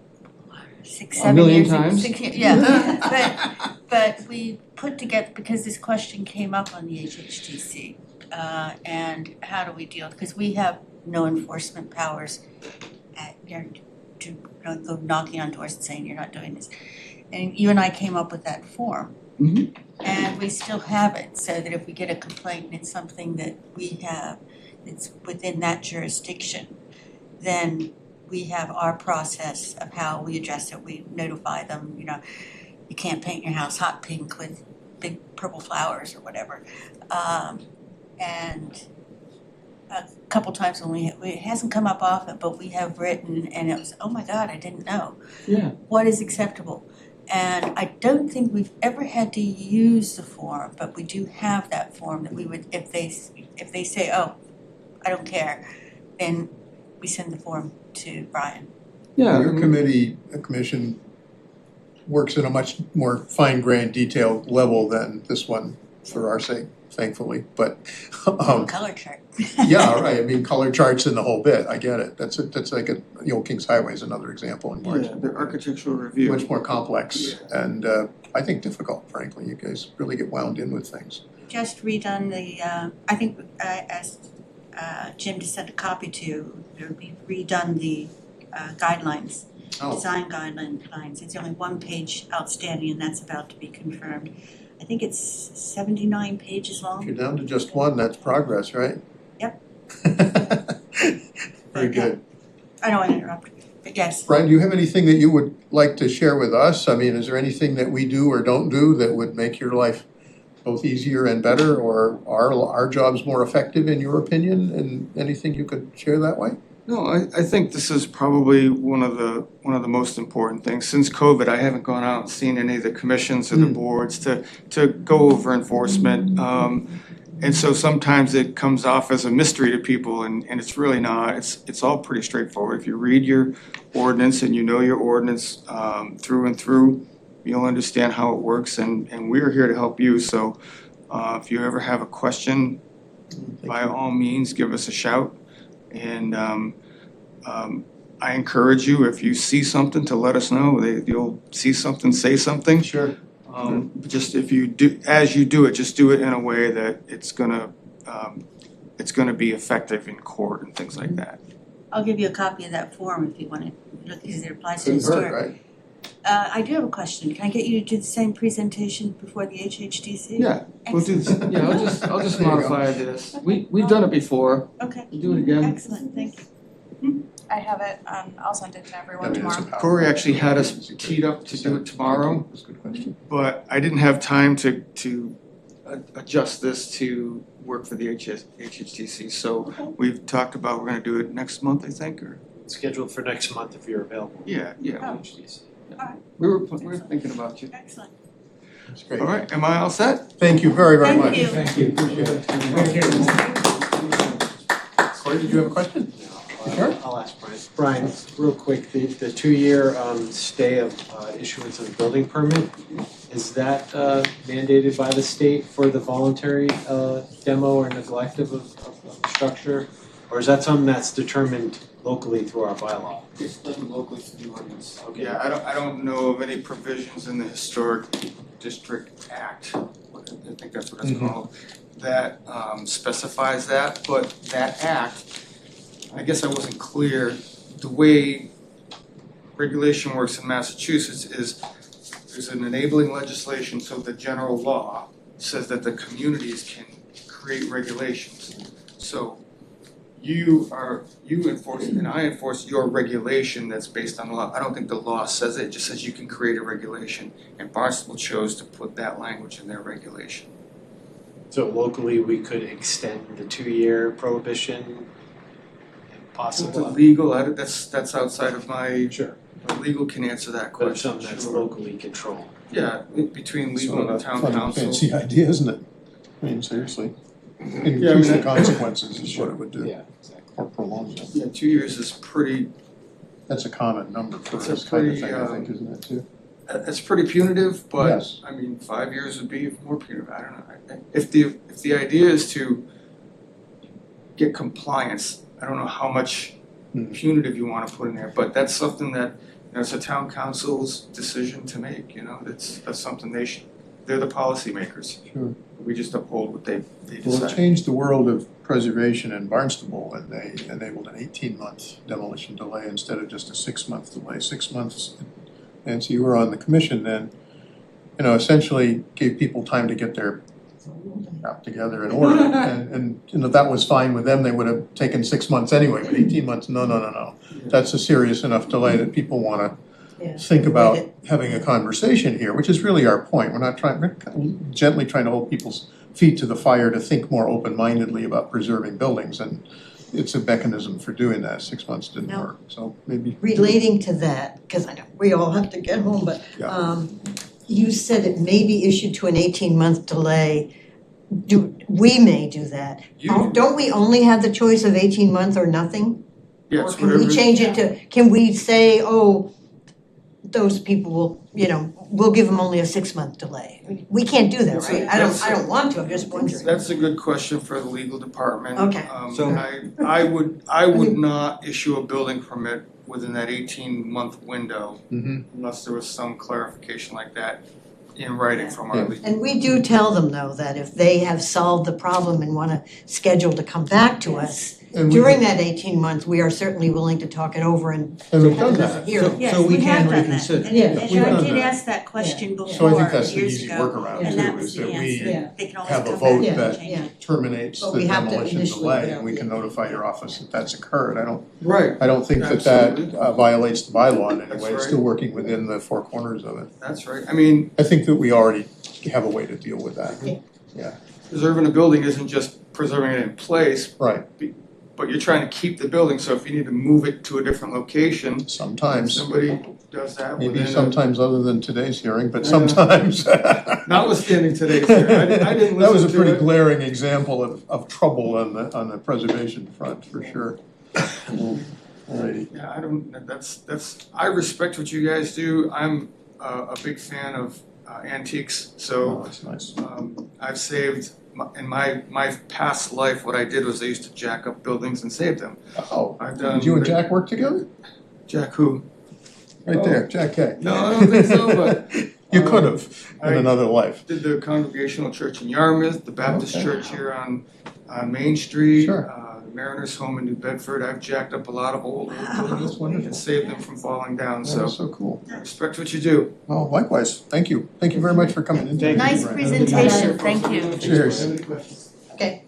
6, 7 years. A million times? Yeah, but we put together, because this question came up on the HHTC, and how do we deal, because we have no enforcement powers to go knocking on doors and saying you're not doing this. And you and I came up with that form. Mm-hmm. And we still have it, so that if we get a complaint and it's something that we have, it's within that jurisdiction, then we have our process of how we address it. We notify them, you can't paint your house hot pink with big purple flowers or whatever. And a couple times when it hasn't come up often, but we have written and it was, oh my God, I didn't know. Yeah. What is acceptable? And I don't think we've ever had to use the form, but we do have that form that we would, if they say, oh, I don't care, then we send the form to Brian. Yeah. Your commission works in a much more fine-grained, detailed level than this one for our sake, thankfully, but Color chart. yeah, right, I mean, color charts and the whole bit, I get it, that's like the old Kings Highway is another example in Barnstable. Yeah, the architectural review. Much more complex and I think difficult, frankly, you guys really get wound in with things. Just redone the, I think I asked Jim to send a copy to, we've redone the guidelines, design guidelines. It's only one page outstanding and that's about to be confirmed. I think it's 79 pages long. If you're down to just one, that's progress, right? Yep. Very good. I don't want to interrupt, but yes. Brian, do you have anything that you would like to share with us? I mean, is there anything that we do or don't do that would make your life both easier and better, or are our jobs more effective in your opinion? And anything you could share that way? No, I think this is probably one of the most important things. Since COVID, I haven't gone out and seen any of the commissions or the boards to go over enforcement. And so sometimes it comes off as a mystery to people, and it's really not. It's all pretty straightforward. If you read your ordinance and you know your ordinance through and through, you'll understand how it works, and we're here to help you. So if you ever have a question, by all means, give us a shout. And I encourage you, if you see something, to let us know. You'll see something, say something. Sure. Just if you do, as you do it, just do it in a way that it's gonna be effective in court and things like that. I'll give you a copy of that form if you want to look, because it applies to Couldn't hurt, historic. right? I do have a question. Can I get you to do the same presentation before the HHDC? Yeah, we'll do, yeah, I'll just There you go. modify this. We've done it before. Okay. We'll do it again. Excellent, thank you. I have it, I'll send it to everyone tomorrow. Corey actually had us teed up to do it tomorrow, That's a good question. but I didn't have time to adjust this to work for the HHTC. So we've talked about, we're gonna do it next month, I think, or? Scheduled for next month if you're available. Yeah. Oh. We were thinking about you. Excellent. That's great. All right, am I all set? Thank you very, very Thank much. you. Thank you, appreciate it. Thank you. Corey, did you have a question? Sure. I'll ask Brian. Brian, real quick, the 2-year stay of issuance of a building permit, is that mandated by the state for the voluntary demo or neglect of a structure? Or is that something that's determined locally through our bylaw? It's done locally through the ordinance. Okay. Yeah, I don't know of any provisions in the Historic District Act, I think that's what it's called, that specifies that, but that act, I guess I wasn't clear, the way regulation works in Massachusetts is there's an enabling legislation, so the general law says that the communities can create regulations. So you enforce and I enforce your regulation that's based on law. I don't think the law says it just says you can create a regulation. And Barnstable chose to put that language in their regulation. So locally, we could extend the 2-year prohibition if possible? The legal, that's outside of my, Sure. legal can answer that But it's question. something that's Sure. locally controlled. Yeah, between Sort legal of and a town funny, council. fancy idea, isn't it? I mean, seriously. Yeah, I mean, Increase the consequences is what it would do, Yeah, exactly. or prolong them. Yeah, 2 years is pretty, That's a common number for It's a this kind of pretty, thing, I think, isn't it, too? it's pretty punitive, but Yes. I mean, 5 years would be more punitive, I don't know. If the idea is to get compliance, I don't know how much punitive you wanna put in there, but that's something that, it's a town council's decision to make, that's something they're the policymakers. Sure. We just uphold what they Well, it decide. changed the world of preservation in Barnstable when they enabled an 18-month demolition delay instead of just a 6-month delay. 6 months, Nancy, you were on the commission then, essentially gave people time to get their act together in order. And that was fine with them, they would have taken 6 months anyway, but 18 months, no. That's a serious enough delay that people wanna think about having a conversation here, which is really our point. We're gently trying to hold people's feet to the fire to think more open-mindedly about preserving buildings, and it's a mechanism for doing that. 6 months didn't Now, work, so maybe. Relating to that, because I know we all have to get home, but you said it may be issued to an 18-month delay. We may do that. Don't we only have the choice of 18 months or nothing? Yeah, Or it's can we whatever- change it to, can we say, those people will, we'll give them only a 6-month delay? We can't do that, That's a- right? I don't want to, I'm just wondering. That's a good question for the legal department. Okay. So I would not issue a building permit within that 18-month window unless there was some clarification like that in writing from our legal. And we do tell them, though, that if they have solved the problem and want to schedule to come back to us, And we- during that 18 months, we are certainly willing to talk it over and And we've done have that. another hearing. Yes, So we we have can done that. reconsider. And Yeah, and we've I done did that. ask that question before, So I think that's the years easy ago, workaround and too, that was is the that answer. we They can always have a come vote back that and change it. terminates But the we have to demolition initially, delay, and we can notify your office that that's occurred. Right. I don't think that Absolutely. violates the bylaw in any That's way, it's right. still working within the four corners of it. That's right. I mean, I think that we already have a way to deal with that. Yeah, preserving a building isn't just preserving it in place, right, but you're trying to keep the building, so if you need to move it to a different location, sometimes, somebody does that maybe within a- sometimes other than today's hearing, but I know. sometimes. Notwithstanding today's hearing, I didn't That was a listen to pretty it. glaring example of trouble on the preservation front, for sure. Alrighty. Yeah, I respect what you guys do. I'm a big fan of antiques, Oh, so that's nice. I've saved, in my past life, what I did was I used to jack up buildings and save them. Oh, I've done. did you and Jack work together? Jack who? Right there, Jack K. No, I don't think so, but You could have in another life. Did the Congregational Church in Yarmouth, the Baptist Okay. Church here on Main Street, Sure. the Mariners Home in New Bedford. I've jacked up a lot of old buildings and saved them from falling down, so That's so cool. I respect what you do. Well, likewise, thank you. Thank you very much for coming in. today, Nice Brian. presentation, thank you. Cheers. Okay.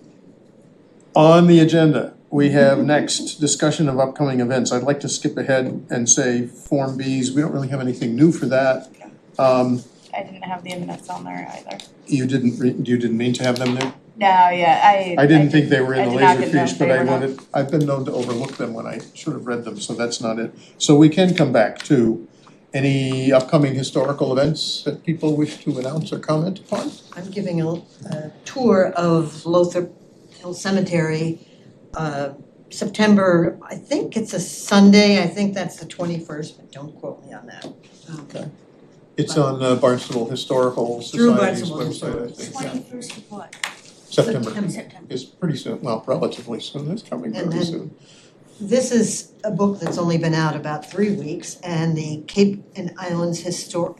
On the agenda, we have next discussion of upcoming events. I'd like to skip ahead and say Form Bs. We don't really have anything new for that. I didn't have the minutes on there either. You didn't mean to have them there? No, yeah, I didn't think they were in I the did not laser know fiche, if but they I were not. wanted, I've been known to overlook them when I should have read them, so that's not it. So we can come back to any upcoming historical events that people wish to announce or comment upon? I'm giving a tour of Lothrop Hill Cemetery, September, I think it's a Sunday, I think that's the 21st, but don't quote me on that. Okay. It's on Barnstable Historical Through Society's Barnstable website, I Historical. think. 21st of what? September. September. It's pretty soon, well, relatively soon, it's coming And very then- soon. This is a book that's only been out about 3 weeks, and the Cape and Islands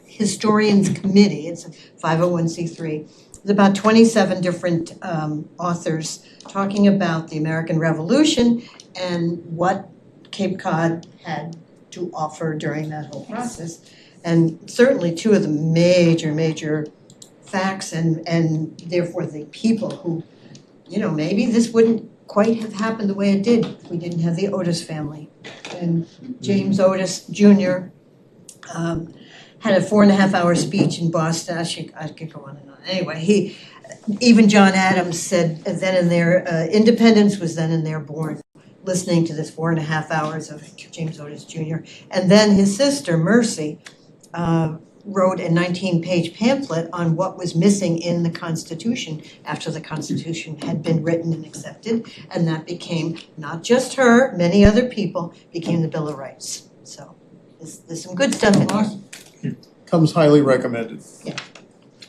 Historians Committee, it's a 501c3. There's about 27 different authors talking about the American Revolution and what Cape Cod had to offer during that whole process. And certainly two of the major facts and therefore the people who, maybe this wouldn't quite have happened the way it did if we didn't have the Otis family. And James Otis Jr. Had a 4.5-hour speech in Boston. I could go on and on. Anyway, even John Adams said then and there, independence was then and there born, listening to this 4.5 hours of James Otis Jr. And then his sister, Mercy, wrote a 19-page pamphlet on what was missing in the Constitution after the Constitution had been written and accepted, and that became, not just her, many other people, became the Bill of Rights. So there's some good stuff in here. Comes highly recommended. Yeah.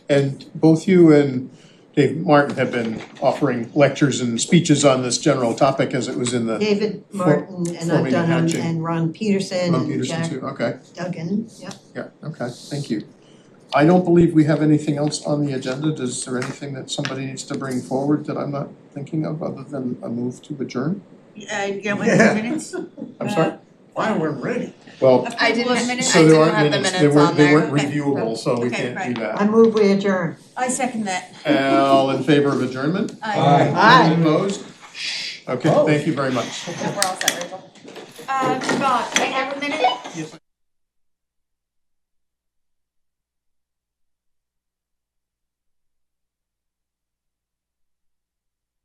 And both you and Dave Martin have been offering lectures and speeches on this general topic as it was in the David Martin, and I've forming done and them, hatching. and Ron Peterson, Ron and Peterson Jack too, okay. Duggan, yeah. Yeah, okay, thank you. I don't believe we have anything else on the agenda. Is there anything that somebody needs to bring forward that I'm not thinking of other than a move to adjourn? Yeah, 1 minutes? I'm sorry? Why, we're ready. Well, I didn't, so there aren't have the minutes, minutes they on weren't, there. they weren't reviewable, so we Okay, can't do that. I move we adjourn. I second that. All in favor of adjournment? Aye. Any opposed? Okay, thank you very much. We're all set, Rachel. Scott, can I have a minute? Yes.